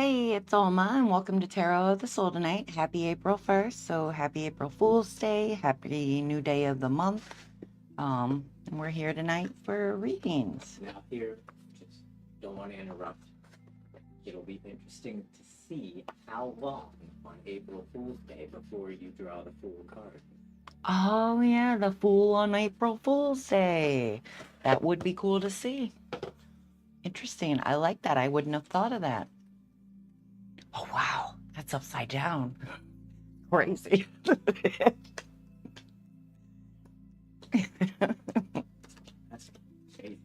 Hey, it's Alma, and welcome to Tarot of the Soul tonight. Happy April 1st. So happy April Fool's Day. Happy new day of the month. And we're here tonight for readings. Now here, just don't want to interrupt. It'll be interesting to see how long on April Fool's Day before you draw the Fool card. Oh, yeah, the Fool on April Fool's Day. That would be cool to see. Interesting. I like that. I wouldn't have thought of that. Oh, wow. That's upside down. Crazy. That's crazy.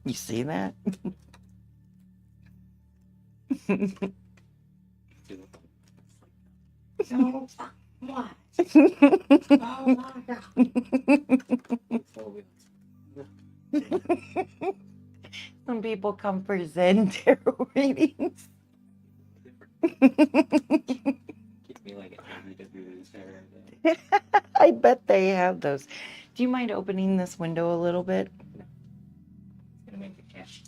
You see that? No, what? Oh my God. Some people come for Zen tarot readings. Keep me like an I bet they have those. Do you mind opening this window a little bit? It's gonna make a catch.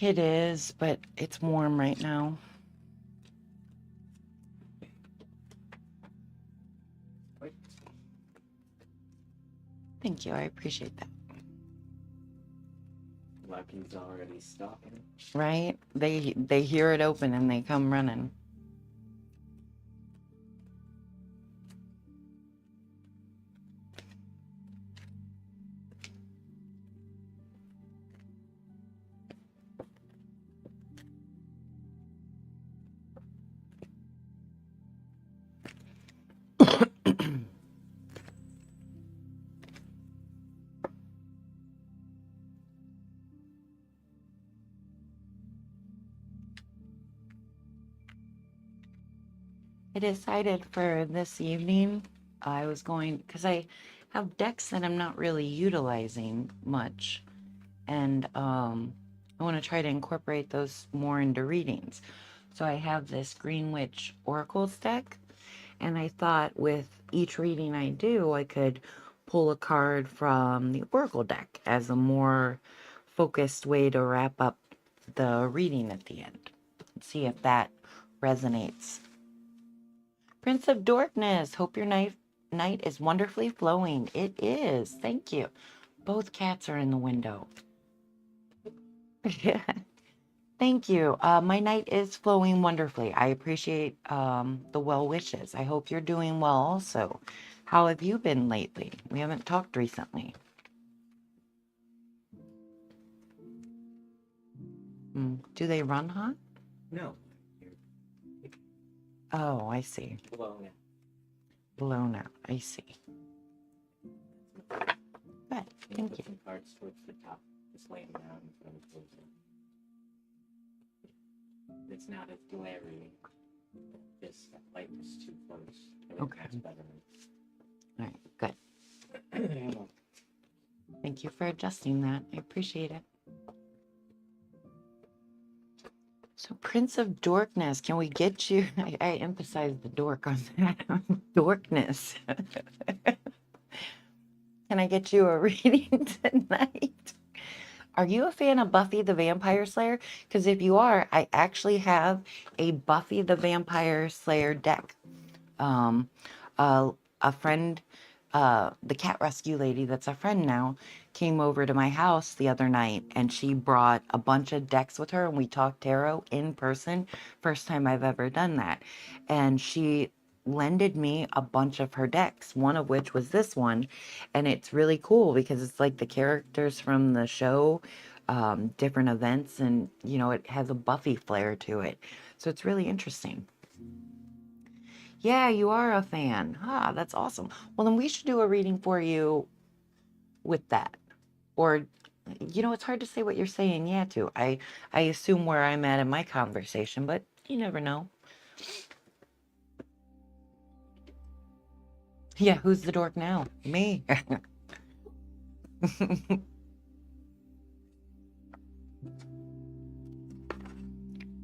It is, but it's warm right now. Thank you. I appreciate that. Lucky's already stalking. Right? They hear it open and they come running. I decided for this evening, I was going, because I have decks that I'm not really utilizing much. And I want to try to incorporate those more into readings. So I have this Green Witch Oracles deck. And I thought with each reading I do, I could pull a card from the Oracle deck as a more focused way to wrap up the reading at the end. See if that resonates. Prince of Darkness, hope your night is wonderfully flowing. It is. Thank you. Both cats are in the window. Thank you. My night is flowing wonderfully. I appreciate the well wishes. I hope you're doing well also. How have you been lately? We haven't talked recently. Do they run hot? No. Oh, I see. Blown out. Blown out. I see. Good. Thank you. Some cards towards the top. Just laying down in front of the It's not as glary. Just light is too close. Okay. Better. All right. Good. Thank you for adjusting that. I appreciate it. So, Prince of Darkness, can we get you? I emphasize the dork on that. Dorkness. Can I get you a reading tonight? Are you a fan of Buffy the Vampire Slayer? Because if you are, I actually have a Buffy the Vampire Slayer deck. A friend, the cat rescue lady that's a friend now, came over to my house the other night and she brought a bunch of decks with her and we talked tarot in person. First time I've ever done that. And she lended me a bunch of her decks, one of which was this one. And it's really cool because it's like the characters from the show, different events, and you know, it has a Buffy flair to it. So it's really interesting. Yeah, you are a fan. Ah, that's awesome. Well, then we should do a reading for you with that. Or, you know, it's hard to say what you're saying yeah to. I assume where I'm at in my conversation, but you never know. Yeah, who's the dork now? Me.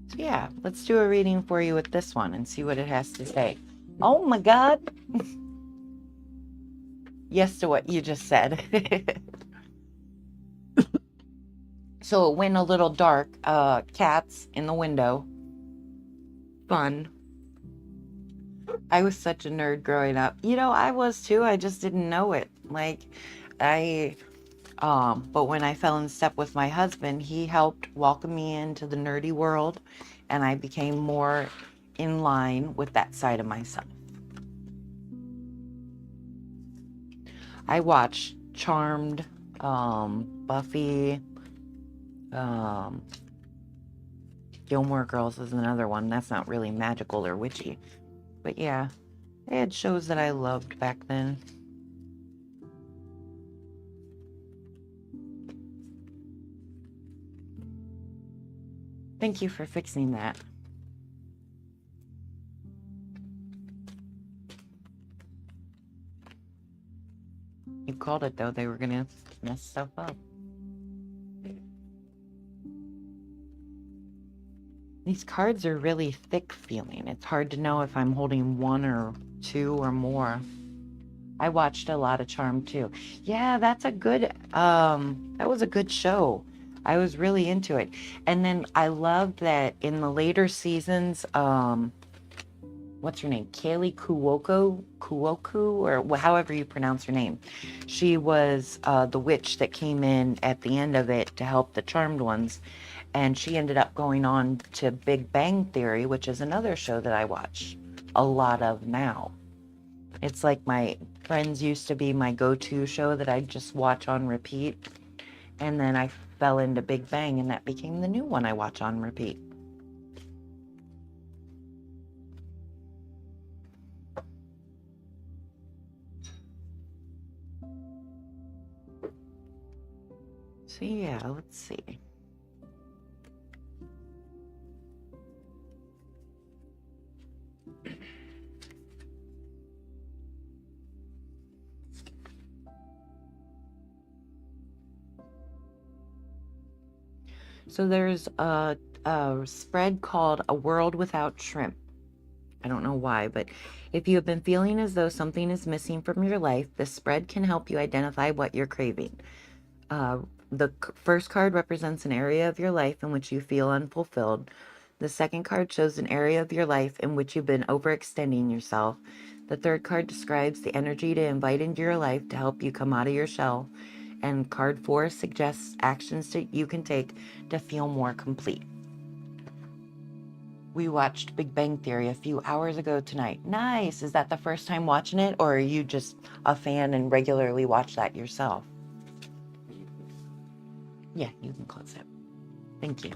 So yeah, let's do a reading for you with this one and see what it has to say. Oh my God. Yes to what you just said. So it went a little dark. Cats in the window. Fun. I was such a nerd growing up. You know, I was too. I just didn't know it. Like, I, but when I fell in step with my husband, he helped welcome me into the nerdy world, and I became more in line with that side of myself. I watched Charmed, Buffy, um, Gilmore Girls is another one. That's not really magical or witchy. But yeah, they had shows that I loved back then. Thank you for fixing that. You called it though, they were gonna mess stuff up. These cards are really thick feeling. It's hard to know if I'm holding one or two or more. I watched a lot of Charm too. Yeah, that's a good, that was a good show. I was really into it. And then I loved that in the later seasons, what's her name? Kaylee Kuoku, or however you pronounce her name. She was the witch that came in at the end of it to help the charmed ones. And she ended up going on to Big Bang Theory, which is another show that I watch a lot of now. It's like my Friends used to be my go-to show that I'd just watch on repeat. And then I fell into Big Bang, and that became the new one I watch on repeat. So yeah, let's see. So there's a spread called A World Without Shrimp. I don't know why, but if you have been feeling as though something is missing from your life, this spread can help you identify what you're craving. The first card represents an area of your life in which you feel unfulfilled. The second card shows an area of your life in which you've been overextending yourself. The third card describes the energy to invite into your life to help you come out of your shell. And card 4 suggests actions that you can take to feel more complete. We watched Big Bang Theory a few hours ago tonight. Nice. Is that the first time watching it, or are you just a fan and regularly watch that yourself? Yeah, you can close it. Thank you.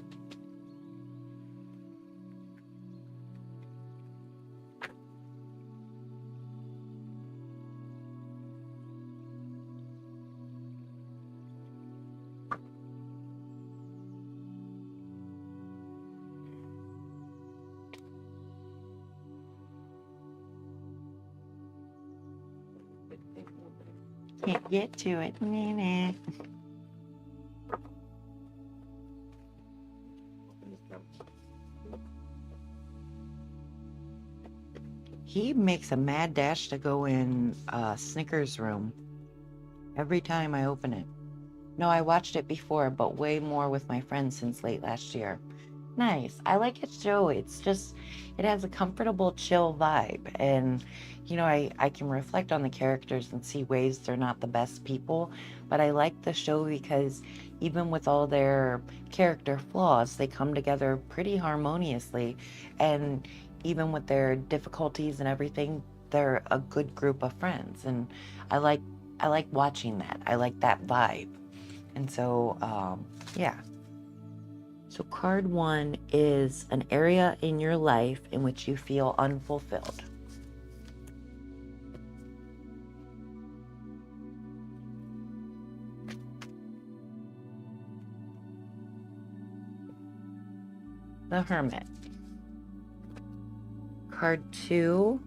Can't get to it. Nah. He makes a mad dash to go in Snickers' room every time I open it. No, I watched it before, but way more with my friends since late last year. Nice. I like its show. It's just, it has a comfortable, chill vibe. And, you know, I can reflect on the characters and see ways they're not the best people. But I like the show because even with all their character flaws, they come together pretty harmoniously. And even with their difficulties and everything, they're a good group of friends. And I like watching that. I like that vibe. And so, yeah. So card 1 is an area in your life in which you feel unfulfilled. The Hermit. Card 2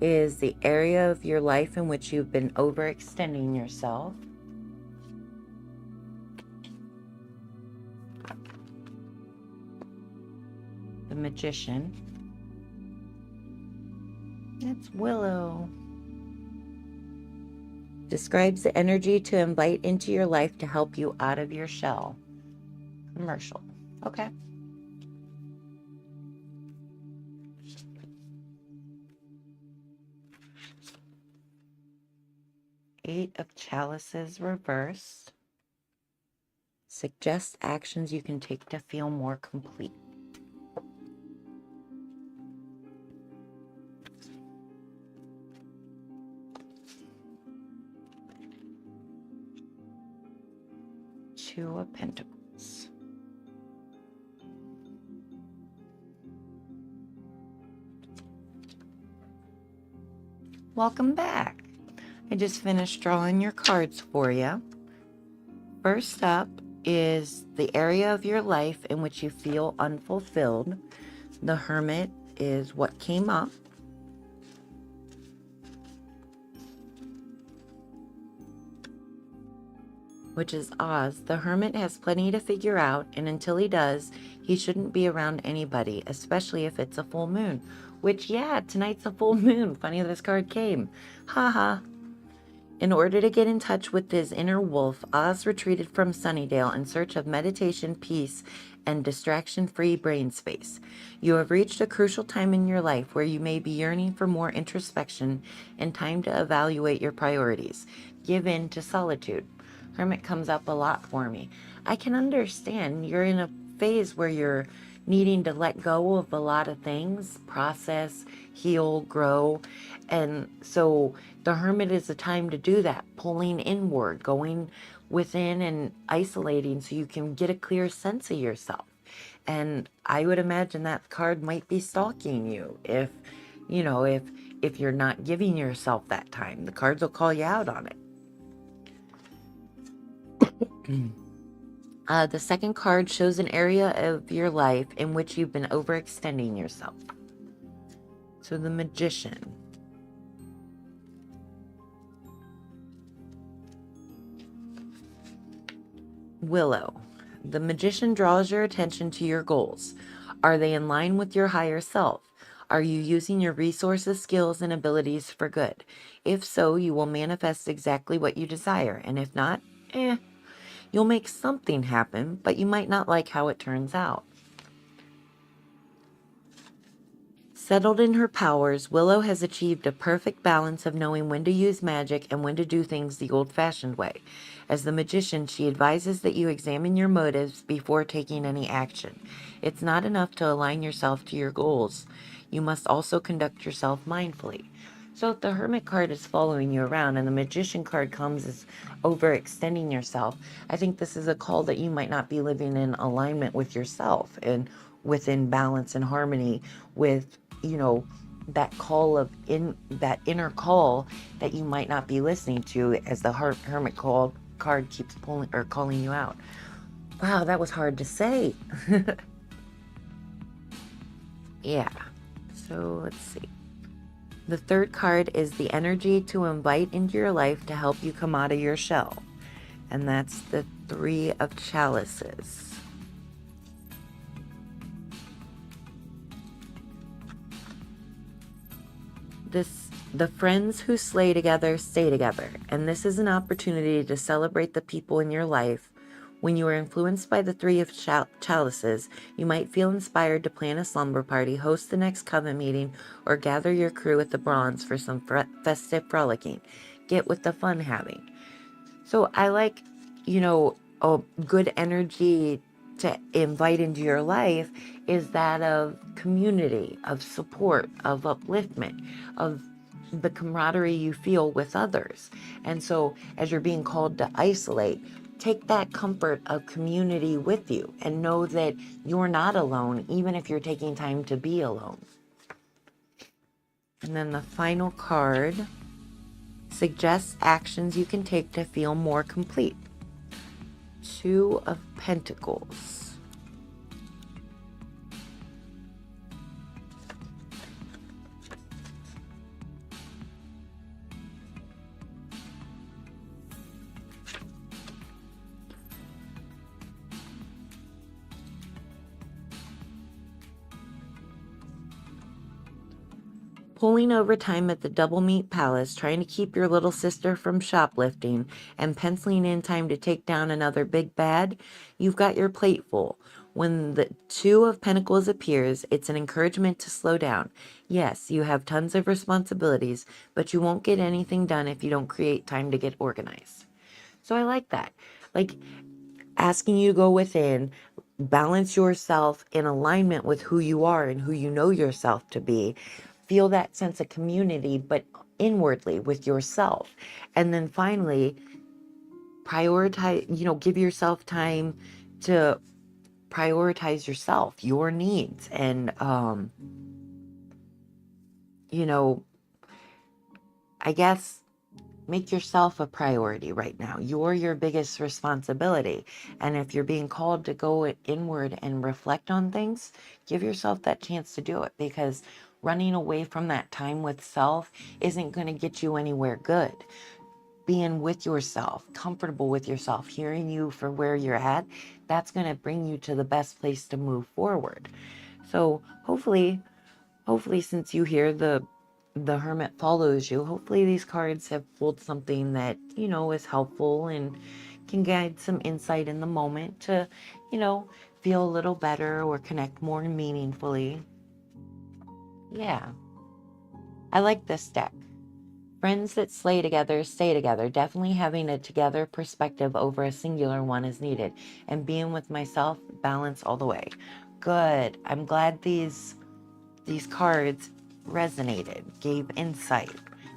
is the area of your life in which you've been overextending yourself. The Magician. It's Willow. Describes the energy to invite into your life to help you out of your shell. Commercial. Okay. Eight of Chalices reversed. Suggest actions you can take to feel more complete. Two of Pentacles. Welcome back. I just finished drawing your cards for you. First up is the area of your life in which you feel unfulfilled. The Hermit is what came up. Which is Oz. The Hermit has plenty to figure out, and until he does, he shouldn't be around anybody, especially if it's a full moon. Which, yeah, tonight's a full moon. Funny this card came. Haha. In order to get in touch with his inner wolf, Oz retreated from Sunnydale in search of meditation, peace, and distraction-free brain space. You have reached a crucial time in your life where you may be yearning for more introspection and time to evaluate your priorities. Give in to solitude. Hermit comes up a lot for me. I can understand you're in a phase where you're needing to let go of a lot of things, process, heal, grow. And so the Hermit is a time to do that, pulling inward, going within and isolating so you can get a clear sense of yourself. And I would imagine that card might be stalking you if, if you're not giving yourself that time. The cards will call you out on it. The second card shows an area of your life in which you've been overextending yourself. So the Magician. Willow. The Magician draws your attention to your goals. Are they in line with your higher self? Are you using your resources, skills, and abilities for good? If so, you will manifest exactly what you desire. And if not, you'll make something happen, but you might not like how it turns out. Settled in her powers, Willow has achieved a perfect balance of knowing when to use magic and when to do things the old-fashioned way. As the Magician, she advises that you examine your motives before taking any action. It's not enough to align yourself to your goals. You must also conduct yourself mindfully. So if the Hermit card is following you around and the Magician card comes as overextending yourself, I think this is a call that you might not be living in alignment with yourself and within balance and harmony with, that call of that inner call that you might not be listening to as the Hermit card keeps pulling or calling you out. Wow, that was hard to say. Yeah. So let's see. The third card is the energy to invite into your life to help you come out of your shell. And that's the Three of Chalices. The friends who slay together stay together, and this is an opportunity to celebrate the people in your life. When you are influenced by the Three of Chalices, you might feel inspired to plan a slumber party, host the next coven meeting, or gather your crew at the Bronze for some festive frolicking. Get with the fun having. So I like, a good energy to invite into your life is that of community, of support, of upliftment, of the camaraderie you feel with others. And so as you're being called to isolate, take that comfort of community with you and know that you're not alone, even if you're taking time to be alone. And then the final card suggests actions you can take to feel more complete. Two of Pentacles. pulling overtime at the Double Meat Palace, trying to keep your little sister from shoplifting, and penciling in time to take down another big bad, you've got your plate full. When the Two of Pentacles appears, it's an encouragement to slow down. Yes, you have tons of responsibilities, but you won't get anything done if you don't create time to get organized. So I like that. Like, asking you to go within, balance yourself in alignment with who you are and who you know yourself to be. Feel that sense of community, but inwardly with yourself. And then finally, prioritize, give yourself time to prioritize yourself, your needs, and, you know, I guess make yourself a priority right now. You're your biggest responsibility. And if you're being called to go inward and reflect on things, give yourself that chance to do it, because running away from that time with self isn't going to get you anywhere good. Being with yourself, comfortable with yourself, hearing you for where you're at, that's going to bring you to the best place to move forward. So hopefully since you hear the hermit follows you, hopefully these cards have pulled something that is helpful and can guide some insight in the moment to feel a little better or connect more meaningfully. Yeah, I like this deck. Friends that slay together stay together. Definitely having a together perspective over a singular one is needed, and being with myself, balance all the way. Good. I'm glad these cards resonated, gave insight,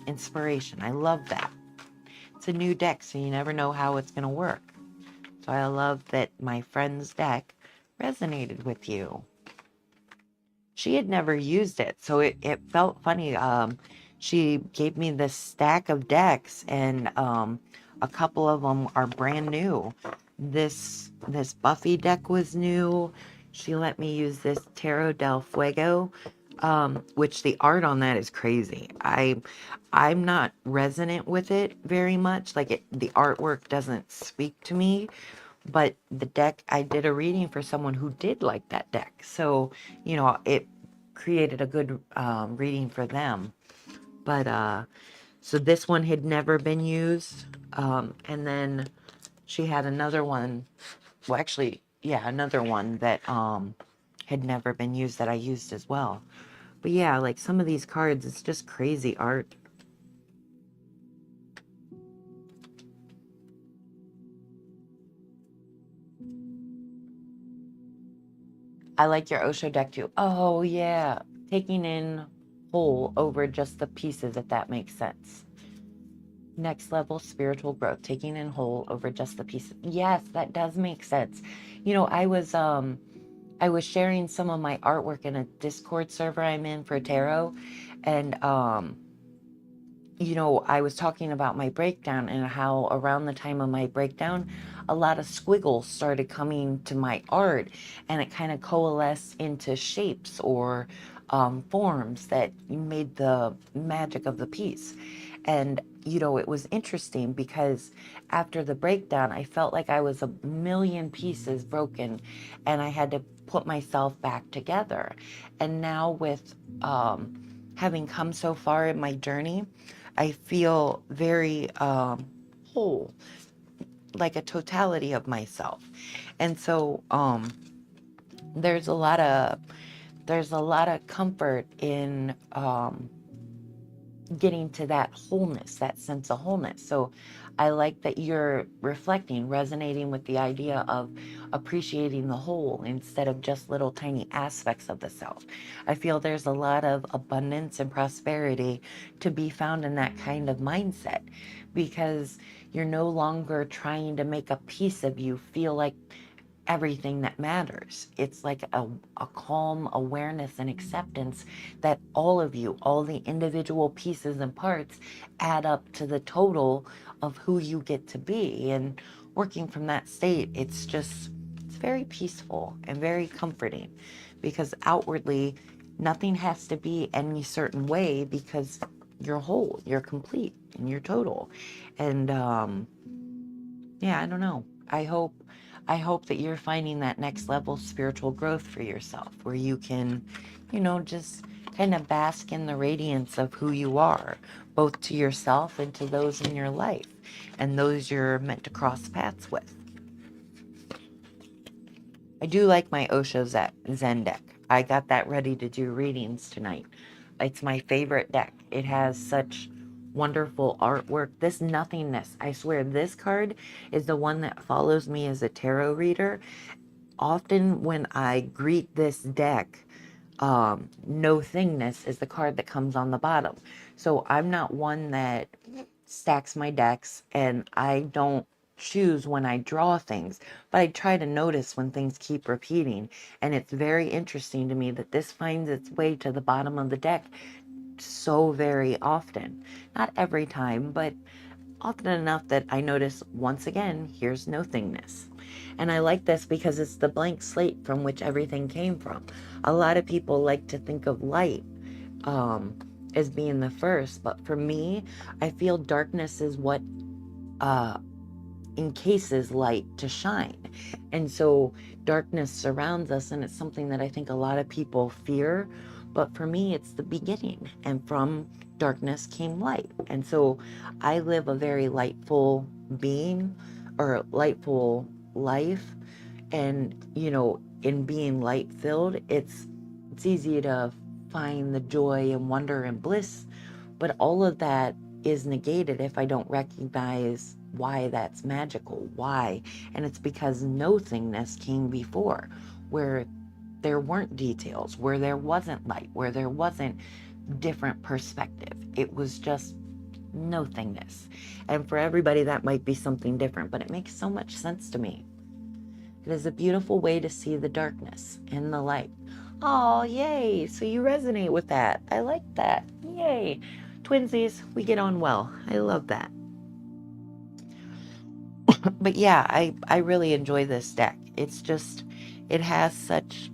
inspiration. I love that. It's a new deck, so you never know how it's going to work. So I love that my friend's deck resonated with you. She had never used it, so it felt funny. She gave me this stack of decks, and a couple of them are brand new. This Buffy deck was new. She let me use this Tarot del Fuego, which the art on that is crazy. I'm not resonant with it very much. Like, the artwork doesn't speak to me, but the deck, I did a reading for someone who did like that deck, so it created a good reading for them. But so this one had never been used, and then she had another one, well, actually, yeah, another one that had never been used that I used as well. But yeah, like, some of these cards, it's just crazy art. I like your Osho deck too. Oh yeah, taking in whole over just the pieces, if that makes sense. Next level spiritual growth, taking in whole over just the pieces. Yes, that does make sense. I was sharing some of my artwork in a Discord server I'm in for tarot, and I was talking about my breakdown and how around the time of my breakdown, a lot of squiggles started coming to my art, and it kind of coalesced into shapes or forms that made the magic of the piece. And, it was interesting because after the breakdown, I felt like I was a million pieces broken, and I had to put myself back together. And now with having come so far in my journey, I feel very whole, like a totality of myself. And so there's a lot of comfort in getting to that wholeness, that sense of wholeness. So I like that you're reflecting, resonating with the idea of appreciating the whole instead of just little tiny aspects of the self. I feel there's a lot of abundance and prosperity to be found in that kind of mindset, because you're no longer trying to make a piece of you feel like everything that matters. It's like a calm awareness and acceptance that all of you, all the individual pieces and parts, add up to the total of who you get to be. And working from that state, it's very peaceful and very comforting, because outwardly, nothing has to be any certain way, because you're whole, you're complete, and you're total. And yeah, I don't know. I hope that you're finding that next level spiritual growth for yourself, where you can, just kind of bask in the radiance of who you are, both to yourself and to those in your life and those you're meant to cross paths with. I do like my Osho Zen deck. I got that ready to do readings tonight. It's my favorite deck. It has such wonderful artwork. This nothingness, I swear, this card is the one that follows me as a tarot reader. Often when I greet this deck, no thingness is the card that comes on the bottom. So I'm not one that stacks my decks, and I don't choose when I draw things, but I try to notice when things keep repeating. And it's very interesting to me that this finds its way to the bottom of the deck so very often. Not every time, but often enough that I notice once again, here's no thingness. And I like this because it's the blank slate from which everything came from. A lot of people like to think of light as being the first, but for me, I feel darkness is what encases light to shine. And so darkness surrounds us, and it's something that I think a lot of people fear. But for me, it's the beginning. And from darkness came light. And so I live a very lightful being, or lightful life. And, you know, in being light filled, it's easy to find the joy and wonder and bliss. But all of that is negated if I don't recognize why that's magical. Why? And it's because nothingness came before, where there weren't details, where there wasn't light, where there wasn't different perspective. It was just nothingness. And for everybody, that might be something different, but it makes so much sense to me. It is a beautiful way to see the darkness and the light. Oh, yay. So you resonate with that. I like that. Yay. Twinsies, we get on well. I love that. But yeah, I really enjoy this deck. It's just, it has such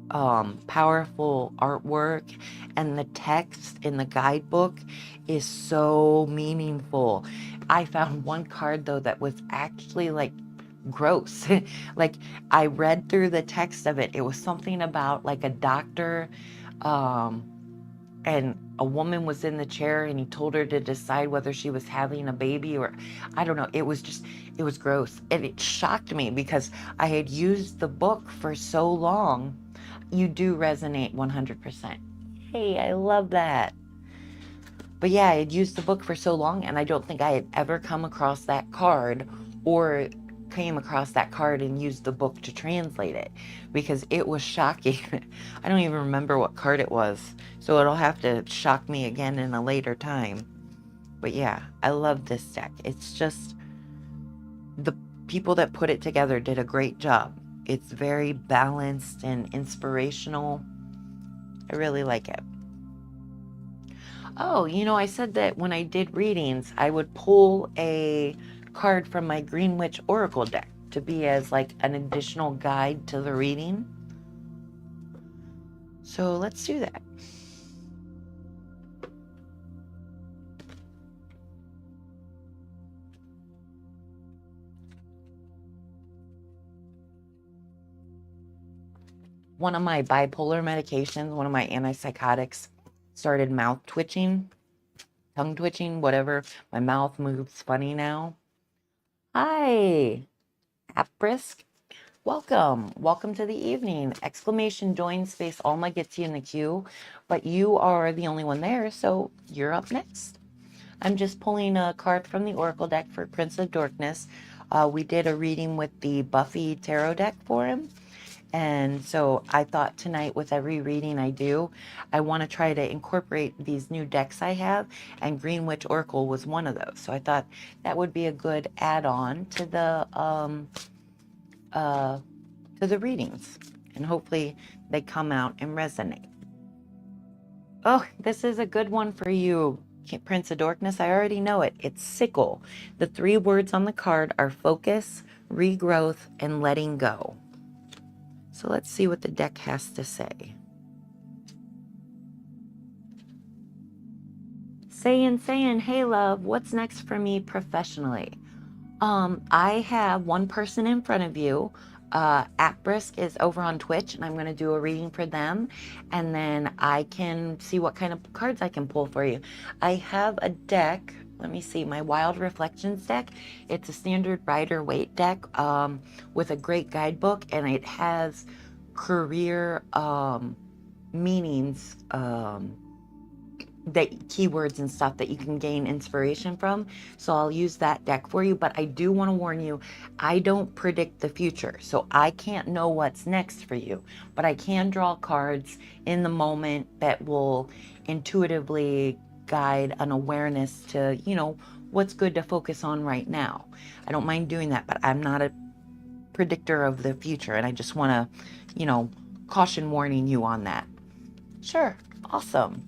powerful artwork, and the text in the guidebook is so meaningful. I found one card though that was actually like gross. Like I read through the text of it. It was something about like a doctor, and a woman was in the chair and he told her to decide whether she was having a baby, or I don't know. It was just, it was gross. And it shocked me because I had used the book for so long. You do resonate 100%. Hey, I love that. But yeah, I had used the book for so long, and I don't think I had ever come across that card, or came across that card and used the book to translate it, because it was shocking. I don't even remember what card it was, so it'll have to shock me again in a later time. But yeah, I love this deck. It's just, the people that put it together did a great job. It's very balanced and inspirational. I really like it. Oh, you know, I said that when I did readings, I would pull a card from my Green Witch Oracle deck to be as like an additional guide to the reading. So let's do that. One of my bipolar medications, one of my antipsychotics, started mouth twitching, tongue twitching, whatever. My mouth moves funny now. Hi, Aprisk. Welcome. Welcome to the evening. Exclamation join space Alma gets you in the queue, but you are the only one there, so you're up next. I'm just pulling a card from the Oracle deck for Prince of Darkness. We did a reading with the Buffy Tarot deck for him. And so I thought tonight, with every reading I do, I want to try to incorporate these new decks I have, and Green Witch Oracle was one of those. So I thought that would be a good add-on to the readings, and hopefully they come out and resonate. Oh, this is a good one for you, Prince of Darkness. I already know it. It's sickle. The 3 words on the card are focus, regrowth, and letting go. So let's see what the deck has to say. Saying, hey love, what's next for me professionally? I have one person in front of you. At Brisk is over on Twitch, and I'm going to do a reading for them, and then I can see what kind of cards I can pull for you. I have a deck. Let me see, my Wild Reflections deck. It's a standard Rider Waite deck with a great guidebook, and it has career meanings, that keywords and stuff that you can gain inspiration from. So I'll use that deck for you, but I do want to warn you, I don't predict the future. So I can't know what's next for you, but I can draw cards in the moment that will intuitively guide an awareness to, what's good to focus on right now. I don't mind doing that, but I'm not a predictor of the future, and I just want to, caution warning you on that. Sure. Awesome.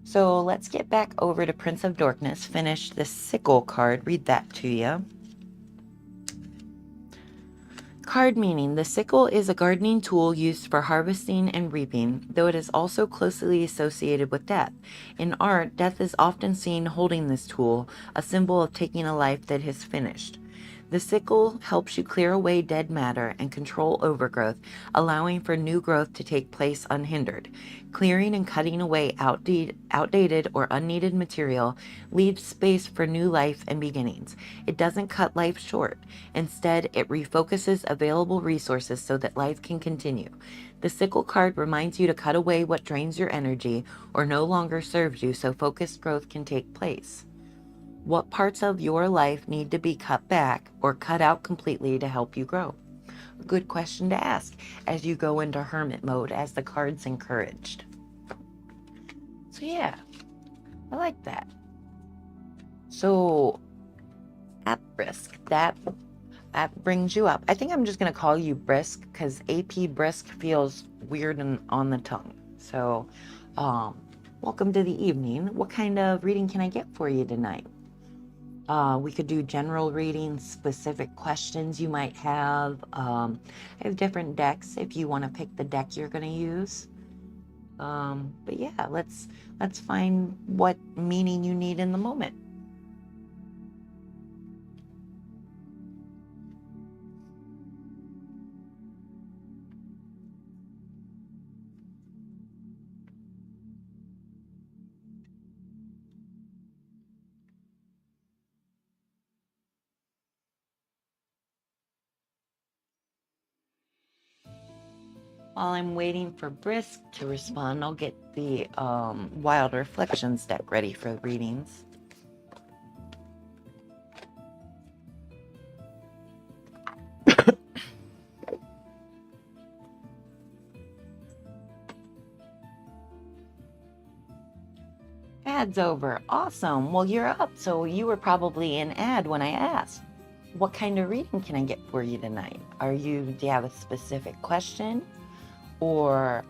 So let's get back over to Prince of Darkness, finish the sickle card, read that to you. Card meaning: the sickle is a gardening tool used for harvesting and reaping, though it is also closely associated with death. In art, death is often seen holding this tool, a symbol of taking a life that has finished. The sickle helps you clear away dead matter and control overgrowth, allowing for new growth to take place unhindered. Clearing and cutting away outdated or unneeded material leaves space for new life and beginnings. It doesn't cut life short. Instead, it refocuses available resources so that life can continue. The sickle card reminds you to cut away what drains your energy or no longer serves you so focused growth can take place. What parts of your life need to be cut back or cut out completely to help you grow? A good question to ask as you go into hermit mode, as the card's encouraged. So yeah, I like that. So at Brisk, that brings you up. I think I'm just going to call you Brisk because AP Brisk feels weird on the tongue. So welcome to the evening. What kind of reading can I get for you tonight? We could do general readings, specific questions you might have. I have different decks if you want to pick the deck you're going to use. But yeah, let's find what meaning you need in the moment. While I'm waiting for Brisk to respond, I'll get the Wild Reflections deck ready for readings. Ad's over. Awesome. Well, you're up, so you were probably in ad when I asked. What kind of reading can I get for you tonight? Do you have a specific question? Or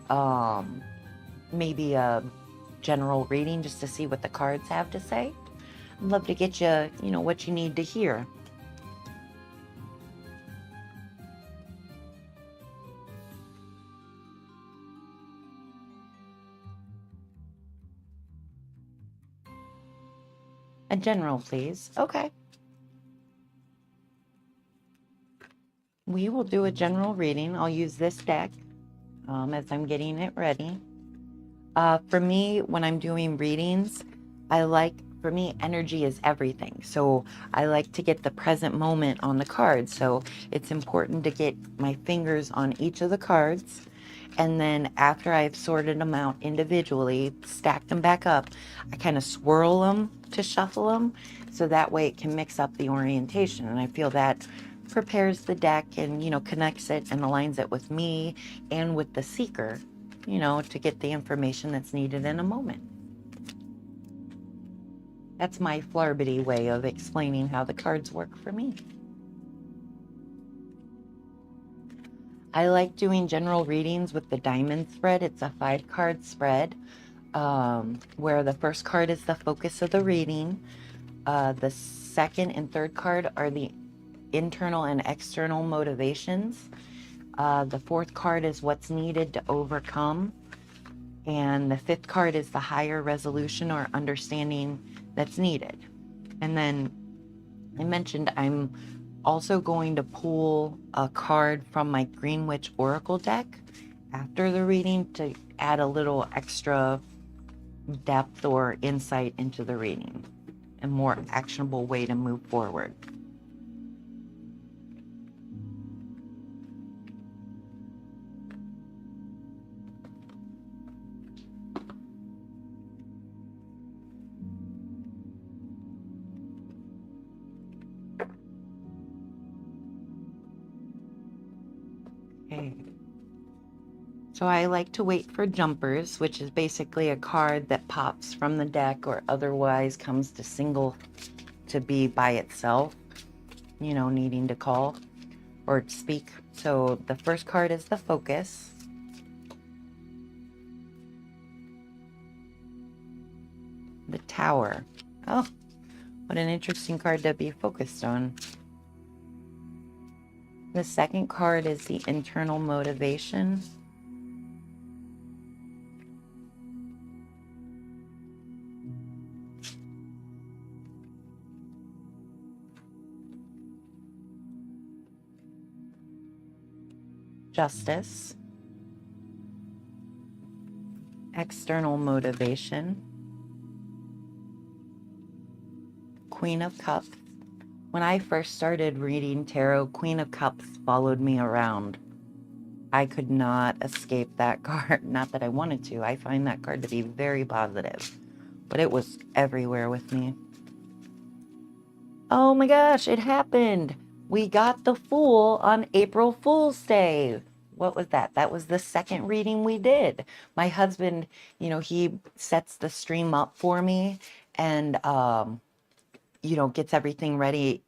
maybe a general reading just to see what the cards have to say? I'd love to get you, what you need to hear. A general, please. Okay. We will do a general reading. I'll use this deck as I'm getting it ready. For me, when I'm doing readings, for me, energy is everything. So I like to get the present moment on the cards. So it's important to get my fingers on each of the cards. And then after I've sorted them out individually, stacked them back up, I kind of swirl them to shuffle them. So that way it can mix up the orientation. And I feel that prepares the deck and, connects it and aligns it with me and with the seeker, to get the information that's needed in a moment. That's my flarbity way of explaining how the cards work for me. I like doing general readings with the diamond spread. It's a 5-card spread where the first card is the focus of the reading. The second and third card are the internal and external motivations. The fourth card is what's needed to overcome. And the fifth card is the higher resolution or understanding that's needed. And then I mentioned I'm also going to pull a card from my Green Witch Oracle deck after the reading to add a little extra depth or insight into the reading, a more actionable way to move forward. Okay. So I like to wait for jumpers, which is basically a card that pops from the deck or otherwise comes to single to be by itself, you know, needing to call or speak. So the first card is the focus. The Tower. Oh, what an interesting card to be focused on. The second card is the internal motivation. Justice. External motivation. Queen of Cups. When I first started reading tarot, Queen of Cups followed me around. I could not escape that card. Not that I wanted to. I find that card to be very positive, but it was everywhere with me. Oh my gosh, it happened. We got the Fool on April Fool's Day. What was that? That was the second reading we did. My husband, you know, he sets the stream up for me and, you know, gets everything ready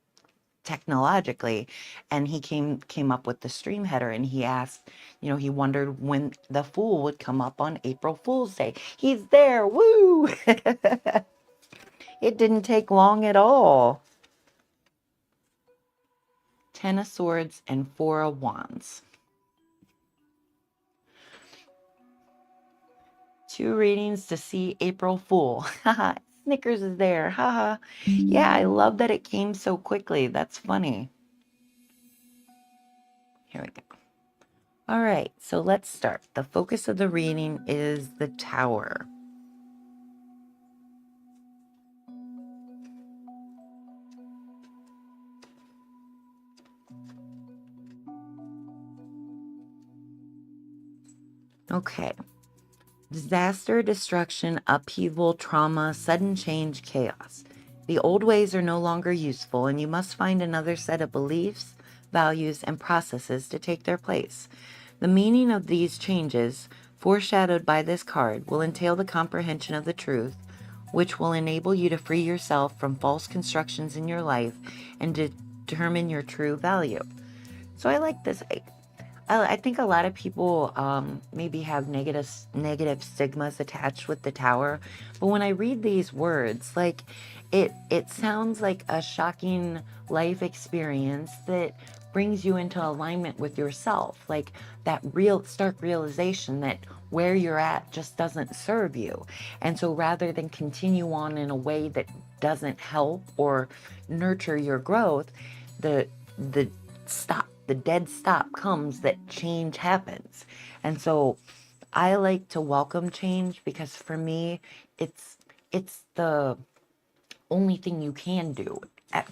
technologically, and he came up with the stream header, and he asked, you know, he wondered when the Fool would come up on April Fool's Day. He's there. Woo. It didn't take long at all. 10 of Swords and 4 of Wands. 2 readings to see April Fool. Haha. Snickers is there. Haha. Yeah, I love that it came so quickly. That's funny. Here we go. All right, so let's start. The focus of the reading is the Tower. Okay. Disaster, destruction, upheaval, trauma, sudden change, chaos. The old ways are no longer useful, and you must find another set of beliefs, values, and processes to take their place. The meaning of these changes, foreshadowed by this card, will entail the comprehension of the truth, which will enable you to free yourself from false constructions in your life and determine your true value. So I like this. I think a lot of people maybe have negative stigmas attached with the Tower, but when I read these words, like it sounds like a shocking life experience that brings you into alignment with yourself, like that real stark realization that where you're at just doesn't serve you. And so rather than continue on in a way that doesn't help or nurture your growth, the the dead stop comes that change happens. And so I like to welcome change because for me it's the only thing you can do.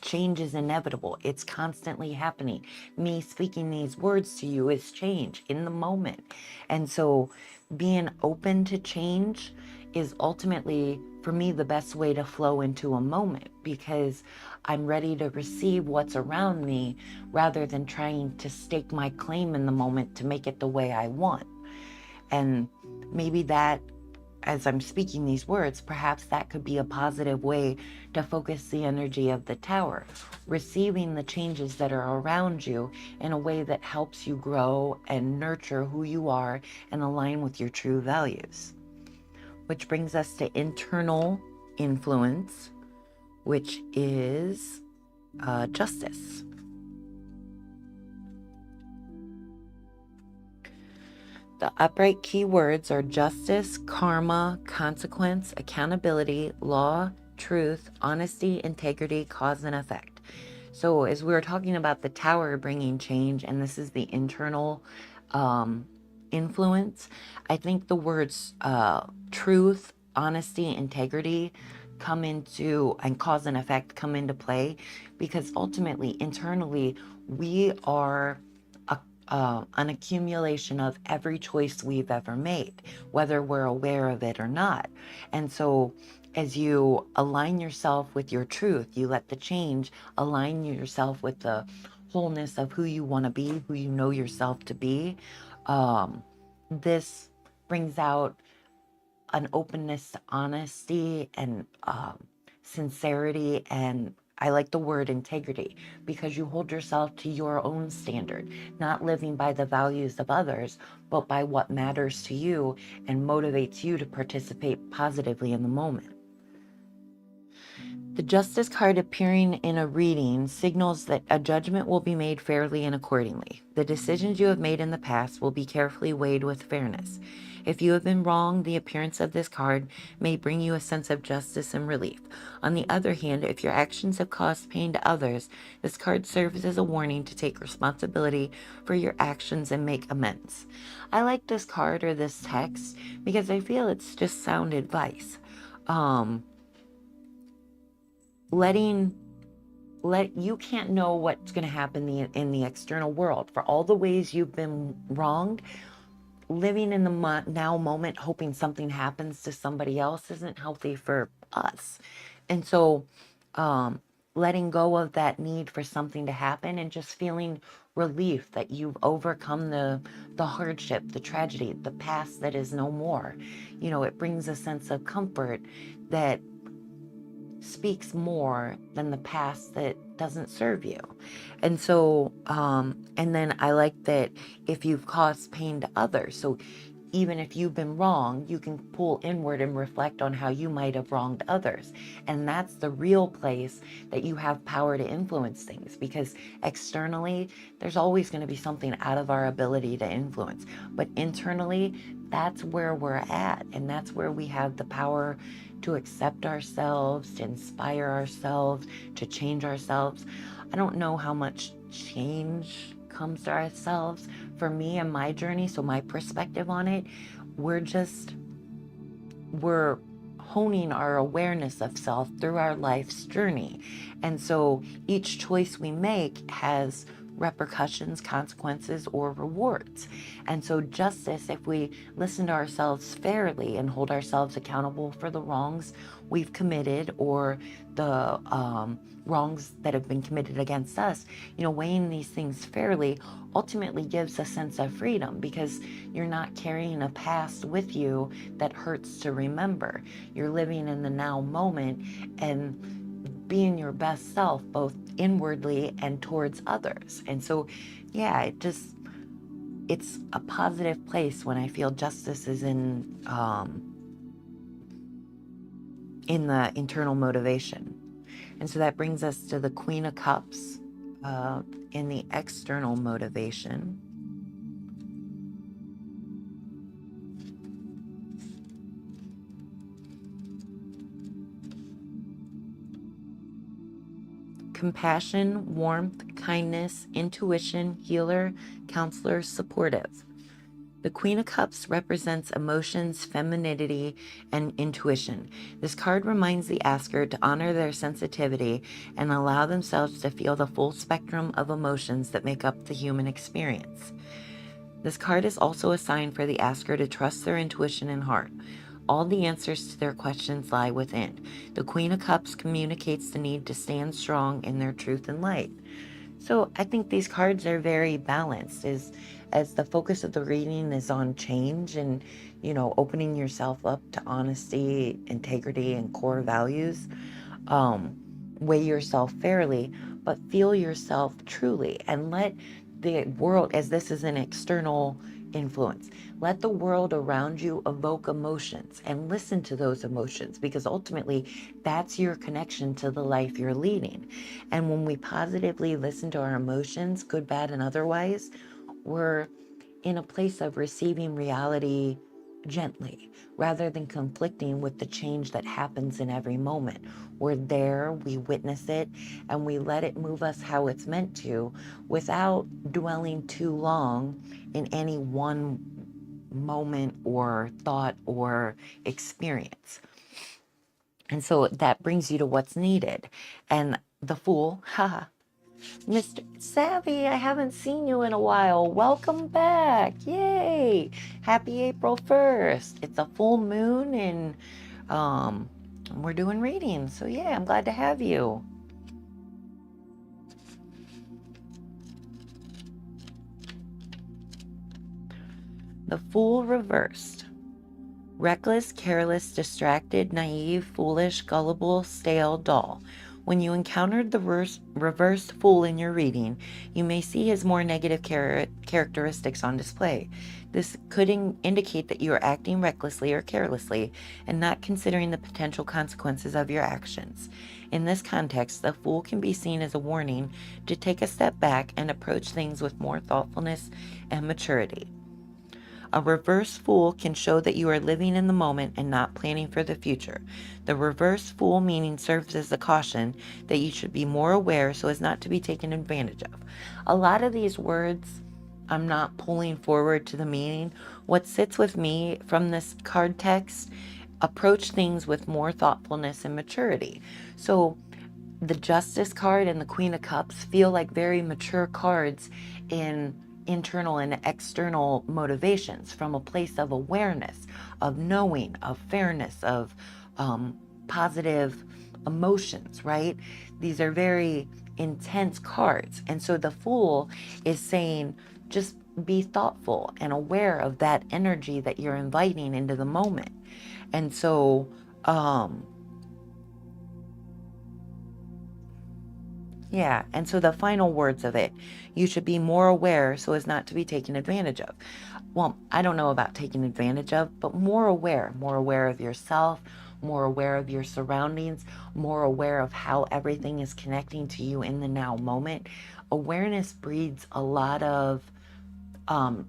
Change is inevitable. It's constantly happening. Me speaking these words to you is change in the moment. And so being open to change is ultimately, for me, the best way to flow into a moment because I'm ready to receive what's around me rather than trying to stake my claim in the moment to make it the way I want. And maybe that, as I'm speaking these words, perhaps that could be a positive way to focus the energy of the Tower, receiving the changes that are around you in a way that helps you grow and nurture who you are and align with your true values. Which brings us to internal influence, which is justice. The upright keywords are justice, karma, consequence, accountability, law, truth, honesty, integrity, cause and effect. So as we were talking about the tower bringing change, and this is the internal um, influence, I think the words truth, honesty, integrity come into, and cause and effect come into play, because ultimately internally we are an accumulation of every choice we've ever made, whether we're aware of it or not. And so as you align yourself with your truth, you let the change align yourself with the wholeness of who you want to be, who you know yourself to be. This brings out an openness to honesty and sincerity, and I like the word integrity, because you hold yourself to your own standard, not living by the values of others, but by what matters to you and motivates you to participate positively in the moment. The Justice card appearing in a reading signals that a judgment will be made fairly and accordingly. The decisions you have made in the past will be carefully weighed with fairness. If you have been wrong, the appearance of this card may bring you a sense of justice and relief. On the other hand, if your actions have caused pain to others, this card serves as a warning to take responsibility for your actions and make amends. I like this card or this text because I feel it's just sound advice. Um, letting let you can't know what's going to happen in the external world. For all the ways you've been wronged, living in the now moment hoping something happens to somebody else isn't healthy for us. And so letting go of that need for something to happen and just feeling relief that you've overcome the hardship, the tragedy, the past that is no more. It brings a sense of comfort that speaks more than the past that doesn't serve you. And so, and then I like that if you've caused pain to others, so even if you've been wrong, you can pull inward and reflect on how you might have wronged others. And that's the real place that you have power to influence things, because externally, there's always going to be something out of our ability to influence. But internally, that's where we're at. And that's where we have the power to accept ourselves, to inspire ourselves, to change ourselves. I don't know how much change comes to ourselves for me and my journey, so my perspective on it, we're honing our awareness of self through our life's journey. And so each choice we make has repercussions, consequences, or rewards. And so justice, if we listen to ourselves fairly and hold ourselves accountable for the wrongs we've committed, or the wrongs that have been committed against us, weighing these things fairly ultimately gives a sense of freedom, because you're not carrying a past with you that hurts to remember. You're living in the now moment and being your best self, both inwardly and towards others. And so, yeah, it's a positive place when I feel justice is in the internal motivation. And so that brings us to the Queen of Cups in the external motivation. Compassion, warmth, kindness, intuition, healer, counselor, supportive. The Queen of Cups represents emotions, femininity, and intuition. This card reminds the asker to honor their sensitivity and allow themselves to feel the full spectrum of emotions that make up the human experience. This card is also a sign for the asker to trust their intuition and heart. All the answers to their questions lie within. The Queen of Cups communicates the need to stand strong in their truth and light. So I think these cards are very balanced, as the focus of the reading is on change and, opening yourself up to honesty, integrity, and core values. Weigh yourself fairly, but feel yourself truly, and let the world, as this is an external influence, let the world around you evoke emotions and listen to those emotions, because ultimately that's your connection to the life you're leading. And when we positively listen to our emotions, good, bad, and otherwise, we're in a place of receiving reality gently, rather than conflicting with the change that happens in every moment. We're there, we witness it, and we let it move us how it's meant to without dwelling too long in any one moment or thought or experience. And so that brings you to what's needed. And the Fool, haha, Mr. Savvy, I haven't seen you in a while. Welcome back. Yay. Happy April 1st. It's a full moon and we're doing readings. So yeah, I'm glad to have you. The Fool reversed. Reckless, careless, distracted, naive, foolish, gullible, stale, dull. When you encountered the reversed fool in your reading, you may see his more negative characteristics on display. This could indicate that you are acting recklessly or carelessly and not considering the potential consequences of your actions. In this context, the fool can be seen as a warning to take a step back and approach things with more thoughtfulness and maturity. A reverse fool can show that you are living in the moment and not planning for the future. The reverse fool meaning serves as a caution that you should be more aware so as not to be taken advantage of. A lot of these words I'm not pulling forward to the meaning. What sits with me from this card text, approach things with more thoughtfulness and maturity. So the Justice card and the Queen of Cups feel like very mature cards in internal and external motivations from a place of awareness, of knowing, of fairness, of positive emotions, right? These are very intense cards. And so the Fool is saying, just be thoughtful and aware of that energy that you're inviting into the moment. And so, yeah, and so the final words of it, you should be more aware so as not to be taken advantage of. Well, I don't know about taken advantage of, but more aware of yourself, more aware of your surroundings, more aware of how everything is connecting to you in the now moment. Awareness breeds um,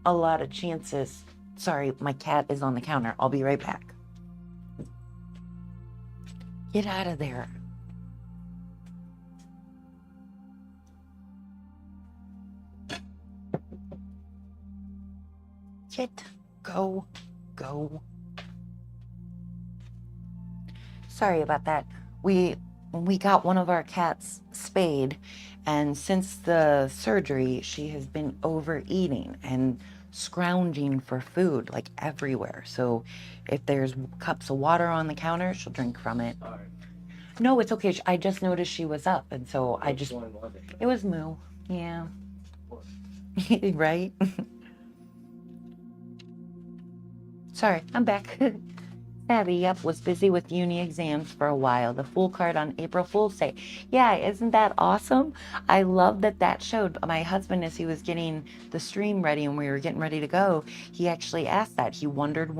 a lot of chances. Sorry, my cat is on the counter. I'll be right back. Get out of there. Get, go, go. Sorry about that. We got one of our cats spayed, and since the surgery, she has been overeating and scrounging for food like everywhere. So if there's cups of water on the counter, she'll drink from it. Sorry. No, it's okay. I just noticed she was up, and so I Which just. one was it? It was Moo. Yeah. Right? Sorry, I'm back. Savvy, yep, was busy with uni exams for a while. The Fool card on April Fool's Day. Yeah, isn't that awesome? I love that that showed. My husband, as he was getting the stream ready and we were getting ready to go, he actually asked that. He wondered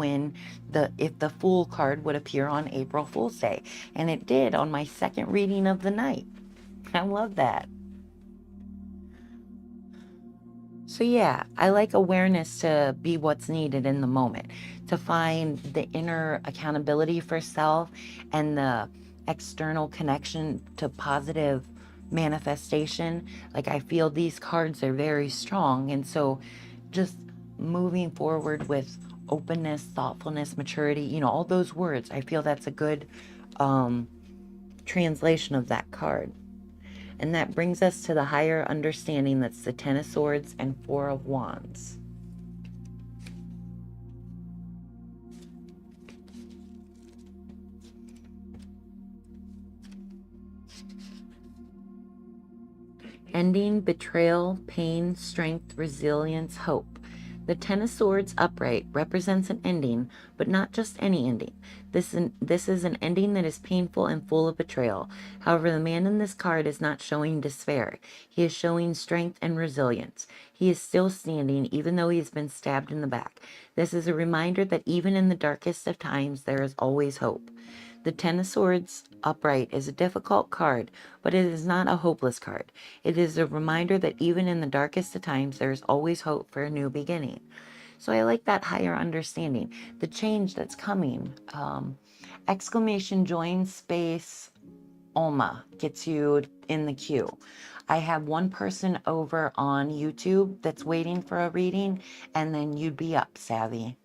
if the Fool card would appear on April Fool's Day. And it did on my second reading of the night. I love that. So yeah, I like awareness to be what's needed in the moment, to find the inner accountability for self and the external connection to positive manifestation. Like I feel these cards are very strong. And so just moving forward with openness, thoughtfulness, maturity, all those words, I feel that's a good translation of that card. And that brings us to the higher understanding that's the Ten of Swords and Four of Wands. Ending, betrayal, pain, strength, resilience, hope. The Ten of Swords upright represents an ending, but not just any ending. This is an ending that is painful and full of betrayal. However, the man in this card is not showing despair. He is showing strength and resilience. He is still standing even though he has been stabbed in the back. This is a reminder that even in the darkest of times, there is always hope. The Ten of Swords upright is a difficult card, but it is not a hopeless card. It is a reminder that even in the darkest of times, there is always hope for a new beginning. So I like that higher understanding, the change that's coming. Exclamation join space Alma gets you in the queue. I have one person over on YouTube that's waiting for a reading, and then you'd be up, Savvy.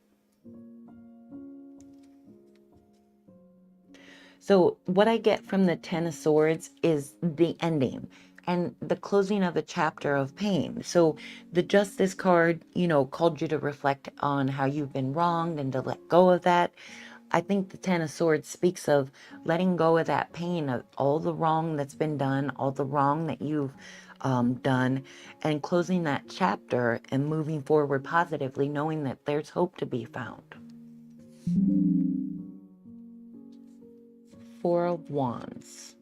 So what I get from the Ten of Swords is the ending and the closing of a chapter of pain. So the Justice card, called you to reflect on how you've been wronged and to let go of that. I think the Ten of Swords speaks of letting go of that pain, of all the wrong that's been done, all the wrong that you've done, and closing that chapter and moving forward positively, knowing that there's hope to be found. Four of Wands.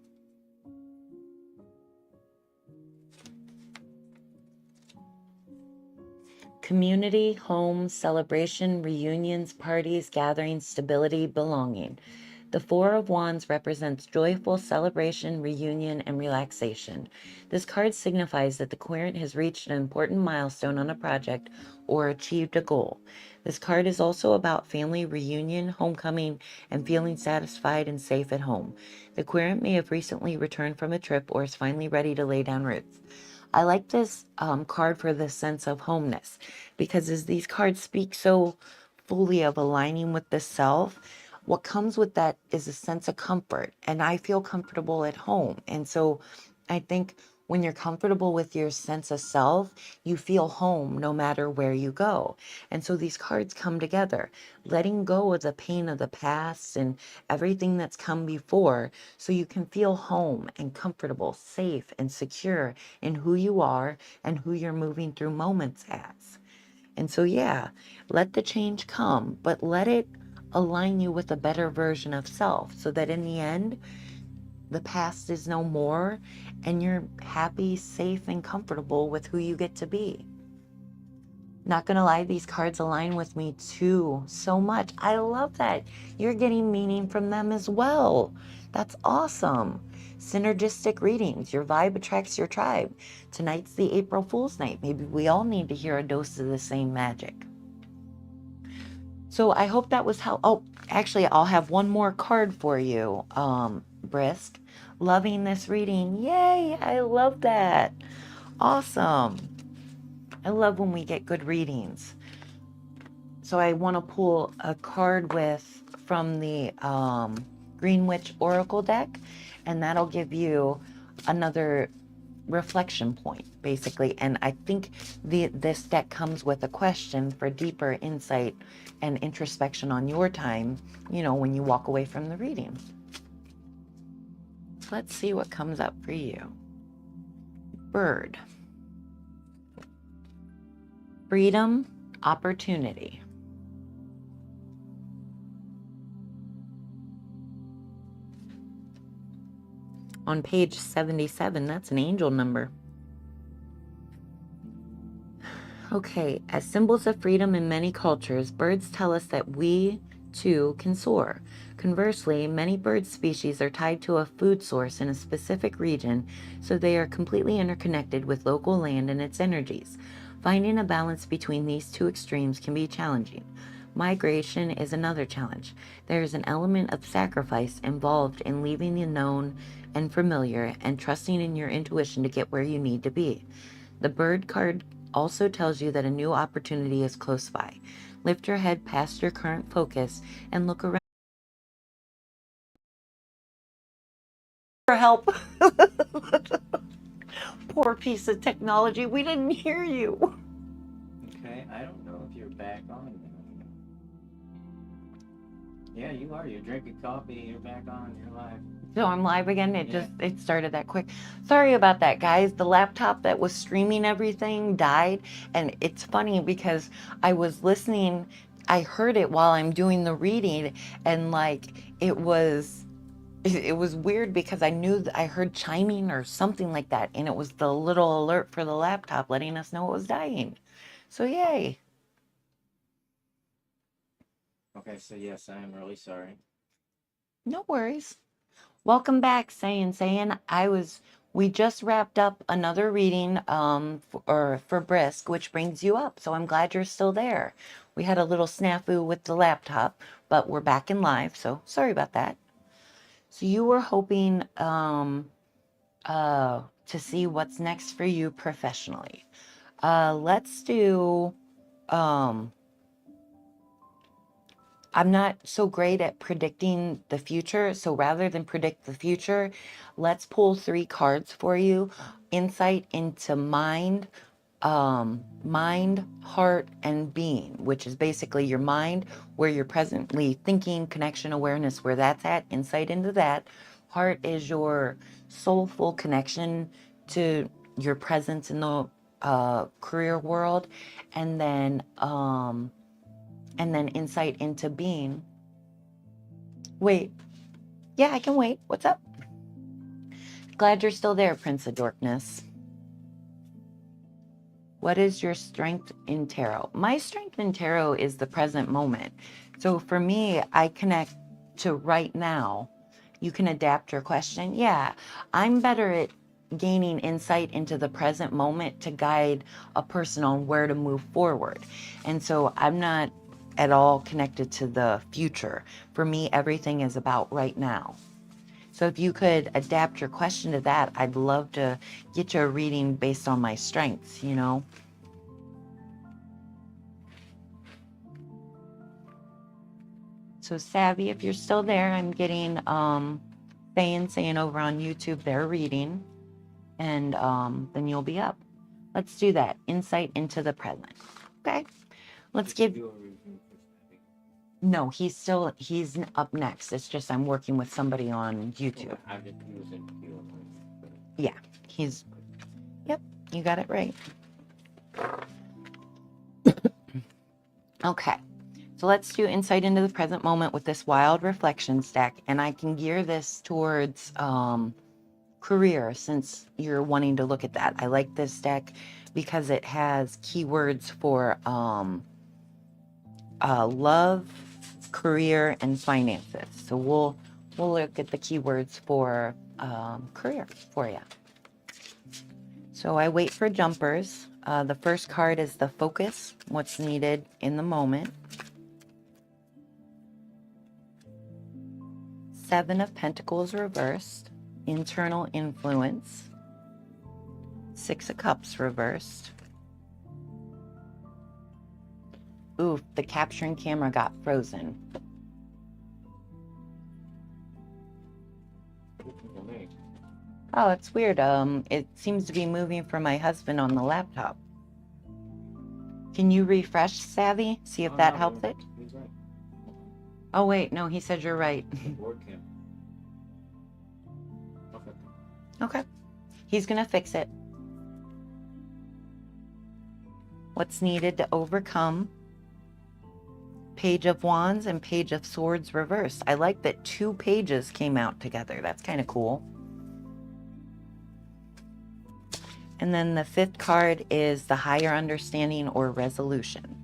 Community, home, celebration, reunions, parties, gatherings, stability, belonging. The Four of Wands represents joyful celebration, reunion, and relaxation. This card signifies that the querent has reached an important milestone on a project or achieved a goal. This card is also about family reunion, homecoming, and feeling satisfied and safe at home. The querent may have recently returned from a trip or is finally ready to lay down roots. I like this card for the sense of homeness, because as these cards speak so fully of aligning with the self, what comes with that is a sense of comfort. And I feel comfortable at home. And so I think when you're comfortable with your sense of self, you feel home no matter where you go. And so these cards come together, letting go of the pain of the past and everything that's come before, so you can feel home and comfortable, safe and secure in who you are and who you're moving through moments as. And so, yeah, let the change come, but let it align you with a better version of self, so that in the end, the past is no more and you're happy, safe, and comfortable with who you get to be. Not gonna lie, these cards align with me too so much. I love that you're getting meaning from them as well. That's awesome. Synergistic readings. Your vibe attracts your tribe. Tonight's the April Fool's night. Maybe we all need to hear a dose of the same magic. So I hope that was help. Oh, actually, I'll have one more card for you, Brisk. Loving this reading. Yay, I love that. Awesome. I love when we get good readings. So I want to pull a card from the Green Witch Oracle deck, and that'll give you another reflection point, basically. And I think this deck comes with a question for deeper insight and introspection on your time, when you walk away from the reading. So let's see what comes up for you. Bird. Freedom, opportunity. On page 77, that's an angel number. Okay, as symbols of freedom in many cultures, birds tell us that we, too, can soar. Conversely, many bird species are tied to a food source in a specific region, so they are completely interconnected with local land and its energies. Finding a balance between these two extremes can be challenging. Migration is another challenge. There is an element of sacrifice involved in leaving the known and familiar and trusting in your intuition to get where you need to be. The bird card also tells you that a new opportunity is close by. Lift your head past your current focus and look around for help. Poor piece of technology. We didn't hear you. Okay, I don't know if you're back on now. Yeah, you are. You're drinking coffee. You're back on. You're live. So I'm live again. It started that quick. Sorry about that, guys. The laptop that was streaming everything died. And it's funny because I was listening. I heard it while I'm doing the reading, and it was weird because I knew that I heard chiming or something like that, and it was the little alert for the laptop letting us know it was dying. So yay. Okay, so yes, I am really sorry. No worries. Welcome back, saying. I was We just wrapped up another reading for Brisk, which brings you up. So I'm glad you're still there. We had a little snafu with the laptop, but we're back in live. So sorry about that. So you were hoping to see what's next for you professionally. Let's do um, I'm not so great at predicting the future. So rather than predict the future, let's pull 3 cards for you. Insight into mind, heart, and being, which is basically your mind, where you're presently thinking, connection, awareness, where that's at, insight into that. Heart is your soulful connection to your presence in the career world. And then insight into being. Wait. Yeah, I can wait. What's up? Glad you're still there, Prince of Darkness. What is your strength in tarot? My strength in tarot is the present moment. So for me, I connect to right now. You can adapt your question. Yeah, I'm better at gaining insight into the present moment to guide a person on where to move forward. And so I'm not at all connected to the future. For me, everything is about right now. So if you could adapt your question to that, I'd love to get you a reading based on my strengths, you know? So Savvy, if you're still there, I'm getting saying over on YouTube they're reading, and then you'll be up. Let's do that. Insight into the present. Okay. Let's give. No, he's up next. It's just I'm working with somebody on YouTube. Yeah, he's. Yep, you got it right. Okay. So let's do insight into the present moment with this wild reflections deck, and I can gear this towards career since you're wanting to look at that. I like this deck because it has keywords for love, career, and finances. So we'll look at the keywords for career for you. So I wait for jumpers. The first card is the focus, what's needed in the moment. 7 of Pentacles reversed, internal influence. 6 of Cups reversed. Oof, the capturing camera got frozen. Oh, it's weird. It seems to be moving for my husband on the laptop. Can you refresh, Savvy? See if that helps it? He's right. Oh, wait, no, he said you're right. Okay. He's gonna fix it. What's needed to overcome? Page of Wands and Page of Swords reversed. I like that 2 pages came out together. That's kind of cool. And then the 5th card is the higher understanding or resolution.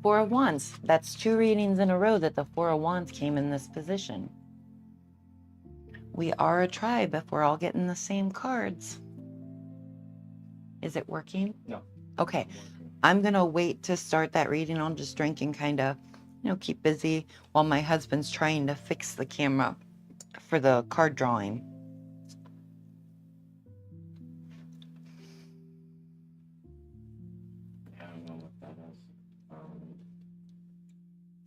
4 of Wands. That's 2 readings in a row that the 4 of Wands came in this position. We are a tribe if we're all getting the same cards. Is it working? No. Okay. I'm going to wait to start that reading. I'll just drink and kind of, keep busy while my husband's trying to fix the camera for the card drawing. I don't know what that is.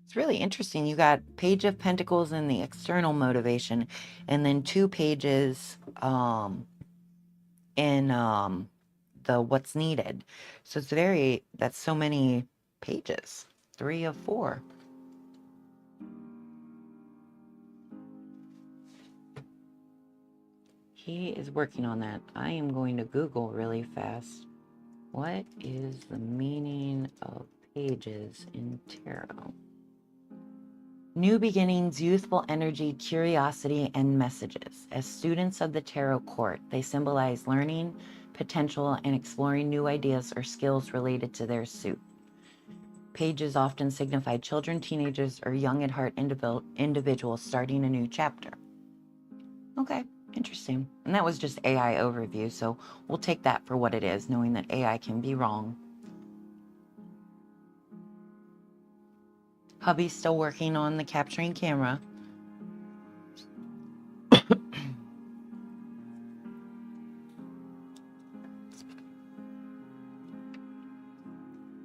It's really interesting. You got Page of Pentacles in the external motivation, and then 2 pages in the what's needed. So that's so many pages. 3 of 4. He is working on that. I am going to Google really fast. What is the meaning of pages in tarot? New beginnings, youthful energy, curiosity, and messages. As students of the tarot court, they symbolize learning, potential, and exploring new ideas or skills related to their suit. Pages often signify children, teenagers, or young at heart individuals starting a new chapter. Okay. Interesting. And that was just AI overview, so we'll take that for what it is, knowing that AI can be wrong. Hubby's still working on the capturing camera.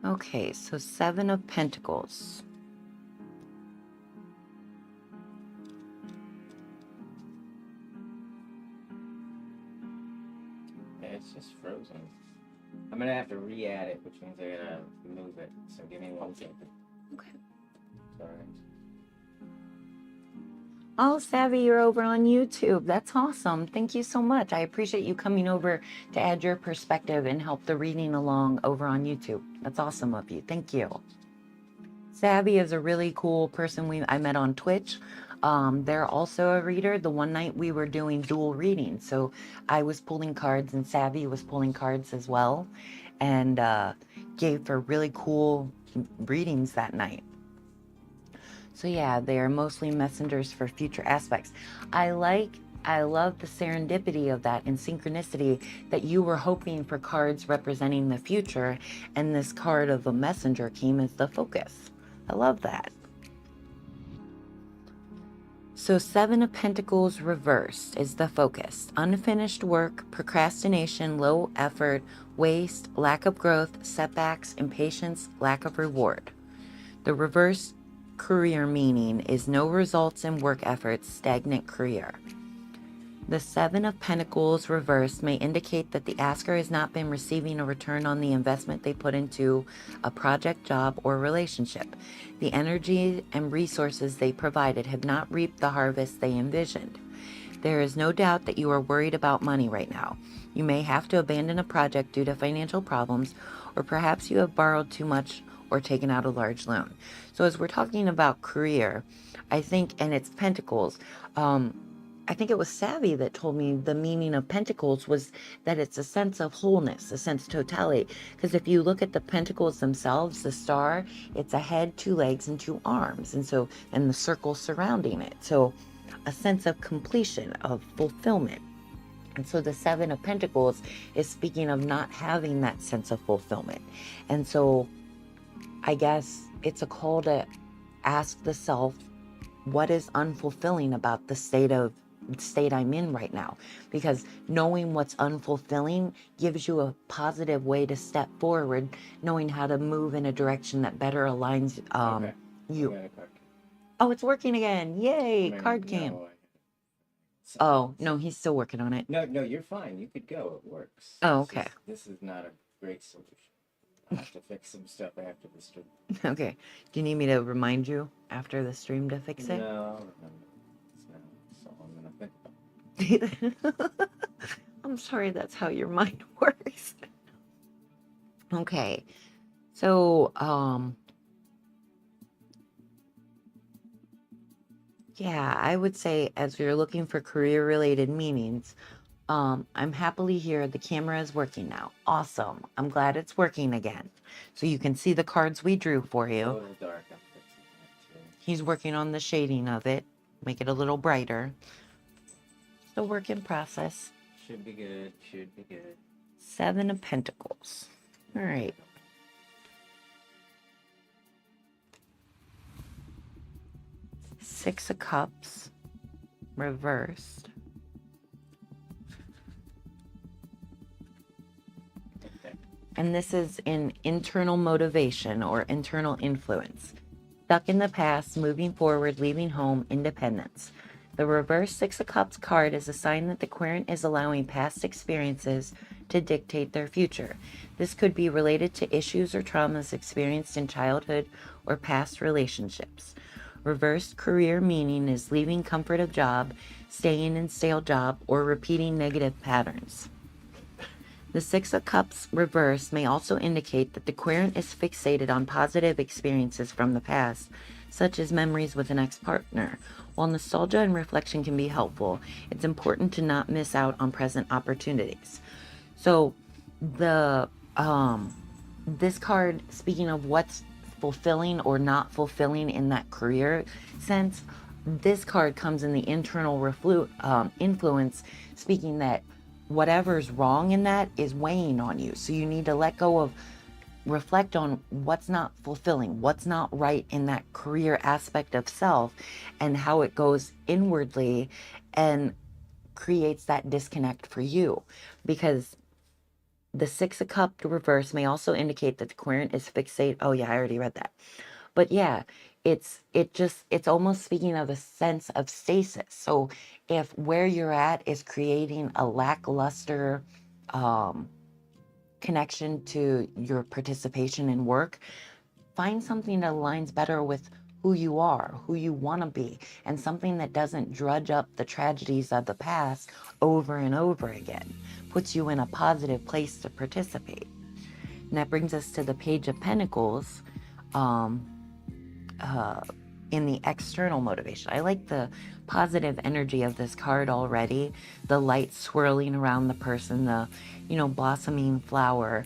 Okay, so 7 of Pentacles. Yeah, it's just frozen. I'm gonna have to re-add it, which means I gotta move it. So give me 1 second. Okay. Sorry. Oh, Savvy, you're over on YouTube. That's awesome. Thank you so much. I appreciate you coming over to add your perspective and help the reading along over on YouTube. That's awesome of you. Thank you. Savvy is a really cool person I met on Twitch. They're also a reader. The one night we were doing dual readings. So I was pulling cards and Savvy was pulling cards as well. And gave her really cool readings that night. So yeah, they are mostly messengers for future aspects. I love the serendipity of that and synchronicity that you were hoping for cards representing the future, and this card of a messenger came as the focus. I love that. So 7 of Pentacles reversed is the focus. Unfinished work, procrastination, low effort, waste, lack of growth, setbacks, impatience, lack of reward. The reverse career meaning is no results in work efforts, stagnant career. The 7 of Pentacles reversed may indicate that the asker has not been receiving a return on the investment they put into a project, job, or relationship. The energy and resources they provided have not reaped the harvest they envisioned. There is no doubt that you are worried about money right now. You may have to abandon a project due to financial problems, or perhaps you have borrowed too much or taken out a large loan. So as we're talking about career, I think, and it's Pentacles, I think it was Savvy that told me the meaning of Pentacles was that it's a sense of wholeness, a sense of totality. Because if you look at the Pentacles themselves, the star, it's a head, 2 legs, and 2 arms. And the circle surrounding it. So a sense of completion, of fulfillment. And so the 7 of Pentacles is speaking of not having that sense of fulfillment. And so I guess it's a call to ask the self, what is unfulfilling about the state I'm in right now? Because knowing what's unfulfilling gives you a positive way to step forward, knowing how to move in a direction that better aligns Okay. you. I got a card. Oh, it's working again. Yay, I mean, card cam. no, Oh, no, he's still working on it. No, you're fine. You could go. It works. Oh, It's okay. just- this is not a great solution. I'll have to fix some stuff after the stream. Okay. Do you need me to remind you after the stream to fix it? No, it's not. So I'm gonna think about it. I'm sorry, that's how your mind works. Okay. So, yeah, I would say as you're looking for career-related meanings, I'm happily here. The camera is working now. Awesome. I'm glad it's working again. So you can see the cards we drew for It's a you. little dark. I'm fixing that too. He's working on the shading of it, make it a little brighter. Still work in process. Should be good. Should be good. 7 of Pentacles. All right. Six of Cups, reversed. Okay. And this is in internal motivation or internal influence. Stuck in the past, moving forward, leaving home, independence. The reverse 6 of Cups card is a sign that the querent is allowing past experiences to dictate their future. This could be related to issues or traumas experienced in childhood or past relationships. Reversed career meaning is leaving comfort of job, staying in stale job, or repeating negative patterns. The 6 of Cups reverse may also indicate that the querent is fixated on positive experiences from the past, such as memories with an ex-partner. While nostalgia and reflection can be helpful, it's important to not miss out on present opportunities. So the this card, speaking of what's fulfilling or not fulfilling in that career sense, this card comes in the internal influence, speaking that whatever's wrong in that is weighing on you. So you need to let go of, reflect on what's not fulfilling, what's not right in that career aspect of self, and how it goes inwardly and creates that disconnect for you. Because the Six of Cups reverse may also indicate that the querent is fixate. Oh yeah, I already read that. But yeah, it's almost speaking of a sense of stasis. So if where you're at is creating a lackluster um, connection to your participation in work, find something that aligns better with who you are, who you want to be, and something that doesn't drudge up the tragedies of the past over and over again. Puts you in a positive place to participate. And that brings us to the Page of Pentacles. Um, in the external motivation. I like the positive energy of this card already. The light swirling around the person, the, blossoming flower.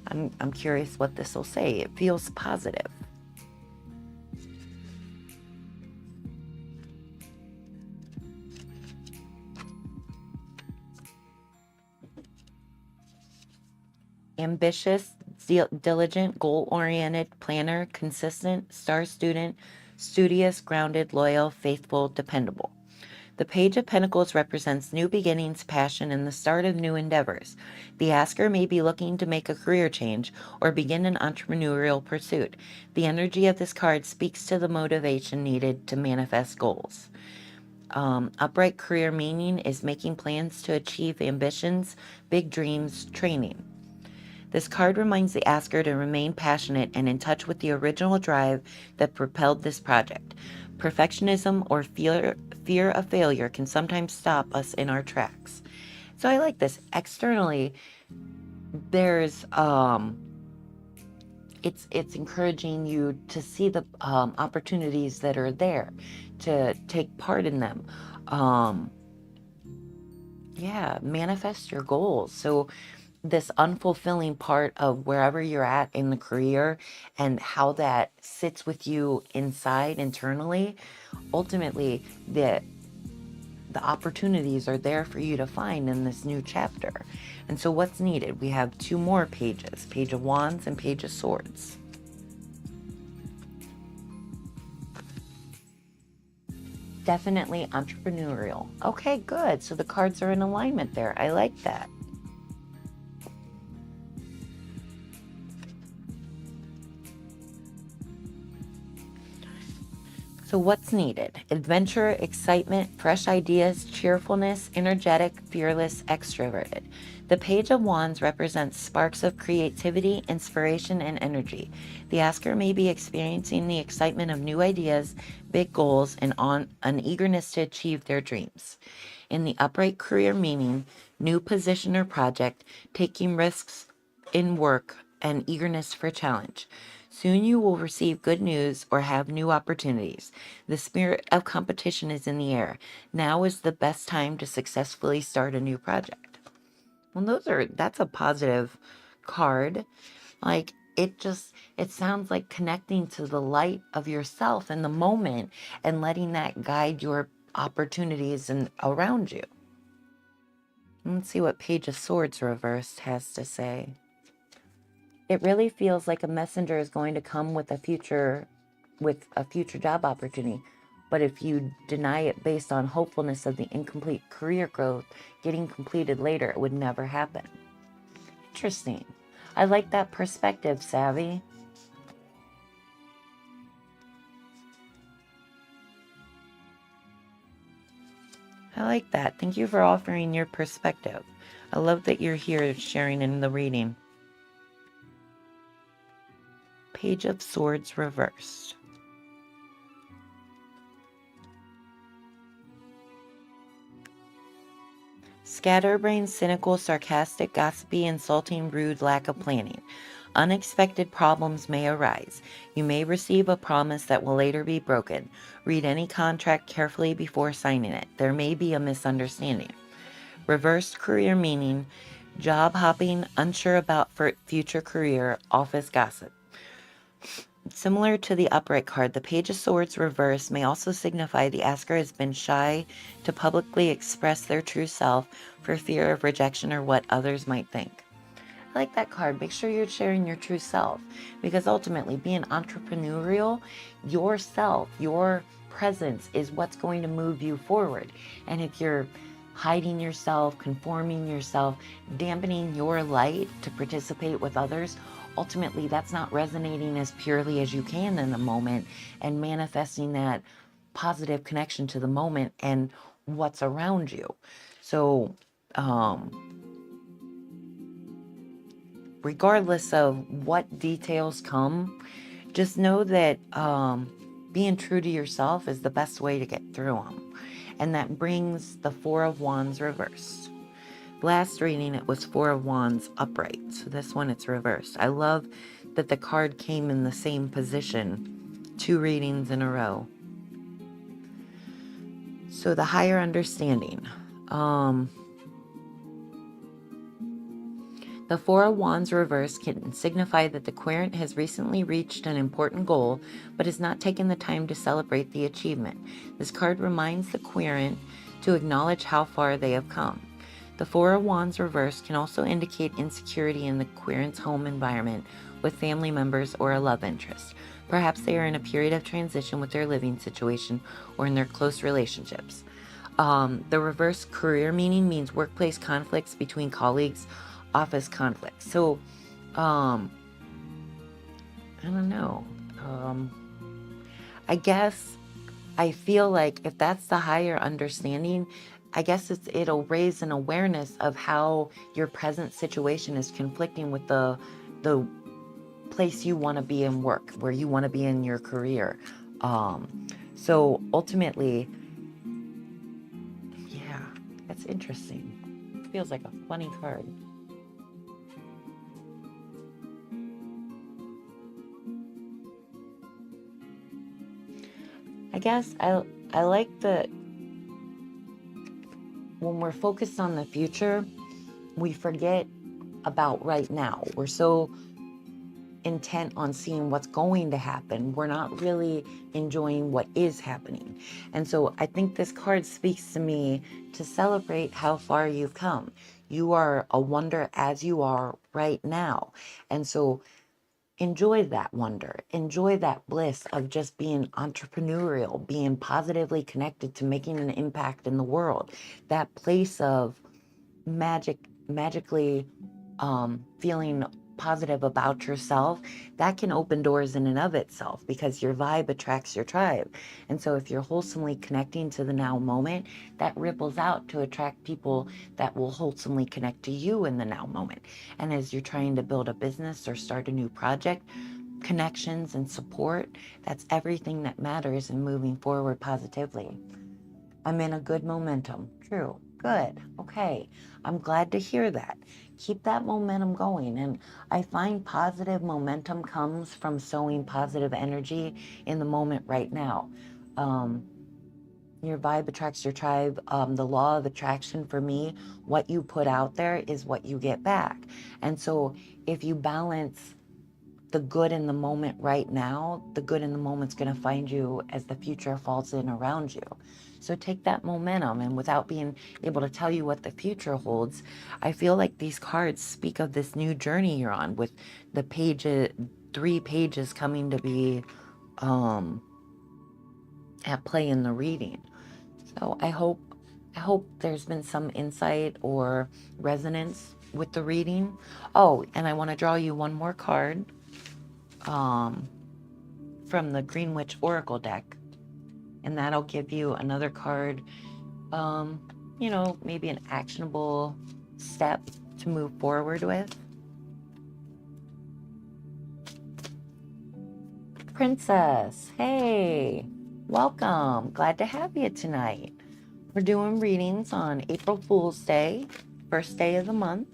I'm curious what this will say. It feels positive. Ambitious, diligent, goal-oriented, planner, consistent, star student, studious, grounded, loyal, faithful, dependable. The Page of Pentacles represents new beginnings, passion, and the start of new endeavors. The asker may be looking to make a career change or begin an entrepreneurial pursuit. The energy of this card speaks to the motivation needed to manifest goals. Upright career meaning is making plans to achieve ambitions, big dreams, training. This card reminds the asker to remain passionate and in touch with the original drive that propelled this project. Perfectionism or fear of failure can sometimes stop us in our tracks. So I like this. Externally, there's it's encouraging you to see the opportunities that are there, to take part in them. Um, yeah, manifest your goals. So this unfulfilling part of wherever you're at in the career and how that sits with you inside internally, ultimately the opportunities are there for you to find in this new chapter. And so what's needed? We have two more pages, Page of Wands and Page of Swords. Definitely entrepreneurial. Okay, good. So the cards are in alignment there. I like that. So what's needed? Adventure, excitement, fresh ideas, cheerfulness, energetic, fearless, extroverted. The Page of Wands represents sparks of creativity, inspiration, and energy. The asker may be experiencing the excitement of new ideas, big goals, and an eagerness to achieve their dreams. In the upright career meaning, new position or project, taking risks in work, and eagerness for challenge. Soon you will receive good news or have new opportunities. The spirit of competition is in the air. Now is the best time to successfully start a new project. Well, that's a positive card. Like it sounds like connecting to the light of yourself in the moment and letting that guide your opportunities and around you. Let's see what Page of Swords reversed has to say. It really feels like a messenger is going to come with a future job opportunity. But if you deny it based on hopefulness of the incomplete career growth getting completed later, it would never happen. Interesting. I like that perspective, Savvy. I like that. Thank you for offering your perspective. I love that you're here sharing in the reading. Page of Swords reversed. Scatterbrained, cynical, sarcastic, gossipy, insulting, rude, lack of planning. Unexpected problems may arise. You may receive a promise that will later be broken. Read any contract carefully before signing it. There may be a misunderstanding. Reversed career meaning, job hopping, unsure about future career, office gossip. Similar to the upright card, the Page of Swords reverse may also signify the asker has been shy to publicly express their true self for fear of rejection or what others might think. I like that card. Make sure you're sharing your true self, because ultimately being entrepreneurial, yourself, your presence is what's going to move you forward. And if you're hiding yourself, conforming yourself, dampening your light to participate with others, ultimately that's not resonating as purely as you can in the moment and manifesting that positive connection to the moment and what's around you. So, regardless of what details come, just know that being true to yourself is the best way to get through them. And that brings the Four of Wands reversed. Last reading, it was Four of Wands upright. So this one, it's reversed. I love that the card came in the same position 2 readings in a row. So the higher understanding. The Four of Wands reverse can signify that the querent has recently reached an important goal, but has not taken the time to celebrate the achievement. This card reminds the querent to acknowledge how far they have come. The Four of Wands reverse can also indicate insecurity in the querent's home environment with family members or a love interest. Perhaps they are in a period of transition with their living situation or in their close relationships. The reverse career meaning means workplace conflicts between colleagues, office conflicts. So, I don't know. I guess I feel like if that's the higher understanding, I guess it'll raise an awareness of how your present situation is conflicting with the place you want to be in work, where you want to be in your career. So ultimately, yeah, that's interesting. Feels like a funny card. I guess I like that when we're focused on the future, we forget about right now. We're so intent on seeing what's going to happen. We're not really enjoying what is happening. And so I think this card speaks to me to celebrate how far you've come. You are a wonder as you are right now. And so enjoy that wonder, enjoy that bliss of just being entrepreneurial, being positively connected to making an impact in the world. That place of magically feeling positive about yourself, that can open doors in and of itself, because your vibe attracts your tribe. And so if you're wholesomely connecting to the now moment, that ripples out to attract people that will wholesomely connect to you in the now moment. And as you're trying to build a business or start a new project, connections and support, that's everything that matters in moving forward positively. I'm in a good momentum. True. Good. Okay. I'm glad to hear that. Keep that momentum going. And I find positive momentum comes from sowing positive energy in the moment right now. Your vibe attracts your tribe. The law of attraction for me, what you put out there is what you get back. And so if you balance the good in the moment right now, the good in the moment's going to find you as the future falls in around you. So take that momentum, and without being able to tell you what the future holds, I feel like these cards speak of this new journey you're on, with the pages, 3 pages coming to be at play in the reading. So I hope there's been some insight or resonance with the reading. Oh, and I want to draw you one more card from the Greenwich Oracle deck, and that'll give you another card, maybe an actionable step to move forward with. Princess, hey, welcome. Glad to have you tonight. We're doing readings on April Fool's Day, first day of the month.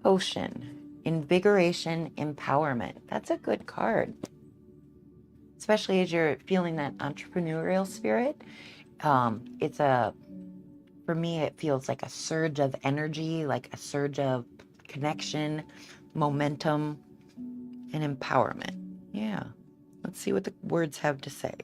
Ocean, invigoration, empowerment. That's a good card, especially as you're feeling that entrepreneurial spirit. For me, it feels like a surge of energy, like a surge of connection, momentum. and empowerment. Yeah. Let's see what the words have to say.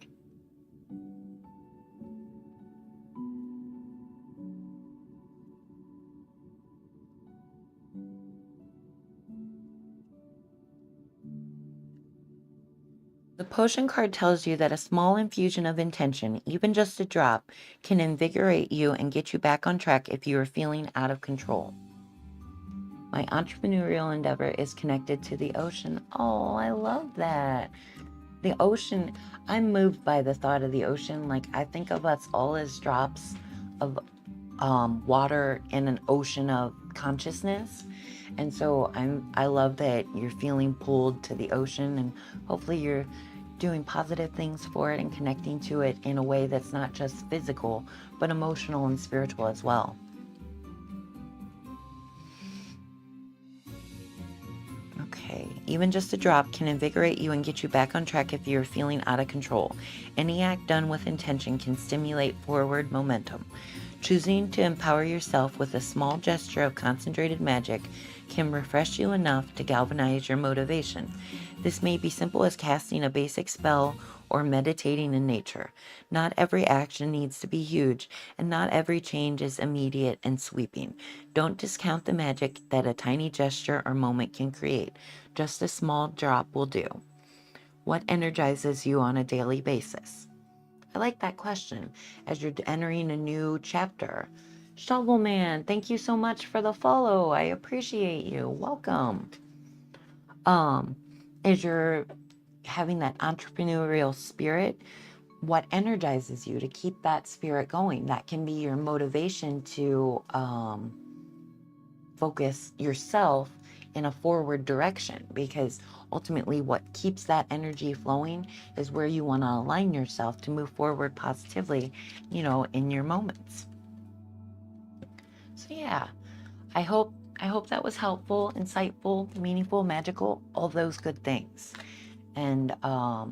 The potion card tells you that a small infusion of intention, even just a drop, can invigorate you and get you back on track if you are feeling out of control. My entrepreneurial endeavor is connected to the ocean. Oh, I love that. The ocean, I'm moved by the thought of the ocean. Like, I think of us all as drops of water in an ocean of consciousness. And so I love that you're feeling pulled to the ocean, and hopefully you're doing positive things for it and connecting to it in a way that's not just physical, but emotional and spiritual as well. Okay, even just a drop can invigorate you and get you back on track if you're feeling out of control. Any act done with intention can stimulate forward momentum. Choosing to empower yourself with a small gesture of concentrated magic can refresh you enough to galvanize your motivation. This may be simple as casting a basic spell or meditating in nature. Not every action needs to be huge, and not every change is immediate and sweeping. Don't discount the magic that a tiny gesture or moment can create. Just a small drop will do. What energizes you on a daily basis? I like that question as you're entering a new chapter. Shovel Man, thank you so much for the follow. I appreciate you. Welcome. Um, as you're having that entrepreneurial spirit, what energizes you to keep that spirit going? That can be your motivation to focus yourself in a forward direction, because ultimately what keeps that energy flowing is where you want to align yourself to move forward positively, in your moments. So yeah, I hope that was helpful, insightful, meaningful, magical, all those good things. And hi,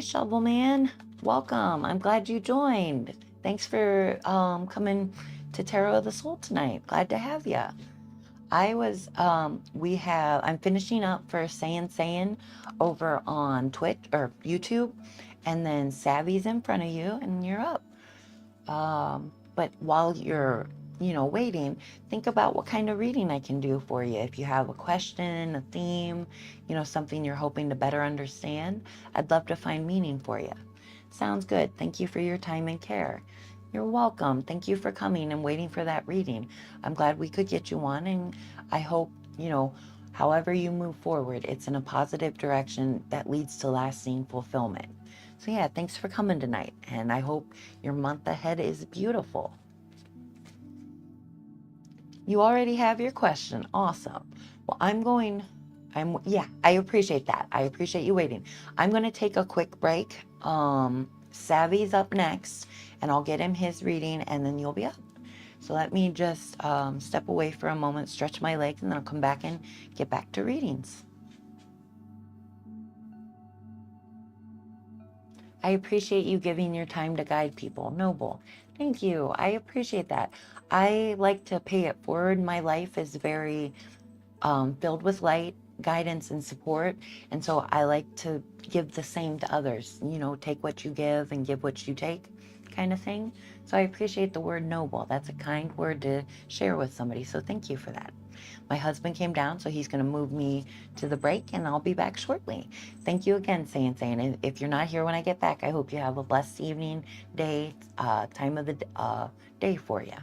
Shovel Man. Welcome. I'm glad you joined. Thanks for coming to Tarot of the Soul tonight. Glad to have you. I'm finishing up for Sayin over on Twitch or YouTube, and then Savvy's in front of you and you're up. But while you're, waiting, think about what kind of reading I can do for you. If you have a question, a theme, something you're hoping to better understand, I'd love to find meaning for you. Sounds good. Thank you for your time and care. You're welcome. Thank you for coming and waiting for that reading. I'm glad we could get you one, and I hope, however you move forward, it's in a positive direction that leads to lasting fulfillment. So yeah, thanks for coming tonight, and I hope your month ahead is beautiful. You already have your question. Awesome. Well, I appreciate that. I appreciate you waiting. I'm going to take a quick break. Savvy's up next, and I'll get him his reading, and then you'll be up. So let me just step away for a moment, stretch my legs, and then I'll come back and get back to readings. I appreciate you giving your time to guide people. Noble. Thank you. I appreciate that. I like to pay it forward. My life is very filled with light, guidance, and support. And so I like to give the same to others. Take what you give and give what you take, kind of thing. So I appreciate the word noble. That's a kind word to share with somebody. So thank you for that. My husband came down, so he's going to move me to the break, and I'll be back shortly. Thank you again, Sayin. If you're not here when I get back, I hope you have a blessed evening, day, time of the day for you.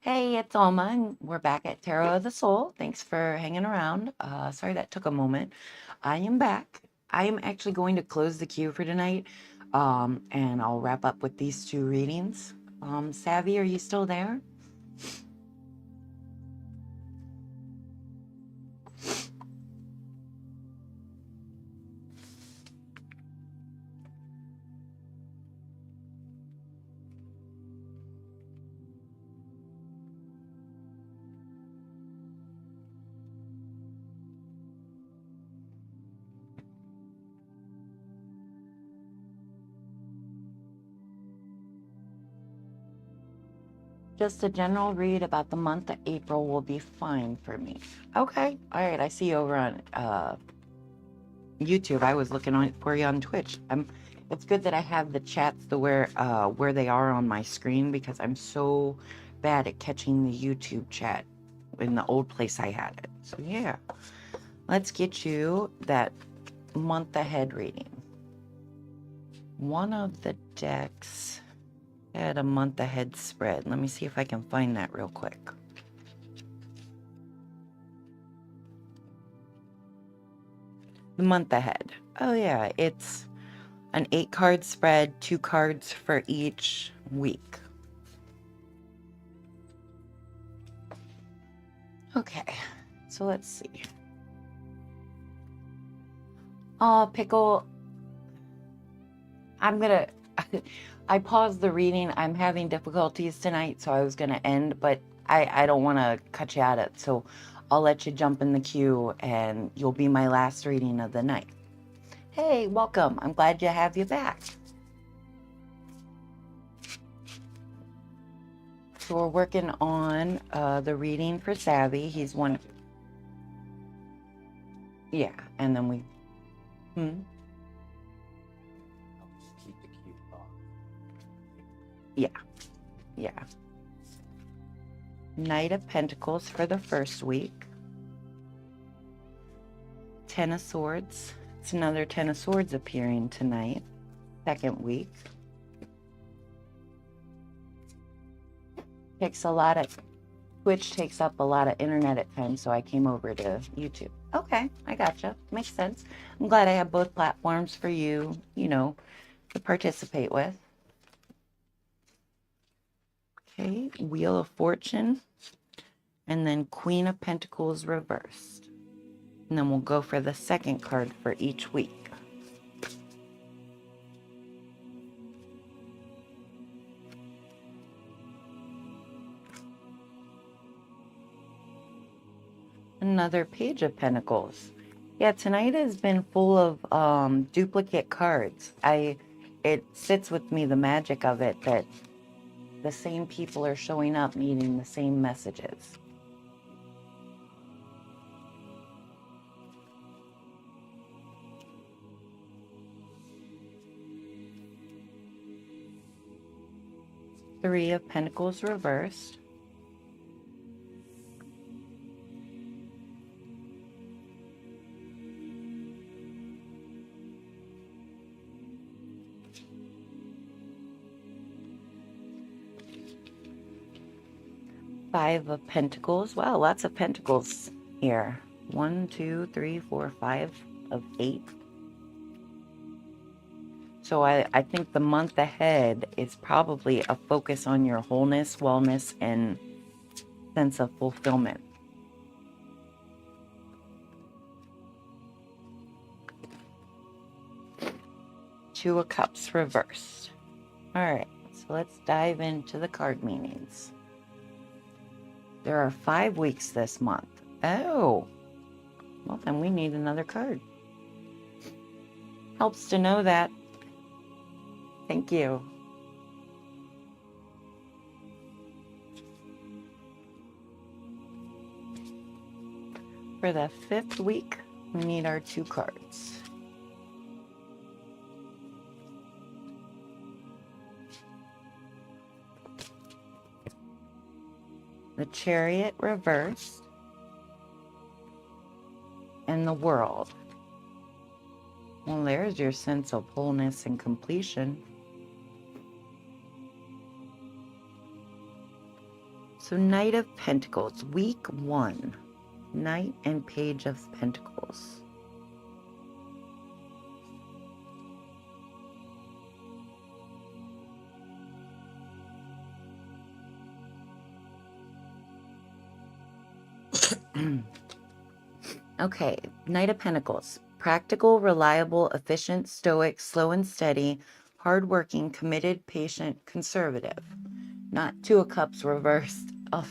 Hey, it's Alma, and we're back at Tarot of the Soul. Thanks for hanging around. Sorry that took a moment. I am back. I am actually going to close the queue for tonight, and I'll wrap up with these two readings. Savvy, are you still there? Just a general read about the month of April will be fine for me. Okay, all right. I see you over on YouTube. I was looking for you on Twitch. It's good that I have the chats to where they are on my screen because I'm so bad at catching the YouTube chat in the old place I had it. So yeah, let's get you that month ahead reading. One of the decks had a month ahead spread. Let me see if I can find that real quick. The month ahead. Oh yeah, it's an 8-card spread, 2 cards for each week. Okay, so let's see. Oh, Pickle, I paused the reading. I'm having difficulties tonight, so I was gonna end, but I don't want to cut you out of it, so I'll let you jump in the queue, and you'll be my last reading of the night. Hey, welcome. I'm glad to have you back. So we're working on the reading for Savvy. He's one. Yeah, and then we. I'll just keep the cue off. Yeah. Knight of Pentacles for the first week. 10 of Swords. It's another 10 of Swords appearing tonight. Second week. Twitch takes up a lot of internet at times, so I came over to YouTube. Okay, I gotcha. Makes sense. I'm glad I have both platforms for you, to participate with. Okay, Wheel of Fortune, and then Queen of Pentacles reversed. And then we'll go for the second card for each week. Another Page of Pentacles. Yeah, tonight has been full of duplicate cards. It sits with me, the magic of it, that the same people are showing up needing the same messages. Three of Pentacles reversed. Five of Pentacles. Wow, lots of Pentacles here. 1, 2, 3, 4, 5 of 8. So I think the month ahead is probably a focus on your wholeness, wellness, and sense of fulfillment. Two of Cups reversed. All right, so let's dive into the card meanings. There are 5 weeks this month. Oh, well then we need another card. Helps to know that. Thank you. For the 5th week, we need our 2 cards. The Chariot reversed, and the World. Well, there's your sense of wholeness and completion. So Knight of Pentacles, week 1. Knight and Page of Pentacles. Okay, Knight of Pentacles. Practical, reliable, efficient, stoic, slow and steady, hardworking, committed, patient, conservative. Not Two of Cups reversed. Oh,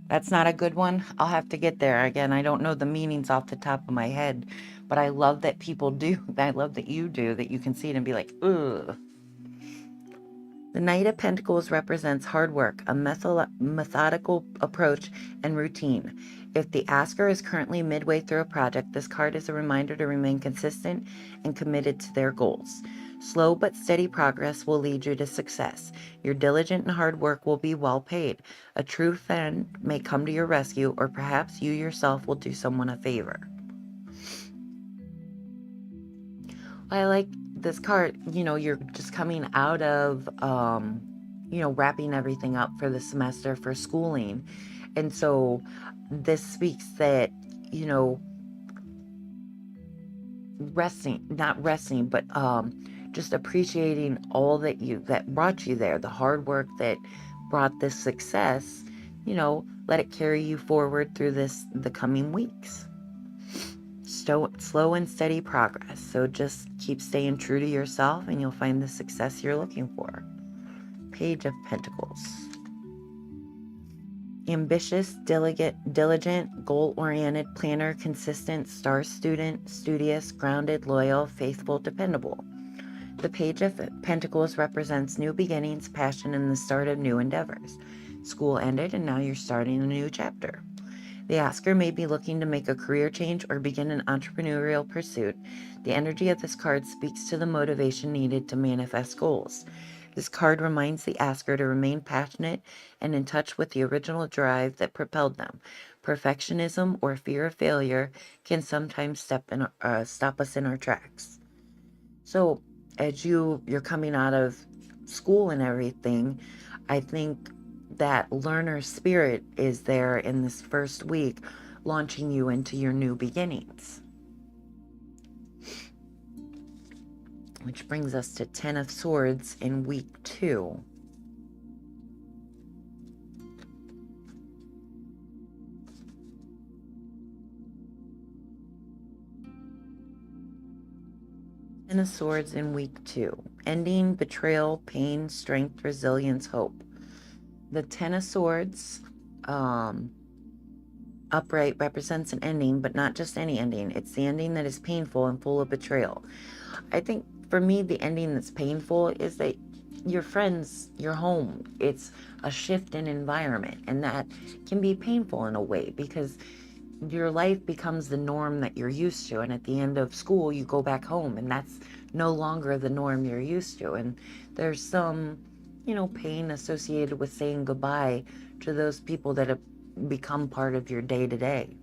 that's not a good one. I'll have to get there. Again, I don't know the meanings off the top of my head, but I love that people do. I love that you do, that you can see it and be like, ugh. The Knight of Pentacles represents hard work, a methodical approach, and routine. If the asker is currently midway through a project, this card is a reminder to remain consistent and committed to their goals. Slow but steady progress will lead you to success. Your diligent and hard work will be well paid. A true friend may come to your rescue, or perhaps you yourself will do someone a favor. I like this card. You're just coming out of, wrapping everything up for the semester for schooling. And so this speaks that, not resting, but just appreciating all that brought you there, the hard work that brought this success, let it carry you forward through the coming weeks. Slow and steady progress. So just keep staying true to yourself and you'll find the success you're looking for. Page of Pentacles. Ambitious, diligent, goal-oriented, planner, consistent, star student, studious, grounded, loyal, faithful, dependable. The Page of Pentacles represents new beginnings, passion, and the start of new endeavors. School ended and now you're starting a new chapter. The asker may be looking to make a career change or begin an entrepreneurial pursuit. The energy of this card speaks to the motivation needed to manifest goals. This card reminds the asker to remain passionate and in touch with the original drive that propelled them. Perfectionism or fear of failure can sometimes stop us in our tracks. So as you're coming out of school and everything, I think that learner spirit is there in this first week, launching you into your new beginnings. Which brings us to 10 of Swords in week 2. Ten of Swords in week 2. Ending, betrayal, pain, strength, resilience, hope. The Ten of Swords, upright, represents an ending, but not just any ending. It's the ending that is painful and full of betrayal. I think for me, the ending that's painful is that your friends, your home, it's a shift in environment, and that can be painful in a way because your life becomes the norm that you're used to, and at the end of school you go back home and that's no longer the norm you're used to, and there's some pain associated with saying goodbye to those people that have become part of your day-to-day.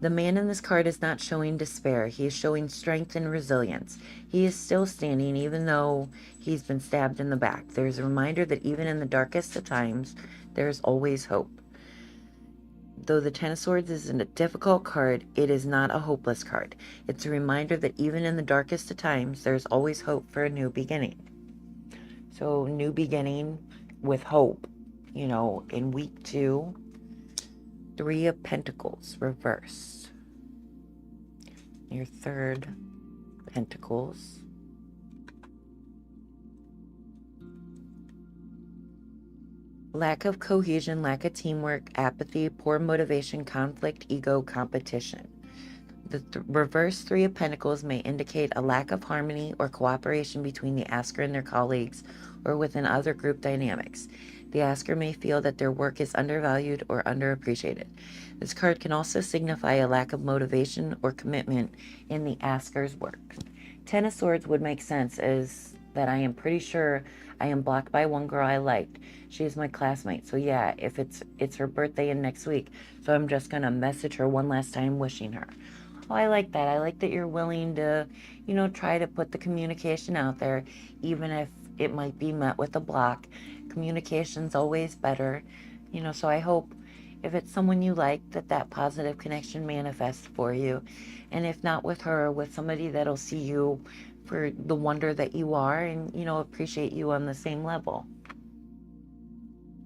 The man in this card is not showing despair. He is showing strength and resilience. He is still standing even though he's been stabbed in the back. There's a reminder that even in the darkest of times, there's always hope. Though the Ten of Swords isn't a difficult card, it is not a hopeless card. It's a reminder that even in the darkest of times, there's always hope for a new beginning. So, new beginning with hope, in week 2. 3 of Pentacles reversed. Your third Pentacles. Lack of cohesion, lack of teamwork, apathy, poor motivation, conflict, ego, competition. The reverse 3 of Pentacles may indicate a lack of harmony or cooperation between the asker and their colleagues or within other group dynamics. The asker may feel that their work is undervalued or underappreciated. This card can also signify a lack of motivation or commitment in the asker's work. 10 of Swords would make sense, as that I am pretty sure I am blocked by one girl I liked. She is my classmate. So yeah, if it's her birthday in next week, so I'm just going to message her one last time wishing her. Oh, I like that. I like that you're willing to, try to put the communication out there, even if it might be met with a block. Communication's always better. So I hope if it's someone you like, that positive connection manifests for you. And if not with her, with somebody that'll see you for the wonder that you are and, appreciate you on the same level.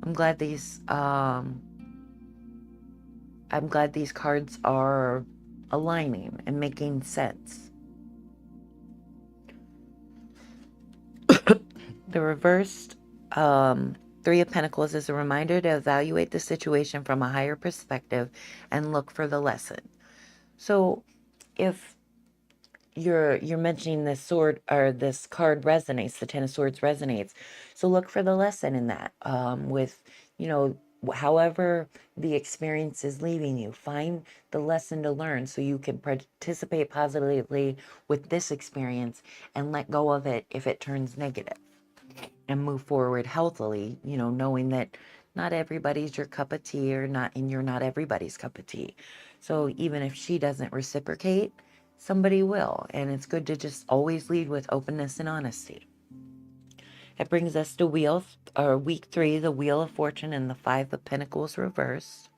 I'm glad these I'm glad these cards are aligning and making sense. The reversed Three of Pentacles is a reminder to evaluate the situation from a higher perspective and look for the lesson. So if you're mentioning this sword or this card resonates, the Ten of Swords resonates, so look for the lesson in that. With however the experience is leaving you, find the lesson to learn so you can participate positively with this experience and let go of it if it turns negative, and move forward healthily, knowing that not everybody's your cup of tea, or not, and you're not everybody's cup of tea. So even if she doesn't reciprocate, somebody will. And it's good to just always lead with openness and honesty. That brings us to week 3, the Wheel of Fortune and the Five of Pentacles reversed.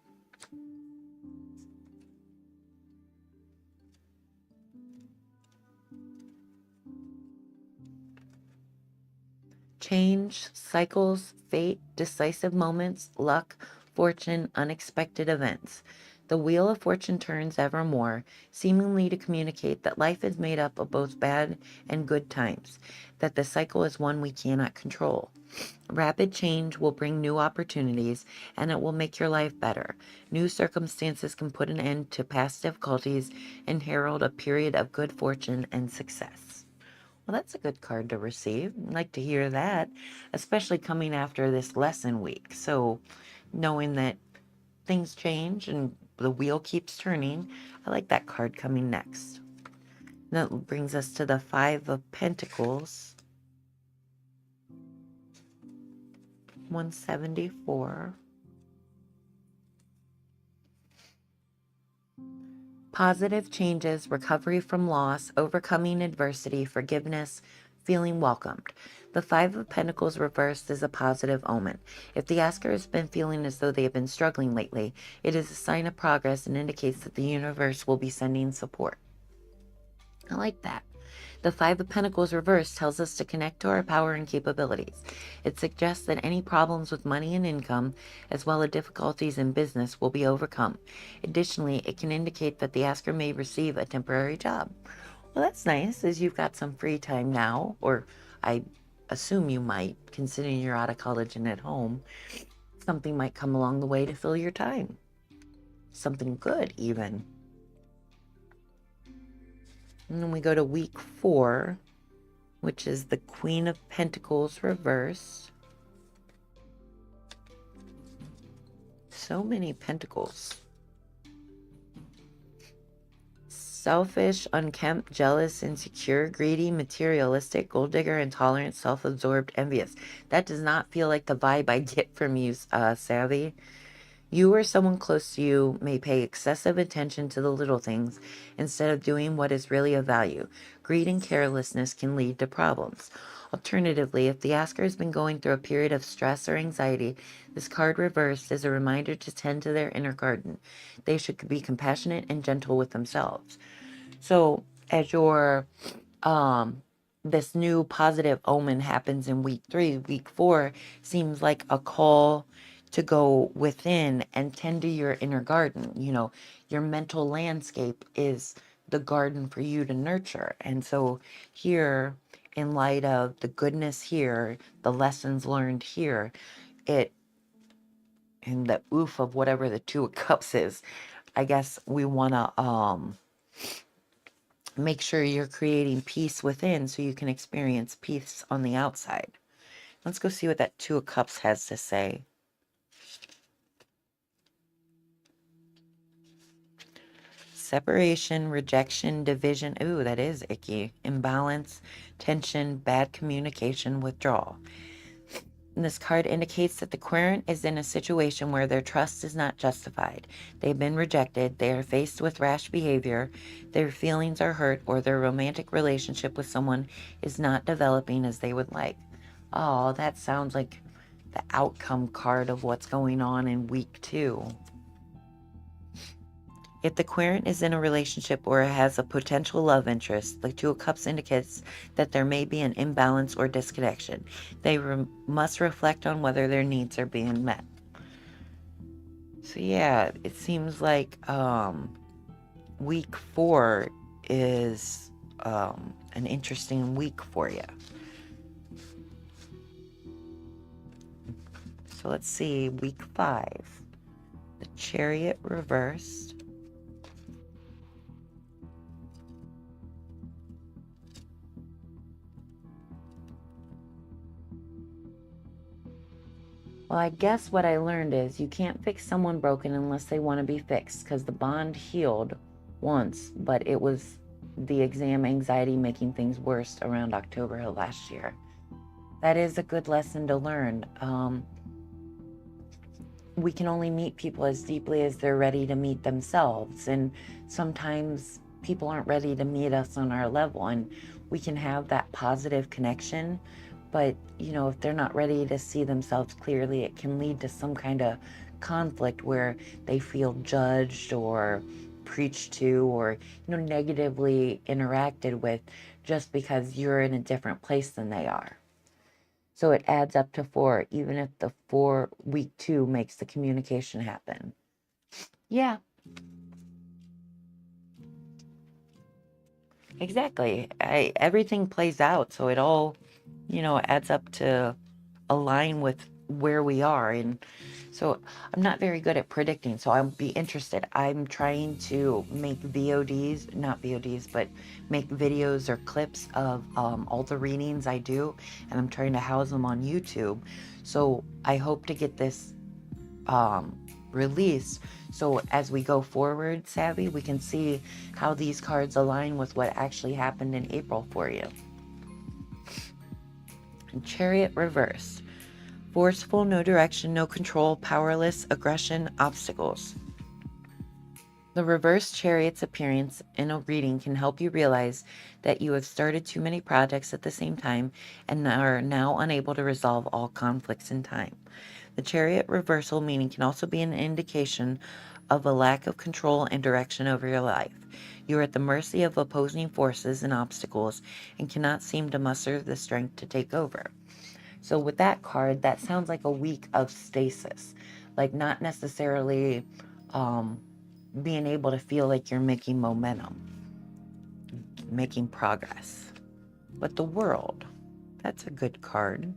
Change, cycles, fate, decisive moments, luck, fortune, unexpected events. The Wheel of Fortune turns evermore, seemingly to communicate that life is made up of both bad and good times, that the cycle is one we cannot control. Rapid change will bring new opportunities, and it will make your life better. New circumstances can put an end to past difficulties and herald a period of good fortune and success. Well, that's a good card to receive. I'd like to hear that, especially coming after this lesson week. So knowing that things change and the wheel keeps turning, I like that card coming next. That brings us to the Five of Pentacles. 174. Positive changes, recovery from loss, overcoming adversity, forgiveness, feeling welcomed. The Five of Pentacles reversed is a positive omen. If the asker has been feeling as though they have been struggling lately, it is a sign of progress and indicates that the universe will be sending support. I like that. The Five of Pentacles reversed tells us to connect to our power and capabilities. It suggests that any problems with money and income, as well as difficulties in business, will be overcome. Additionally, it can indicate that the asker may receive a temporary job. Well, that's nice, as you've got some free time now, or I assume you might, considering you're out of college and at home. Something might come along the way to fill your time. Something good, even. And then we go to week 4, which is the Queen of Pentacles reversed. So many pentacles. Selfish, unkempt, jealous, insecure, greedy, materialistic, gold digger, intolerant, self-absorbed, envious. That does not feel like the vibe I get from you, Savvy. You or someone close to you may pay excessive attention to the little things instead of doing what is really of value. Greed and carelessness can lead to problems. Alternatively, if the asker has been going through a period of stress or anxiety, this card reversed is a reminder to tend to their inner garden. They should be compassionate and gentle with themselves. So as your this new positive omen happens in week 3, week 4 seems like a call to go within and tend to your inner garden. Your mental landscape is the garden for you to nurture. And so here, in light of the goodness here, the lessons learned here, it and the oof of whatever the Two of Cups is, I guess we want to make sure you're creating peace within so you can experience peace on the outside. Let's go see what that Two of Cups has to say. Separation, rejection, division. Ooh, that is icky. Imbalance, tension, bad communication, withdrawal. And this card indicates that the querent is in a situation where their trust is not justified. They've been rejected, they are faced with rash behavior, their feelings are hurt, or their romantic relationship with someone is not developing as they would like. Oh, that sounds like the outcome card of what's going on in week 2. If the querent is in a relationship or has a potential love interest, the Two of Cups indicates that there may be an imbalance or disconnection. They must reflect on whether their needs are being met. So yeah, it seems like week 4 is an interesting week for you. So let's see, week 5. The Chariot reversed. Well, I guess what I learned is you can't fix someone broken unless they want to be fixed, because the bond healed once, but it was the exam anxiety making things worse around October of last year. That is a good lesson to learn. We can only meet people as deeply as they're ready to meet themselves, and sometimes people aren't ready to meet us on our level, and we can have that positive connection, but if they're not ready to see themselves clearly, it can lead to some kind of conflict where they feel judged or preached to, or negatively interacted with, just because you're in a different place than they are. So it adds up to 4, even if the week 2 makes the communication happen. Yeah, exactly. Everything plays out, so it all, adds up to align with where we are. And so I'm not very good at predicting, so I'll be interested. I'm trying to make VODs, not VODs, but make videos or clips of all the readings I do, and I'm trying to house them on YouTube. So I hope to get this released, so as we go forward, Savvy, we can see how these cards align with what actually happened in April for you. And Chariot reversed. Forceful, no direction, no control, powerless, aggression, obstacles. The reverse Chariot's appearance in a reading can help you realize that you have started too many projects at the same time and are now unable to resolve all conflicts in time. The Chariot reversal meaning can also be an indication of a lack of control and direction over your life. You are at the mercy of opposing forces and obstacles and cannot seem to muster the strength to take over. So with that card, that sounds like a week of stasis, like not necessarily being able to feel like you're making momentum, making progress. But the World, that's a good card.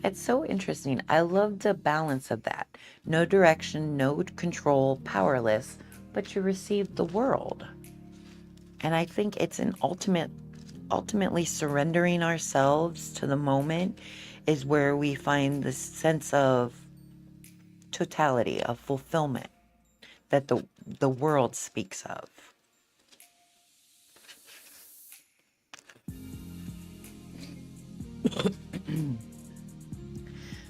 It's so interesting. I love the balance of that. No direction, no control, powerless, but you receive the world. And I think it's an ultimately surrendering ourselves to the moment is where we find this sense of totality, of fulfillment that the world speaks of.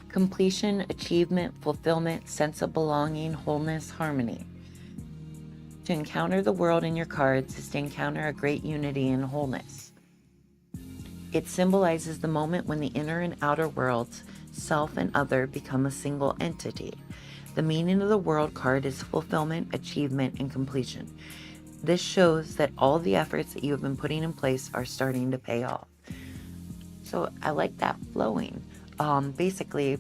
Completion, achievement, fulfillment, sense of belonging, wholeness, harmony. To encounter the world in your cards is to encounter a great unity and wholeness. It symbolizes the moment when the inner and outer worlds, self and other, become a single entity. The meaning of the World card is fulfillment, achievement, and completion. This shows that all the efforts that you have been putting in place are starting to pay off. So I like that flowing. Basically,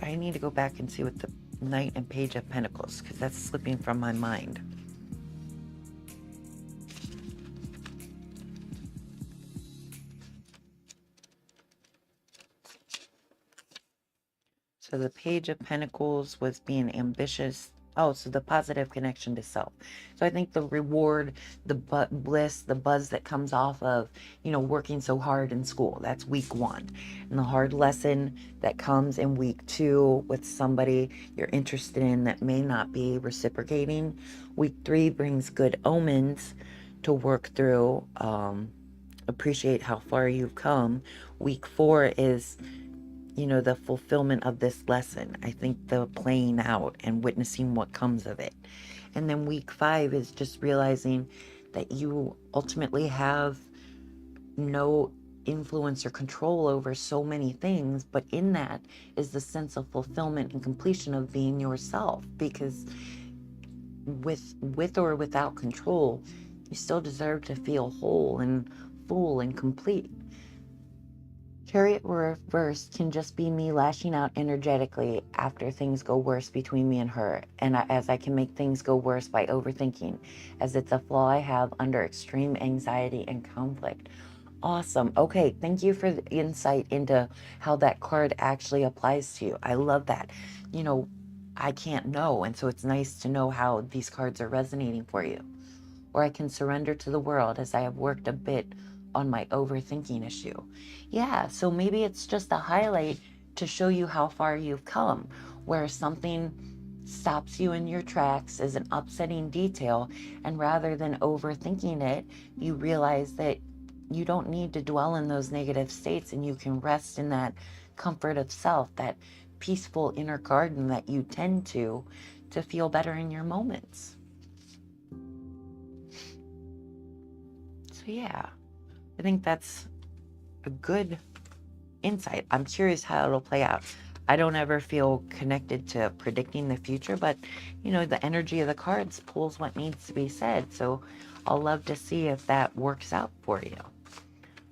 I need to go back and see what the Knight and Page of Pentacles, because that's slipping from my mind. So the Page of Pentacles was being ambitious. Oh, so the positive connection to self. So I think the reward, the bliss, the buzz that comes off of, working so hard in school, that's week 1. And the hard lesson that comes in week 2 with somebody you're interested in that may not be reciprocating. Week 3 brings good omens to work through, appreciate how far you've come. Week 4 is the fulfillment of this lesson. I think the playing out and witnessing what comes of it. And then week 5 is just realizing that you ultimately have no influence or control over so many things, but in that is the sense of fulfillment and completion of being yourself, because with or without control, you still deserve to feel whole and full and complete. Chariot reverse can just be me lashing out energetically after things go worse between me and her, and as I can make things go worse by overthinking, as it's a flaw I have under extreme anxiety and conflict. Awesome. Okay, thank you for the insight into how that card actually applies to you. I love that. You know, I can't know, and so it's nice to know how these cards are resonating for you. Or I can surrender to the world as I have worked a bit on my overthinking issue. Yeah, so maybe it's just a highlight to show you how far you've come, where something stops you in your tracks as an upsetting detail, and rather than overthinking it, you realize that you don't need to dwell in those negative states, and you can rest in that comfort of self, that peaceful inner garden that you tend to feel better in your moments. So yeah, I think that's a good insight. I'm curious how it'll play out. I don't ever feel connected to predicting the future, but you know, the energy of the cards pulls what needs to be said. So I'll love to see if that works out for you.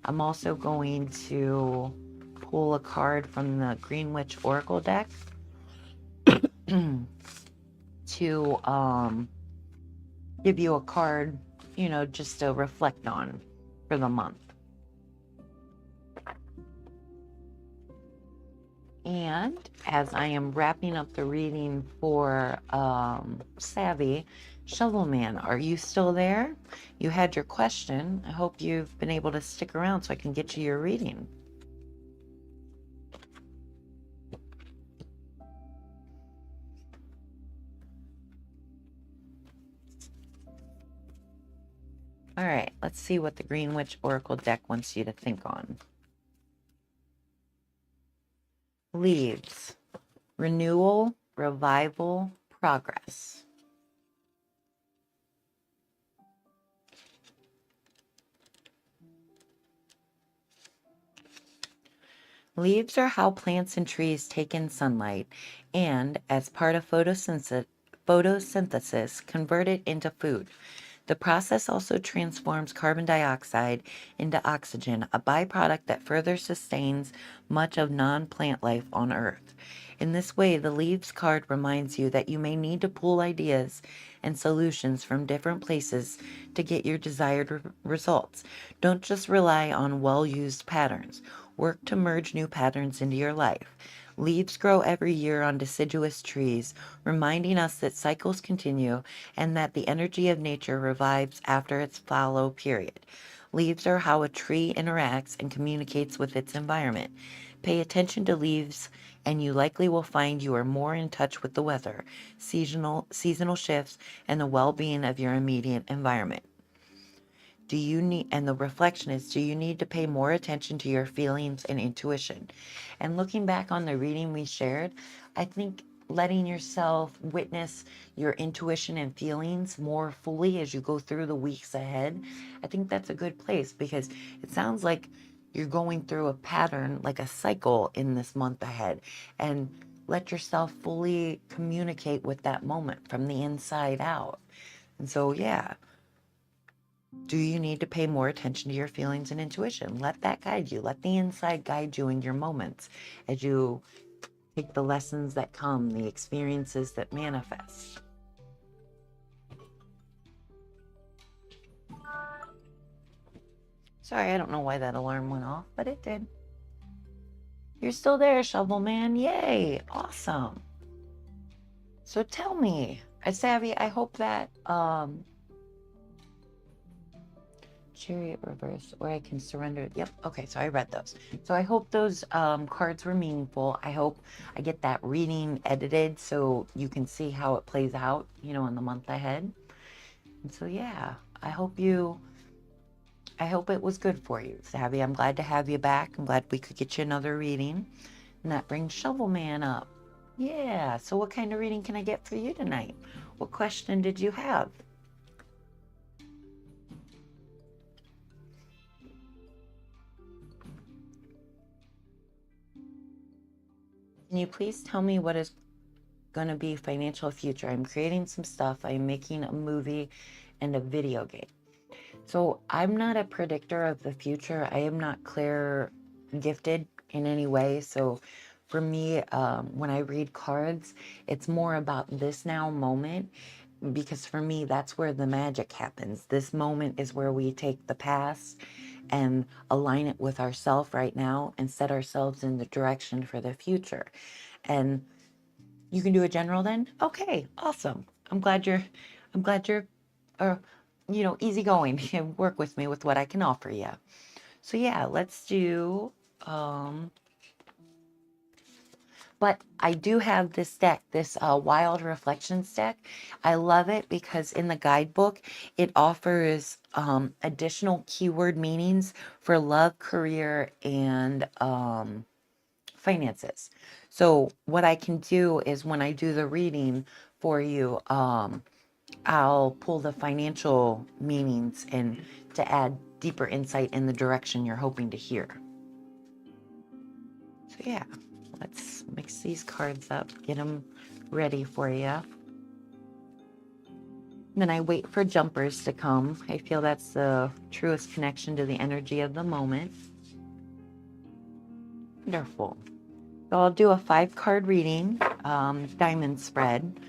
I'm also going to pull a card from the Green Witch Oracle deck to give you a card, you know, just to reflect on for the month. And as I am wrapping up the reading for Savvy, Shovelman, are you still there? You had your question. I hope you've been able to stick around so I can get you your reading. All right, let's see what the Green Witch Oracle deck wants you to think on. Leaves. Renewal, revival, progress. Leaves are how plants and trees take in sunlight and, as part of photosynthesis, convert it into food. The process also transforms carbon dioxide into oxygen, a byproduct that further sustains much of non-plant life on Earth. In this way, the leaves card reminds you that you may need to pull ideas and solutions from different places to get your desired results. Don't just rely on well-used patterns. Work to merge new patterns into your life. Leaves grow every year on deciduous trees, reminding us that cycles continue and that the energy of nature revives after its fallow period. Leaves are how a tree interacts and communicates with its environment. Pay attention to leaves, and you likely will find you are more in touch with the weather, seasonal shifts, and the well-being of your immediate environment. Do you need, and the reflection is, do you need to pay more attention to your feelings and intuition? And looking back on the reading we shared, I think letting yourself witness your intuition and feelings more fully as you go through the weeks ahead, I think that's a good place, because it sounds like you're going through a pattern, like a cycle in this month ahead, and let yourself fully communicate with that moment from the inside out. And so, yeah. Do you need to pay more attention to your feelings and intuition? Let that guide you. Let the inside guide you in your moments as you take the lessons that come, the experiences that manifest. Sorry, I don't know why that alarm went off, but it did. You're still there, Shovel Man. Yay! Awesome. So tell me, Savvy, I hope that Chariot reverse, or I can surrender. Yep. Okay, so I read those. So I hope those cards were meaningful. I hope I get that reading edited so you can see how it plays out, you know, in the month ahead. And so yeah, I hope it was good for you, Savvy. I'm glad to have you back. I'm glad we could get you another reading. And that brings Shovel Man up. Yeah, so what kind of reading can I get for you tonight? What question did you have? Can you please tell me what is going to be financial future? I'm creating some stuff. I'm making a movie and a video game. So I'm not a predictor of the future. I am not clear gifted in any way. So for me, when I read cards, it's more about this now moment, because for me, that's where the magic happens. This moment is where we take the past and align it with ourselves right now and set ourselves in the direction for the future. And you can do a general then? Okay, awesome. I'm glad you're, uh, easygoing and work with me with what I can offer you. So yeah, let's do, um, but I do have this deck, this Wild Reflections deck. I love it because in the guidebook, it offers additional keyword meanings for love, career, and finances. So what I can do is when I do the reading for you, I'll pull the financial meanings and to add deeper insight in the direction you're hoping to hear. So yeah, let's mix these cards up, get them ready for you. Then I wait for jumpers to come. I feel that's the truest connection to the energy of the moment. Wonderful. So I'll do a 5-card reading, diamond spread.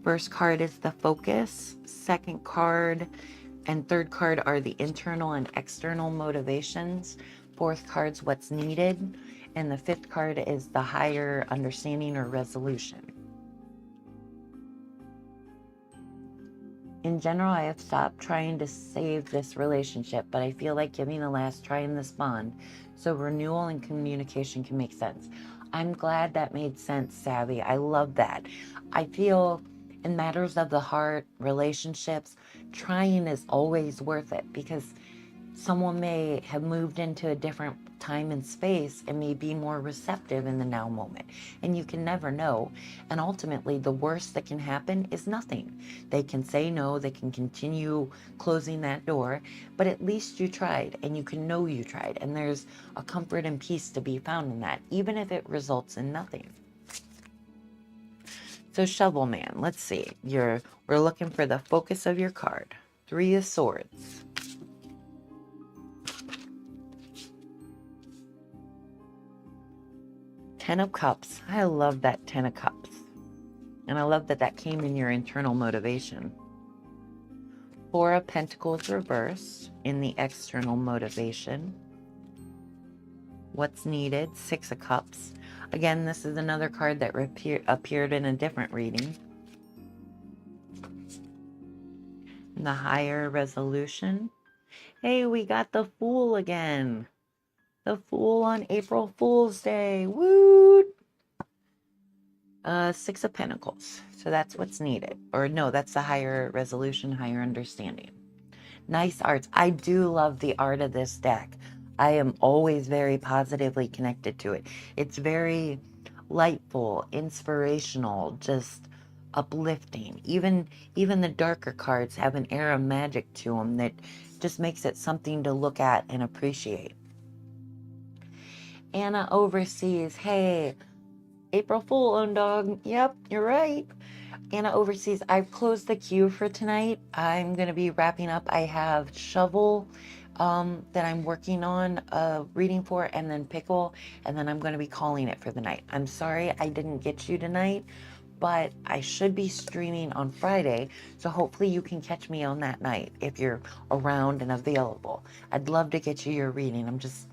First card is the focus. Second card and third card are the internal and external motivations. Fourth card's what's needed. And the fifth card is the higher understanding or resolution. In general, I have stopped trying to save this relationship, but I feel like giving a last try in this bond so renewal and communication can make sense. I'm glad that made sense, Savvy. I love that. I feel in matters of the heart, relationships, trying is always worth it because someone may have moved into a different time and space and may be more receptive in the now moment. And you can never know. And ultimately, the worst that can happen is nothing. They can say no, they can continue closing that door, but at least you tried and you can know you tried. And there's a comfort and peace to be found in that, even if it results in nothing. So Shovel Man, let's see. We're looking for the focus of your card. 3 of Swords. Ten of Cups. I love that Ten of Cups. And I love that that came in your internal motivation. 4 of Pentacles reversed in the external motivation. What's needed? 6 of Cups. Again, this is another card that appeared in a different reading. The higher resolution. Hey, we got the Fool again. The Fool on April Fool's Day. Woo! 6 of Pentacles. So that's what's needed. Or no, that's the higher resolution, higher understanding. Nice arts. I do love the art of this deck. I am always very positively connected to it. It's very lightful, inspirational, just uplifting. Even the darker cards have an air of magic to them that just makes it something to look at and appreciate. Anna Overseas. Hey, April Fool, own dog. Yep, you're right. Anna Overseas, I've closed the queue for tonight. I'm going to be wrapping up. I have Shovel that I'm working on reading for, and then Pickle, and then I'm going to be calling it for the night. I'm sorry I didn't get you tonight, but I should be streaming on Friday, so hopefully you can catch me on that night if you're around and available. I'd love to get you your reading. I'm just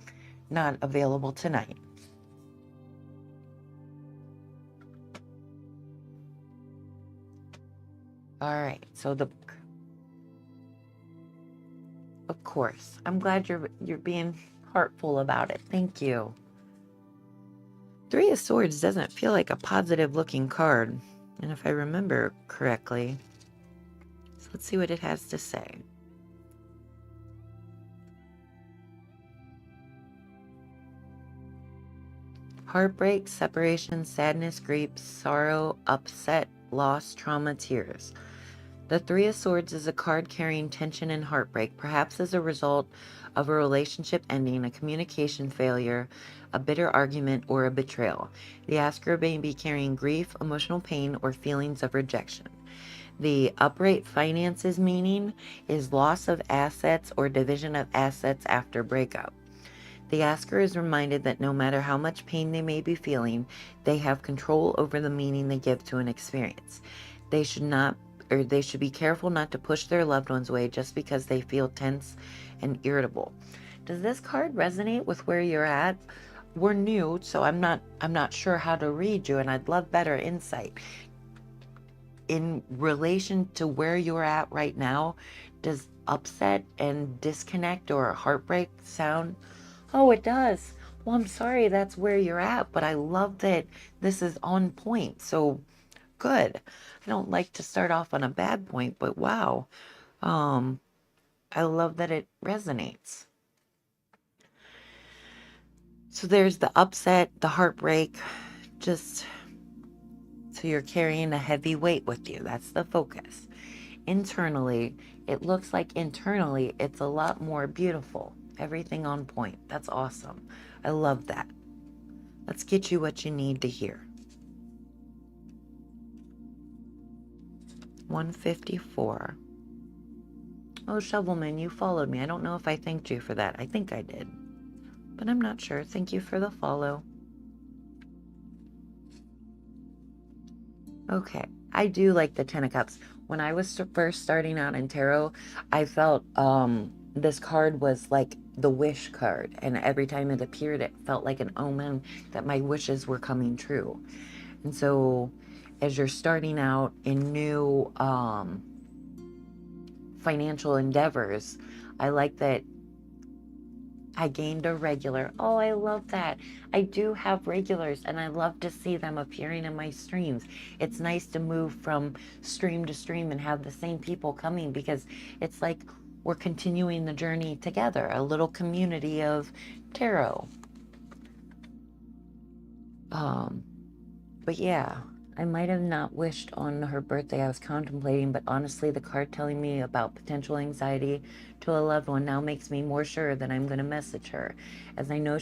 not available tonight. All right, so of course, I'm glad you're being heartful about it. Thank you. 3 of Swords doesn't feel like a positive looking card, and if I remember correctly, so let's see what it has to say. Heartbreak, separation, sadness, grief, sorrow, upset, loss, trauma, tears. The Three of Swords is a card carrying tension and heartbreak, perhaps as a result of a relationship ending, a communication failure, a bitter argument, or a betrayal. The asker may be carrying grief, emotional pain, or feelings of rejection. The upright finances meaning is loss of assets or division of assets after breakup. The asker is reminded that no matter how much pain they may be feeling, they have control over the meaning they give to an experience. They should not, or they should be careful not to push their loved ones away just because they feel tense and irritable. Does this card resonate with where you're at? We're new, so I'm not sure how to read you, and I'd love better insight. In relation to where you're at right now, does upset and disconnect or heartbreak sound? Oh, it does. Well, I'm sorry that's where you're at, but I love that this is on point. So good. I don't like to start off on a bad point, but wow. Um, I love that it resonates. So there's the upset, the heartbreak, just so you're carrying a heavy weight with you. That's the focus. Internally, it looks like internally it's a lot more beautiful. Everything on point. That's awesome. I love that. Let's get you what you need to hear. 154. Oh, Shovelman, you followed me. I don't know if I thanked you for that. I think I did, but I'm not sure. Thank you for the follow. Okay, I do like the Ten of Cups. When I was first starting out in tarot, I felt this card was like the wish card, and every time it appeared, it felt like an omen that my wishes were coming true. And so, as you're starting out in new financial endeavors, I like that I gained a regular. Oh, I love that. I do have regulars and I love to see them appearing in my streams. It's nice to move from stream to stream and have the same people coming because it's like we're continuing the journey together, a little community of tarot. Um, but yeah, I might have not wished on her birthday. I was contemplating, but honestly, the card telling me about potential anxiety to a loved one now makes me more sure that I'm going to message her, as I know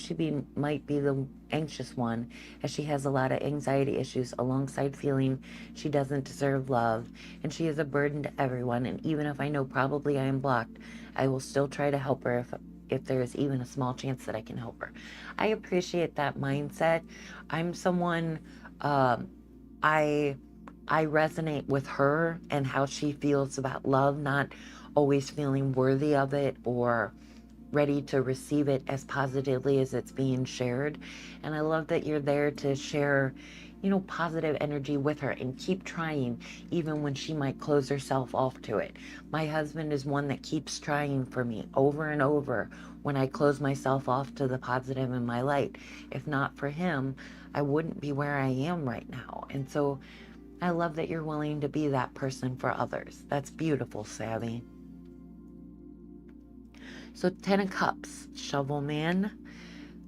might be the anxious one, as she has a lot of anxiety issues alongside feeling she doesn't deserve love, and she is a burden to everyone. And even if I know probably I am blocked, I will still try to help her if there is even a small chance that I can help her. I appreciate that mindset. I'm someone um, I I resonate with her and how she feels about love, not always feeling worthy of it or ready to receive it as positively as it's being shared. And I love that you're there to share, positive energy with her and keep trying even when she might close herself off to it. My husband is one that keeps trying for me over and over when I close myself off to the positive in my light. If not for him, I wouldn't be where I am right now. And so I love that you're willing to be that person for others. That's beautiful, Savvy. So, Ten of Cups, Shovel Man.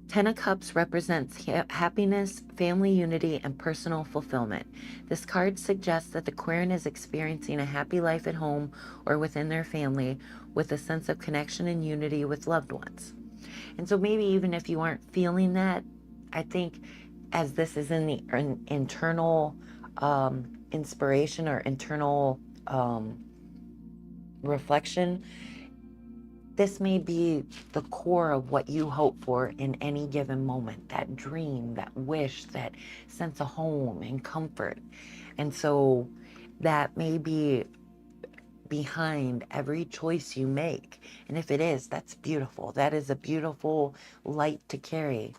Ten of Cups represents happiness, family unity, and personal fulfillment. This card suggests that the Aquarian is experiencing a happy life at home or within their family with a sense of connection and unity with loved ones. And so maybe even if you aren't feeling that, I think as this is in the internal inspiration or internal reflection, this may be the core of what you hope for in any given moment, that dream, that wish, that sense of home and comfort. And so that may be behind every choice you make. And if it is, that's beautiful. That is a beautiful light to carry.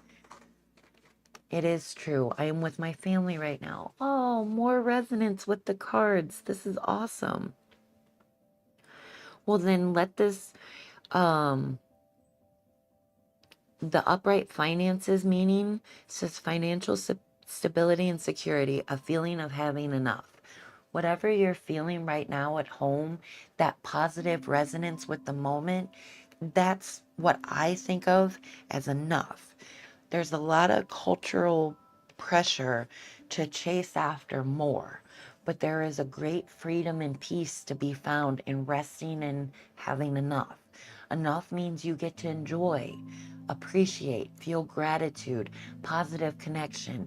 It is true. I am with my family right now. Oh, more resonance with the cards. This is awesome. Well, then let this um the upright finances meaning says financial stability and security, a feeling of having enough. Whatever you're feeling right now at home, that positive resonance with the moment, that's what I think of as enough. There's a lot of cultural pressure to chase after more. but there is a great freedom and peace to be found in resting and having enough. Enough means you get to enjoy, appreciate, feel gratitude, positive connection,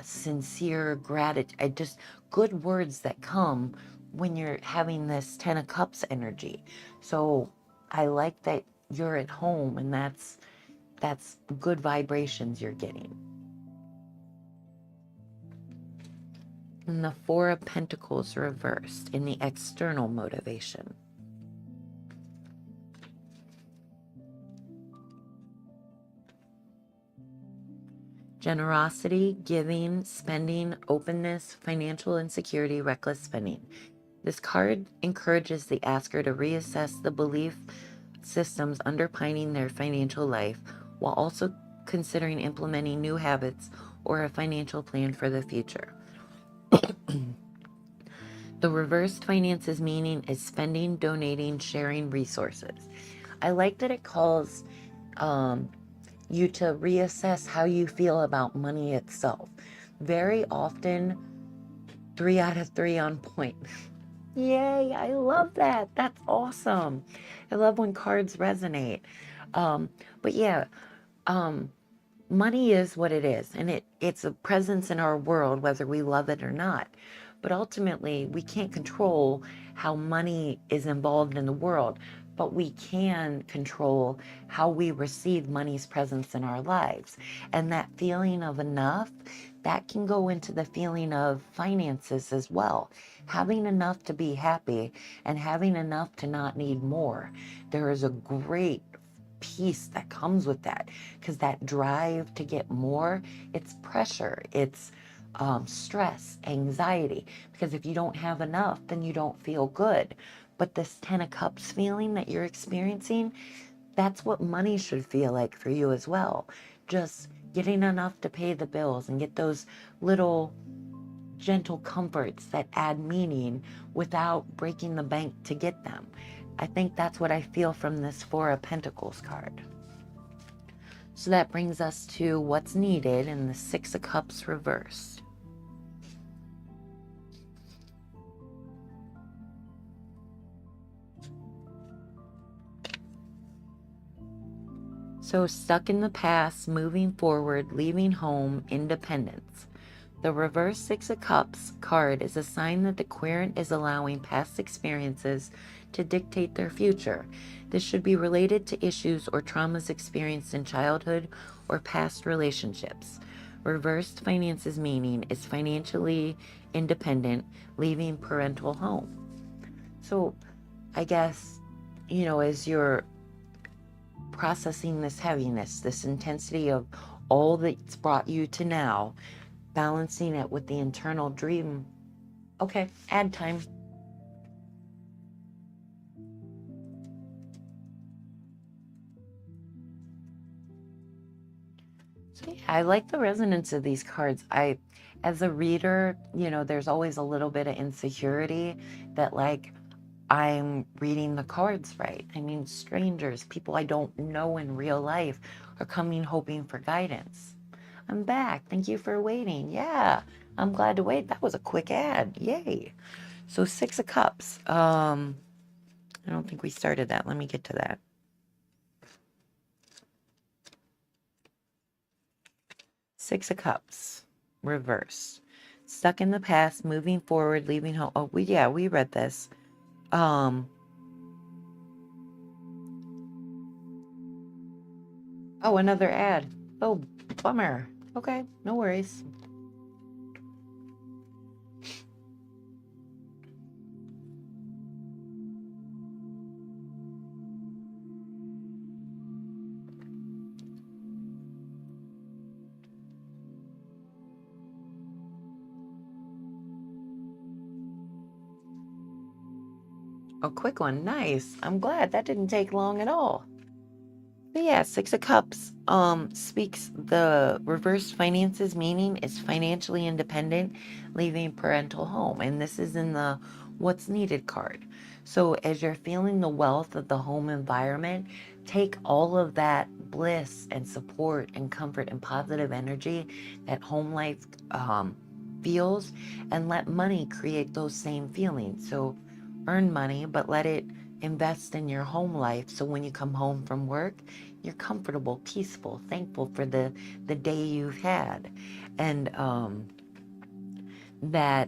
sincere gratitude, just good words that come when you're having this Ten of Cups energy. So I like that you're at home, and that's good vibrations you're getting. And the Four of Pentacles reversed in the external motivation. Generosity, giving, spending, openness, financial insecurity, reckless spending. This card encourages the asker to reassess the belief systems underpinning their financial life while also considering implementing new habits or a financial plan for the future. The reversed finances meaning is spending, donating, sharing resources. I like that it calls you to reassess how you feel about money itself. Very often, 3 out of 3 on point. Yay, I love that. That's awesome. I love when cards resonate. But yeah, money is what it is, and it's a presence in our world, whether we love it or not. But ultimately, we can't control how money is involved in the world, but we can control how we receive money's presence in our lives. And that feeling of enough, that can go into the feeling of finances as well. Having enough to be happy and having enough to not need more. There is a great peace that comes with that, because that drive to get more, it's pressure, it's stress, anxiety, because if you don't have enough, then you don't feel good. But this Ten of Cups feeling that you're experiencing, that's what money should feel like for you as well. Just getting enough to pay the bills and get those little gentle comforts that add meaning without breaking the bank to get them. I think that's what I feel from this Four of Pentacles card. So that brings us to what's needed in the Six of Cups reversed. So stuck in the past, moving forward, leaving home, independence. The reverse Six of Cups card is a sign that the querent is allowing past experiences to dictate their future. This should be related to issues or traumas experienced in childhood or past relationships. Reversed finances meaning is financially independent, leaving parental home. So I guess, as you're processing this heaviness, this intensity of all that's brought you to now, balancing it with the internal dream. Okay, ad time. So yeah, I like the resonance of these cards. As a reader, there's always a little bit of insecurity that like I'm reading the cards right. I mean, strangers, people I don't know in real life are coming hoping for guidance. I'm back. Thank you for waiting. Yeah, I'm glad to wait. That was a quick ad. Yay. So Six of Cups. I don't think we started that. Let me get to that. Six of Cups. Reverse. Stuck in the past, moving forward, leaving home. Oh, we read this. Oh, another ad. Oh, bummer. Okay, no worries. A quick one. Nice. I'm glad that didn't take long at all. But yeah, Six of Cups speaks the reverse finances meaning is financially independent, leaving parental home. And this is in the what's needed card. So as you're feeling the wealth of the home environment, take all of that bliss and support and comfort and positive energy that home life feels and let money create those same feelings. So earn money, but let it invest in your home life. So when you come home from work, you're comfortable, peaceful, thankful for the day you've had. And that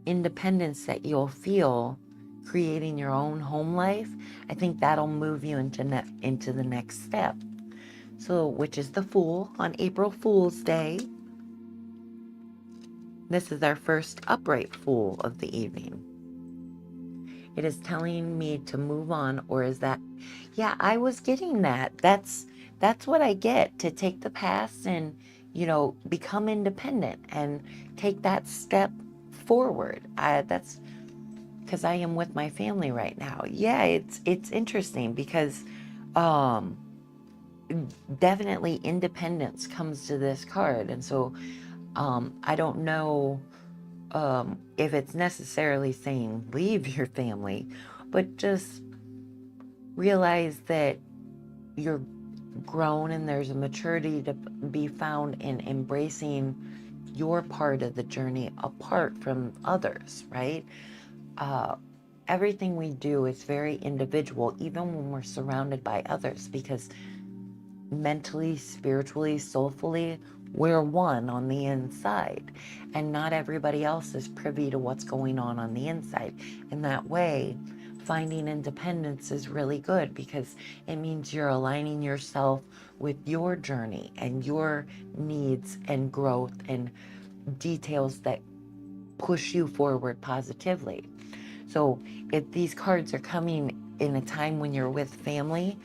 independence that you'll feel creating your own home life, I think that'll move you into the next step. So, which is the Fool on April Fool's Day. This is our first upright Fool of the evening. It is telling me to move on, or is that, yeah, I was getting that. That's what I get, to take the past and, become independent and take that step forward. That's because I am with my family right now. Yeah, it's interesting because um definitely independence comes to this card. And so I don't know if it's necessarily saying leave your family, but just realize that you're grown and there's a maturity to be found in embracing your part of the journey apart from others, right? Uh, Everything we do is very individual, even when we're surrounded by others, because mentally, spiritually, soulfully, we're one on the inside. And not everybody else is privy to what's going on the inside. In that way, finding independence is really good because it means you're aligning yourself with your journey and your needs and growth and details that push you forward positively. So if these cards are coming in a time when you're with family,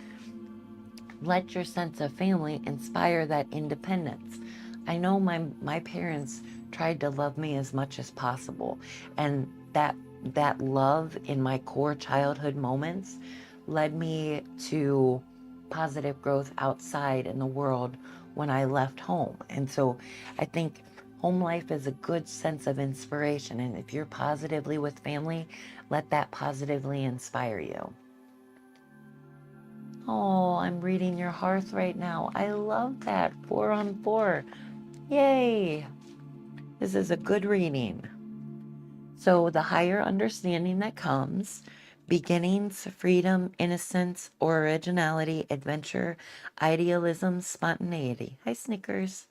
let your sense of family inspire that independence. I know my parents tried to love me as much as possible, and that love in my core childhood moments led me to positive growth outside in the world when I left home. And so I think home life is a good sense of inspiration, and if you're positively with family, let that positively inspire you. Oh, I'm reading your hearth right now. I love that. 4 on 4. Yay. This is a good reading. So, the higher understanding that comes, beginnings, freedom, innocence, originality, adventure, idealism, spontaneity. Hi, Snickers.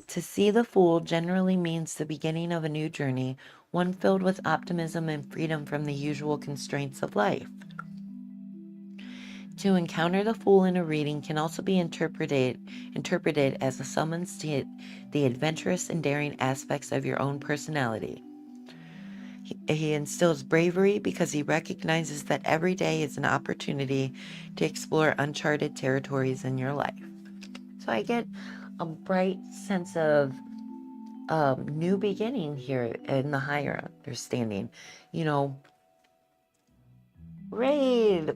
To see the Fool generally means the beginning of a new journey, one filled with optimism and freedom from the usual constraints of life. To encounter the Fool in a reading can also be interpreted as a summons to the adventurous and daring aspects of your own personality. He instills bravery because he recognizes that every day is an opportunity to explore uncharted territories in your life. So I get a bright sense of new beginning here in the higher understanding. You know, raid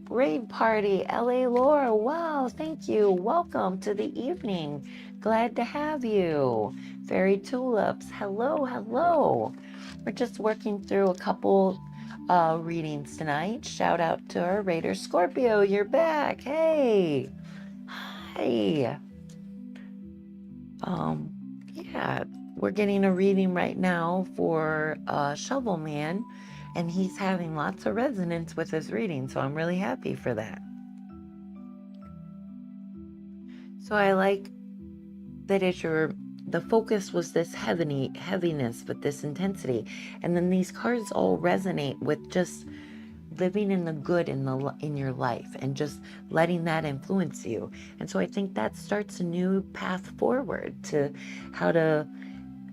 party, LA Laura. Wow, thank you. Welcome to the evening. Glad to have you. Fairy Tulips, hello, hello. We're just working through a couple readings tonight. Shout out to our Raider Scorpio. You're back. Hey. Hi. Um, yeah, we're getting a reading right now for Shovel Man, and he's having lots of resonance with his reading, so I'm really happy for that. So I like that the focus was this heaviness with this intensity, and then these cards all resonate with just living in the good in your life and just letting that influence you. And so I think that starts a new path forward to how to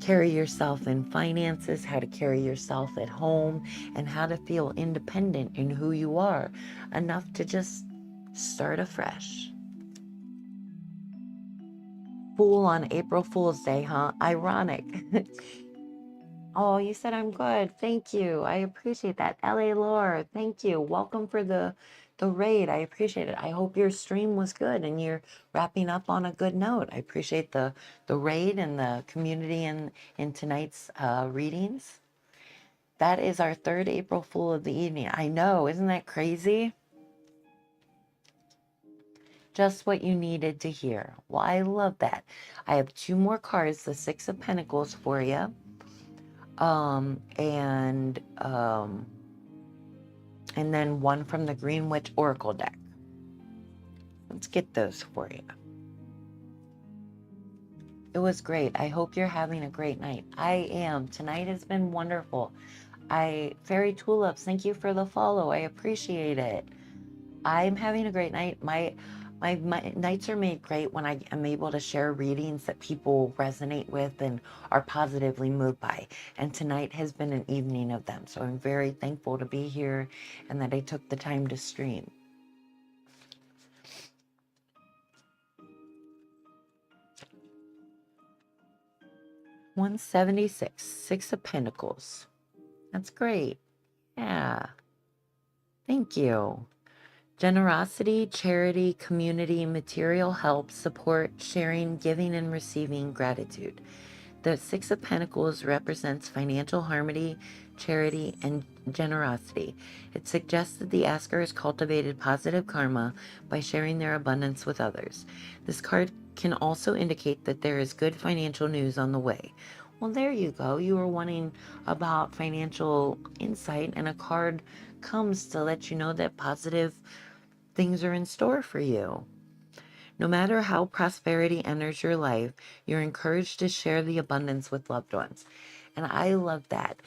carry yourself in finances, how to carry yourself at home, and how to feel independent in who you are, enough to just start afresh. Fool on April Fool's Day, huh? Ironic. Oh, you said I'm good. Thank you. I appreciate that. LA Lore, thank you. Welcome for the raid. I appreciate it. I hope your stream was good and you're wrapping up on a good note. I appreciate the raid and the community in tonight's readings. That is our third April Fool of the evening. I know, isn't that crazy? Just what you needed to hear. Well, I love that. I have two more cards, the Six of Pentacles for you. And then one from the Green Witch Oracle deck. Let's get those for you. It was great. I hope you're having a great night. I am. Tonight has been wonderful. Fairy Tulips, thank you for the follow. I appreciate it. I'm having a great night. My nights are made great when I am able to share readings that people resonate with and are positively moved by. And tonight has been an evening of them. So I'm very thankful to be here and that I took the time to stream. $176, Six of Pentacles. That's great. Yeah. Thank you. Generosity, charity, community, material help, support, sharing, giving, and receiving gratitude. The Six of Pentacles represents financial harmony, charity, and generosity. It suggests that the asker has cultivated positive karma by sharing their abundance with others. This card can also indicate that there is good financial news on the way. Well, there you go. You were wanting about financial insight, and a card comes to let you know that positive things are in store for you. No matter how prosperity enters your life, you're encouraged to share the abundance with loved ones. And I love that.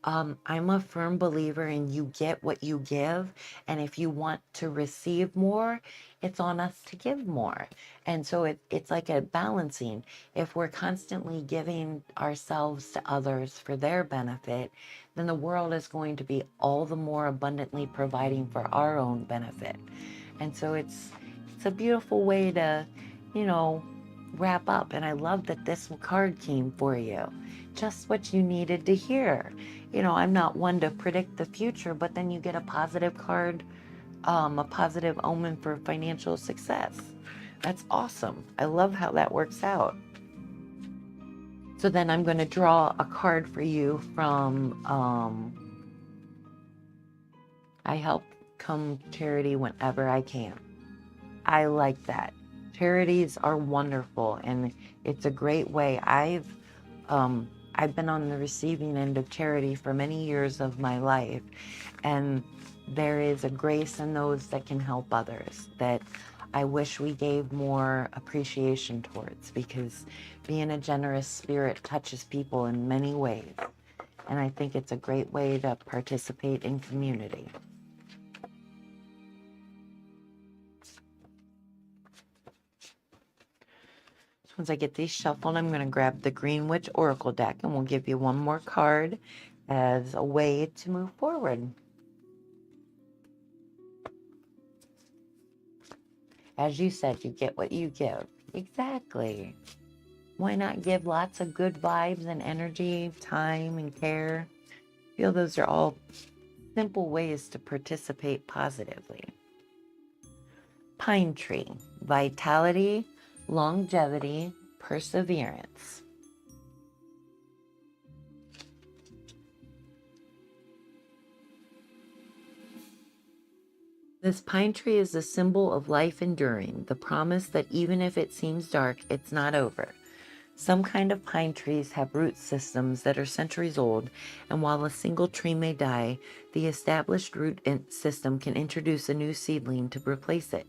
I'm a firm believer in you get what you give. And if you want to receive more, it's on us to give more. And so it's like a balancing. If we're constantly giving ourselves to others for their benefit, then the world is going to be all the more abundantly providing for our own benefit. And so it's a beautiful way to, wrap up. And I love that this card came for you. Just what you needed to hear. I'm not one to predict the future, but then you get a positive card, a positive omen for financial success. That's awesome. I love how that works out. So then I'm going to draw a card for you from I help come charity whenever I can. I like that. Charities are wonderful, and it's a great way. I've been on the receiving end of charity for many years of my life, and there is a grace in those that can help others that I wish we gave more appreciation towards, because being a generous spirit touches people in many ways, and I think it's a great way to participate in community. Once I get these shuffled, I'm going to grab the Green Witch Oracle deck, and we'll give you one more card as a way to move forward. As you said, you get what you give. Exactly. Why not give lots of good vibes and energy, time and care? I feel those are all simple ways to participate positively. Pine tree, vitality, longevity, perseverance. This pine tree is a symbol of life enduring, the promise that even if it seems dark, it's not over. Some kind of pine trees have root systems that are centuries old, and while a single tree may die, the established root system can introduce a new seedling to replace it.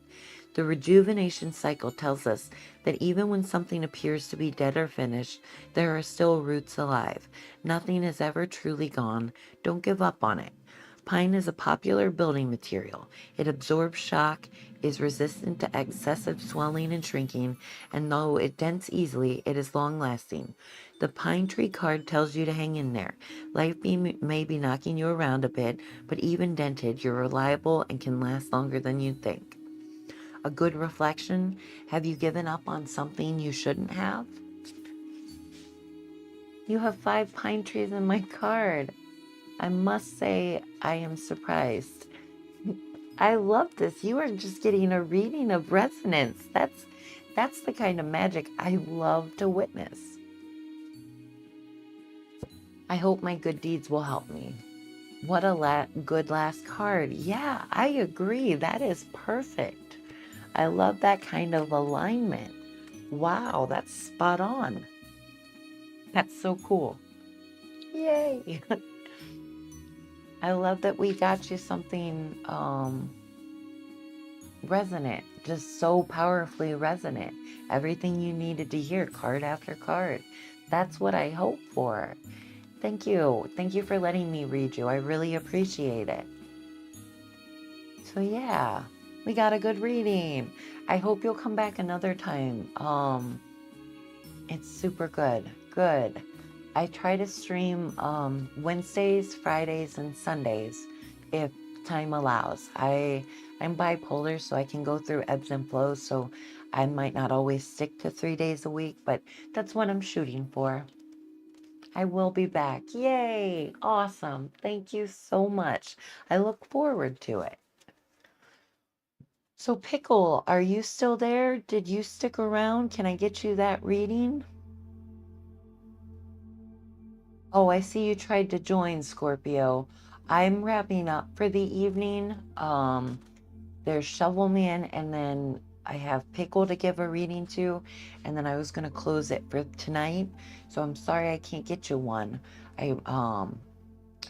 The rejuvenation cycle tells us that even when something appears to be dead or finished, there are still roots alive. Nothing is ever truly gone. Don't give up on it. Pine is a popular building material. It absorbs shock, is resistant to excessive swelling and shrinking, and though it dents easily, it is long-lasting. The pine tree card tells you to hang in there. Life may be knocking you around a bit, but even dented, you're reliable and can last longer than you think. A good reflection: have you given up on something you shouldn't have? You have 5 pine trees in my card. I must say, I am surprised. I love this. You are just getting a reading of resonance. That's the kind of magic I love to witness. I hope my good deeds will help me. What a good last card. Yeah, I agree. That is perfect. I love that kind of alignment. Wow, that's spot on. That's so cool. Yay! I love that we got you something resonant, just so powerfully resonant. Everything you needed to hear, card after card. That's what I hope for. Thank you. Thank you for letting me read you. I really appreciate it. So yeah, we got a good reading. I hope you'll come back another time. It's super good. Good. I try to stream Wednesdays, Fridays, and Sundays if time allows. I'm bipolar, so I can go through ebbs and flows, so I might not always stick to 3 days a week, but that's what I'm shooting for. I will be back. Yay! Awesome. Thank you so much. I look forward to it. So, Pickle, are you still there? Did you stick around? Can I get you that reading? Oh, I see you tried to join, Scorpio. I'm wrapping up for the evening. There's Shovel Man, and then I have Pickle to give a reading to, and then I was gonna close it for tonight. So I'm sorry I can't get you one. I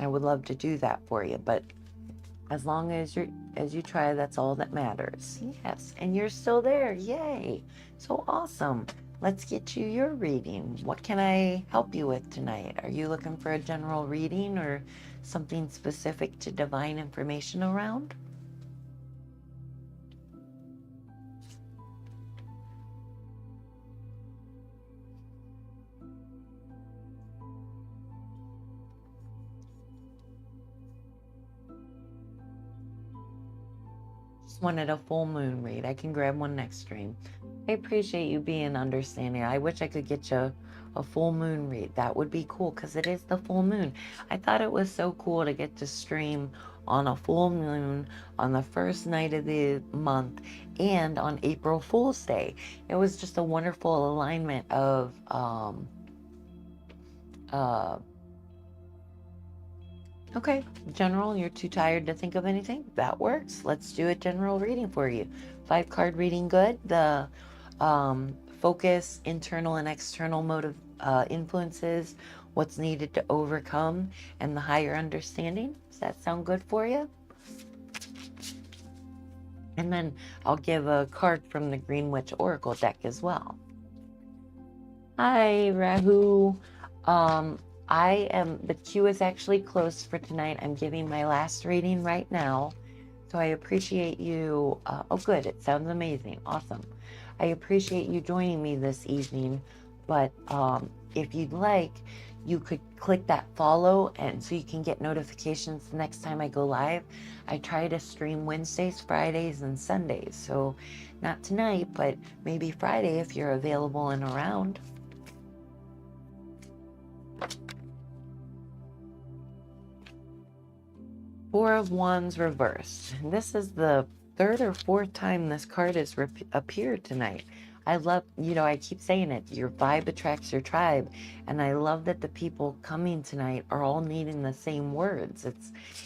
would love to do that for you, but as long as you try, that's all that matters. Yes, and you're still there. Yay. So awesome. Let's get you your reading. What can I help you with tonight? Are you looking for a general reading or something specific to divine information around? Just wanted a full moon read. I can grab one next stream. I appreciate you being understanding. I wish I could get you a full moon read. That would be cool because it is the full moon. I thought it was so cool to get to stream on a full moon on the first night of the month and on April Fool's Day. It was just a wonderful alignment of uh, okay, general, you're too tired to think of anything? That works. Let's do a general reading for you. 5 card reading good. The focus, internal and external motive influences, what's needed to overcome, and the higher understanding. Does that sound good for you? And then I'll give a card from the Green Witch Oracle deck as well. Hi, Rahu. Um, the queue is actually closed for tonight. I'm giving my last reading right now. So I appreciate you. Oh, good. It sounds amazing. Awesome. I appreciate you joining me this evening. But if you'd like, you could click that follow and so you can get notifications the next time I go live. I try to stream Wednesdays, Fridays, and Sundays. So not tonight, but maybe Friday if you're available and around. Four of Wands reversed. This is the third or fourth time this card has appeared tonight. I love, I keep saying it, your vibe attracts your tribe. And I love that the people coming tonight are all needing the same words.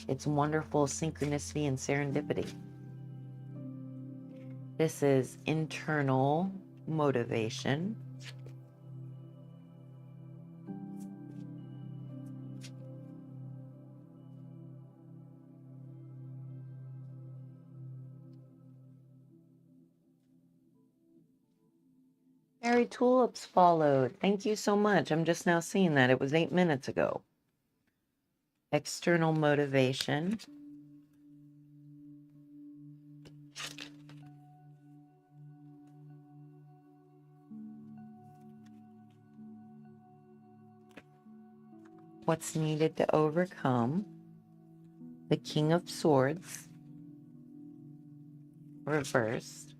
It's wonderful synchronicity and serendipity. This is internal motivation. Fairy tulips followed. Thank you so much. I'm just now seeing that. It was 8 minutes ago. External motivation. What's needed to overcome. The King of Swords. Reversed.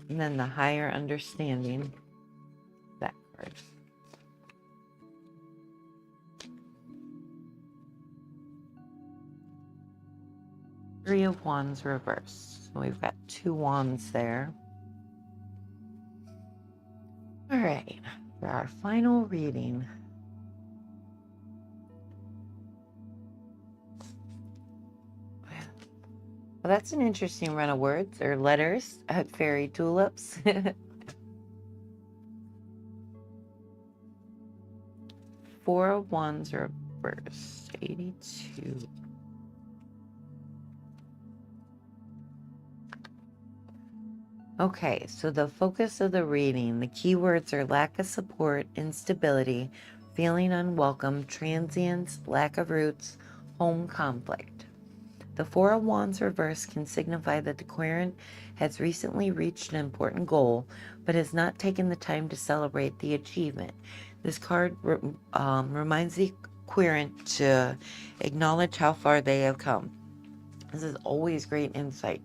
And then the higher understanding. That card. Three of Wands reversed. So we've got 2 wands there. All right, for our final reading. Well, that's an interesting run of words or letters. Fairy tulips. Four of Wands reversed. 82. Okay, so the focus of the reading, the keywords are lack of support, instability, feeling unwelcome, transience, lack of roots, home conflict. The Four of Wands reverse can signify that the querent has recently reached an important goal, but has not taken the time to celebrate the achievement. This card reminds the querent to acknowledge how far they have come. This is always great insight.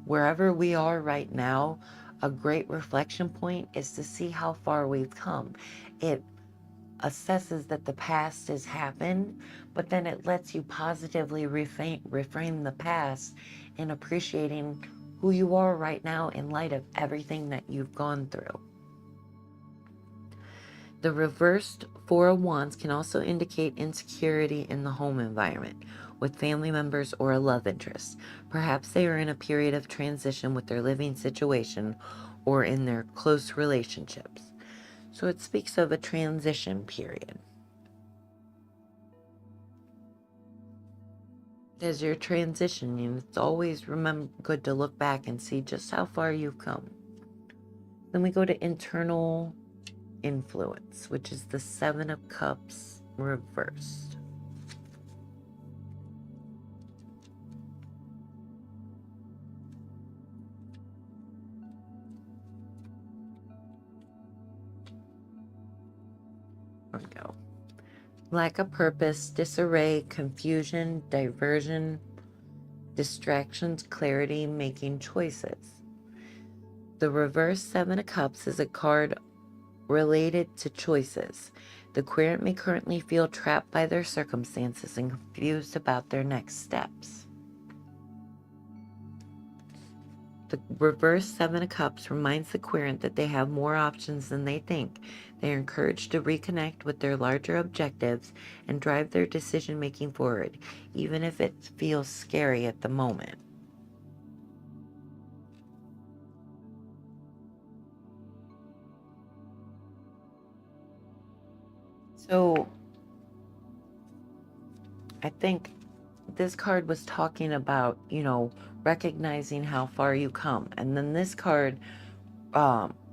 Wherever we are right now, a great reflection point is to see how far we've come. It assesses that the past has happened, but then it lets you positively reframe the past and appreciating who you are right now in light of everything that you've gone through. The reversed Four of Wands can also indicate insecurity in the home environment with family members or a love interest. Perhaps they are in a period of transition with their living situation or in their close relationships. So it speaks of a transition period. As you're transitioning, it's always good to look back and see just how far you've come. Then we go to internal influence, which is the Seven of Cups reversed. There we go. Lack of purpose, disarray, confusion, diversion, distractions, clarity, making choices. The reverse Seven of Cups is a card related to choices. The querent may currently feel trapped by their circumstances and confused about their next steps. The reverse Seven of Cups reminds the querent that they have more options than they think. They are encouraged to reconnect with their larger objectives and drive their decision making forward, even if it feels scary at the moment. So, I think this card was talking about, recognizing how far you come. And then this card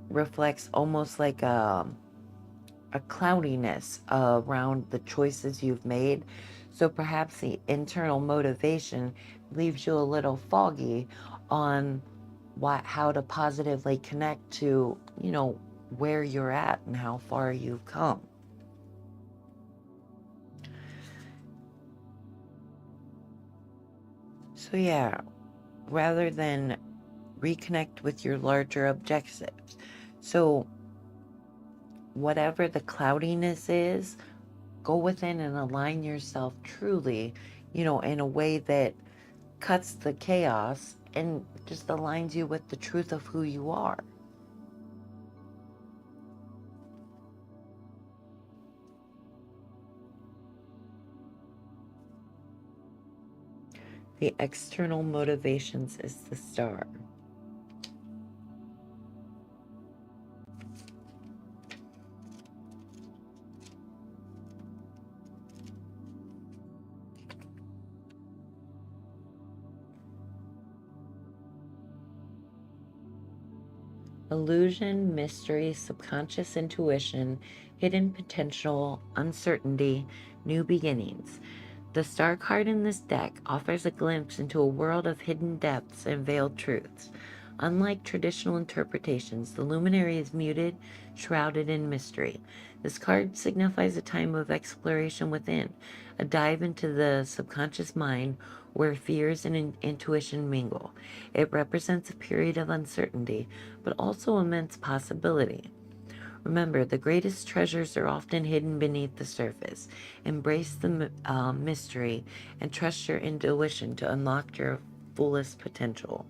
reflects almost like a cloudiness around the choices you've made. So perhaps the internal motivation leaves you a little foggy on how to positively connect to, where you're at and how far you've come. So yeah, rather than reconnect with your larger objectives. So whatever the cloudiness is, go within and align yourself truly, in a way that cuts the chaos and just aligns you with the truth of who you are. The external motivations is the Star. Illusion, mystery, subconscious intuition, hidden potential, uncertainty, new beginnings. The Star card in this deck offers a glimpse into a world of hidden depths and veiled truths. Unlike traditional interpretations, the luminary is muted, shrouded in mystery. This card signifies a time of exploration within, a dive into the subconscious mind where fears and intuition mingle. It represents a period of uncertainty, but also immense possibility. Remember, the greatest treasures are often hidden beneath the surface. Embrace the mystery and trust your intuition to unlock your fullest potential.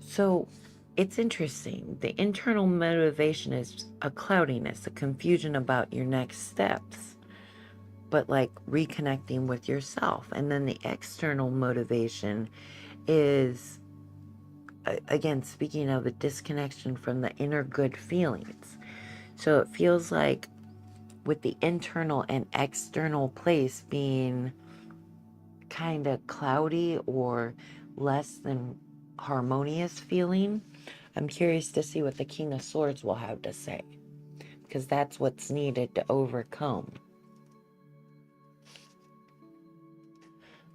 So it's interesting. The internal motivation is a cloudiness, a confusion about your next steps. but like reconnecting with yourself. And then the external motivation is, again, speaking of a disconnection from the inner good feelings. So it feels like with the internal and external place being kind of cloudy or less than harmonious feeling, I'm curious to see what the King of Swords will have to say, because that's what's needed to overcome.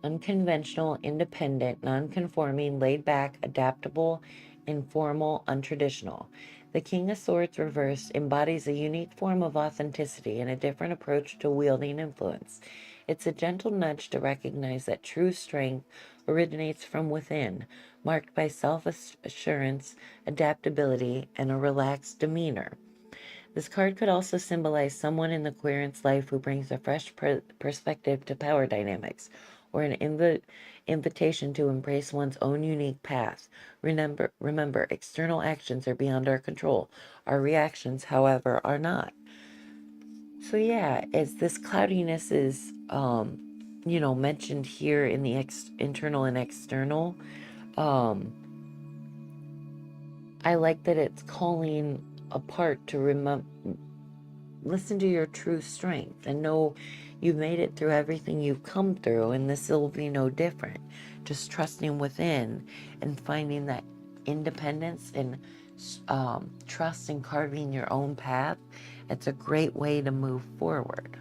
Unconventional, independent, non-conforming, laid-back, adaptable, informal, untraditional. The King of Swords reversed embodies a unique form of authenticity and a different approach to wielding influence. It's a gentle nudge to recognize that true strength originates from within, marked by self-assurance, adaptability, and a relaxed demeanor. This card could also symbolize someone in the querent's life who brings a fresh perspective to power dynamics, or an invitation to embrace one's own unique path. Remember, external actions are beyond our control. Our reactions, however, are not. So yeah, as this cloudiness is, mentioned here in the internal and external, um, I like that it's calling apart to remember. Listen to your true strength and know you've made it through everything you've come through, and this will be no different. Just trusting within and finding that independence and trust in carving your own path. It's a great way to move forward.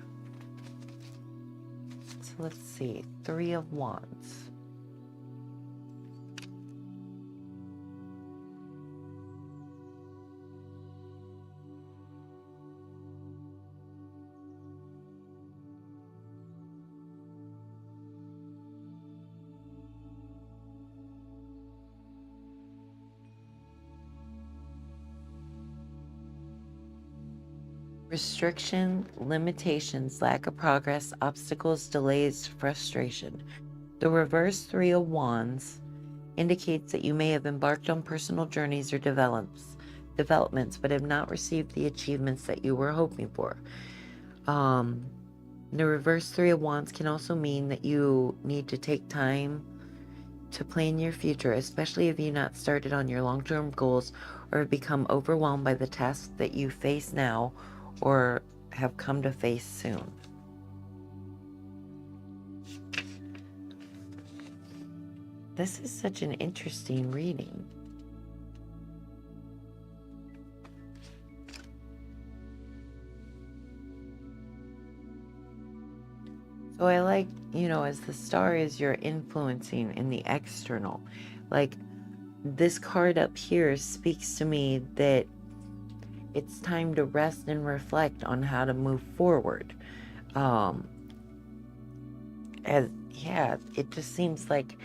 So let's see, Three of Wands. Restriction, limitations, lack of progress, obstacles, delays, frustration. The reverse Three of Wands indicates that you may have embarked on personal journeys or developments, but have not received the achievements that you were hoping for. The reverse Three of Wands can also mean that you need to take time to plan your future, especially if you've not started on your long-term goals or have become overwhelmed by the tasks that you face now or have come to face soon. This is such an interesting reading. So I like, as the star is you're influencing in the external. Like this card up here speaks to me that it's time to rest and reflect on how to move forward. It just seems like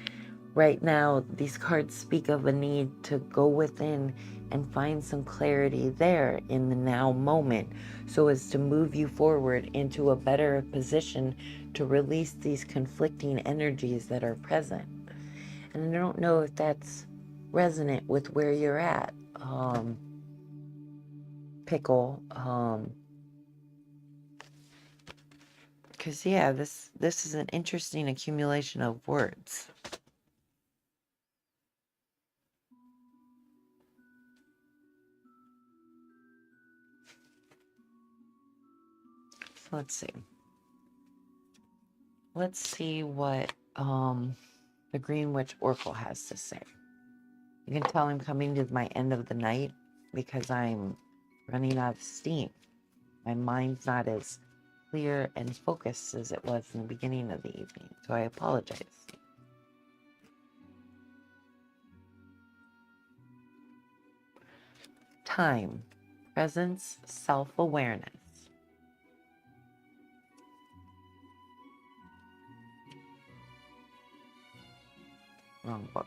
right now these cards speak of a need to go within and find some clarity there in the now moment so as to move you forward into a better position to release these conflicting energies that are present. And I don't know if that's resonant with where you're at, Pickle. Because this is an interesting accumulation of words. So let's see. Let's see what the Green Witch Oracle has to say. You can tell I'm coming to my end of the night because I'm running out of steam. My mind's not as clear and focused as it was in the beginning of the evening, so I apologize. Time, presence, self-awareness. Wrong book.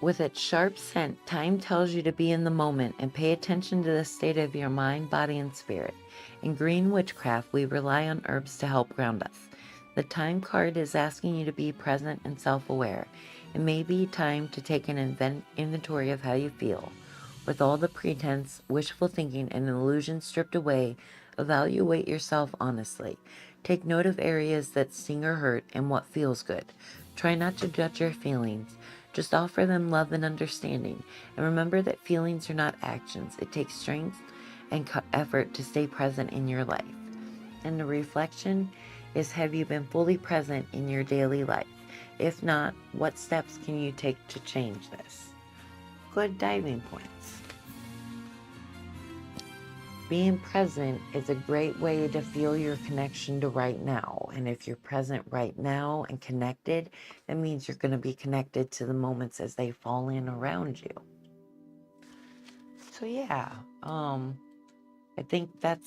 With its sharp scent, time tells you to be in the moment and pay attention to the state of your mind, body, and spirit. In green witchcraft, we rely on herbs to help ground us. The time card is asking you to be present and self-aware. It may be time to take an inventory of how you feel. With all the pretense, wishful thinking, and illusion stripped away, evaluate yourself honestly. Take note of areas that sting or hurt and what feels good. Try not to judge your feelings. Just offer them love and understanding. And remember that feelings are not actions. It takes strength and effort to stay present in your life. And the reflection is, have you been fully present in your daily life? If not, what steps can you take to change this? Good diving points. Being present is a great way to feel your connection to right now. And if you're present right now and connected, that means you're going to be connected to the moments as they fall in around you. So yeah, I think I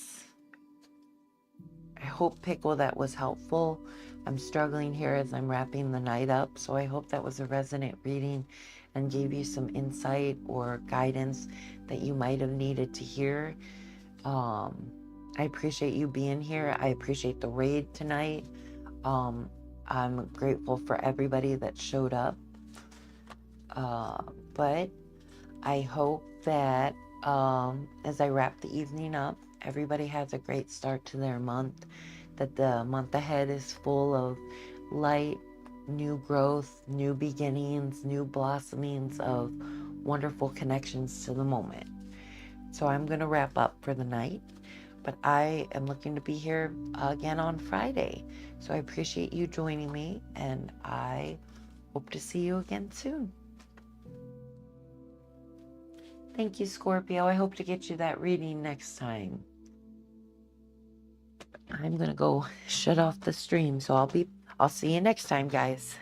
hope, Pickle, that was helpful. I'm struggling here as I'm wrapping the night up, so I hope that was a resonant reading and gave you some insight or guidance that you might have needed to hear. I appreciate you being here. I appreciate the raid tonight. I'm grateful for everybody that showed up. But I hope that as I wrap the evening up, everybody has a great start to their month, that the month ahead is full of light, new growth, new beginnings, new blossomings of wonderful connections to the moment. So I'm going to wrap up for the night, but I am looking to be here again on Friday. So I appreciate you joining me, and I hope to see you again soon. Thank you, Scorpio. I hope to get you that reading next time. I'm going to go shut off the stream, so I'll see you next time, guys.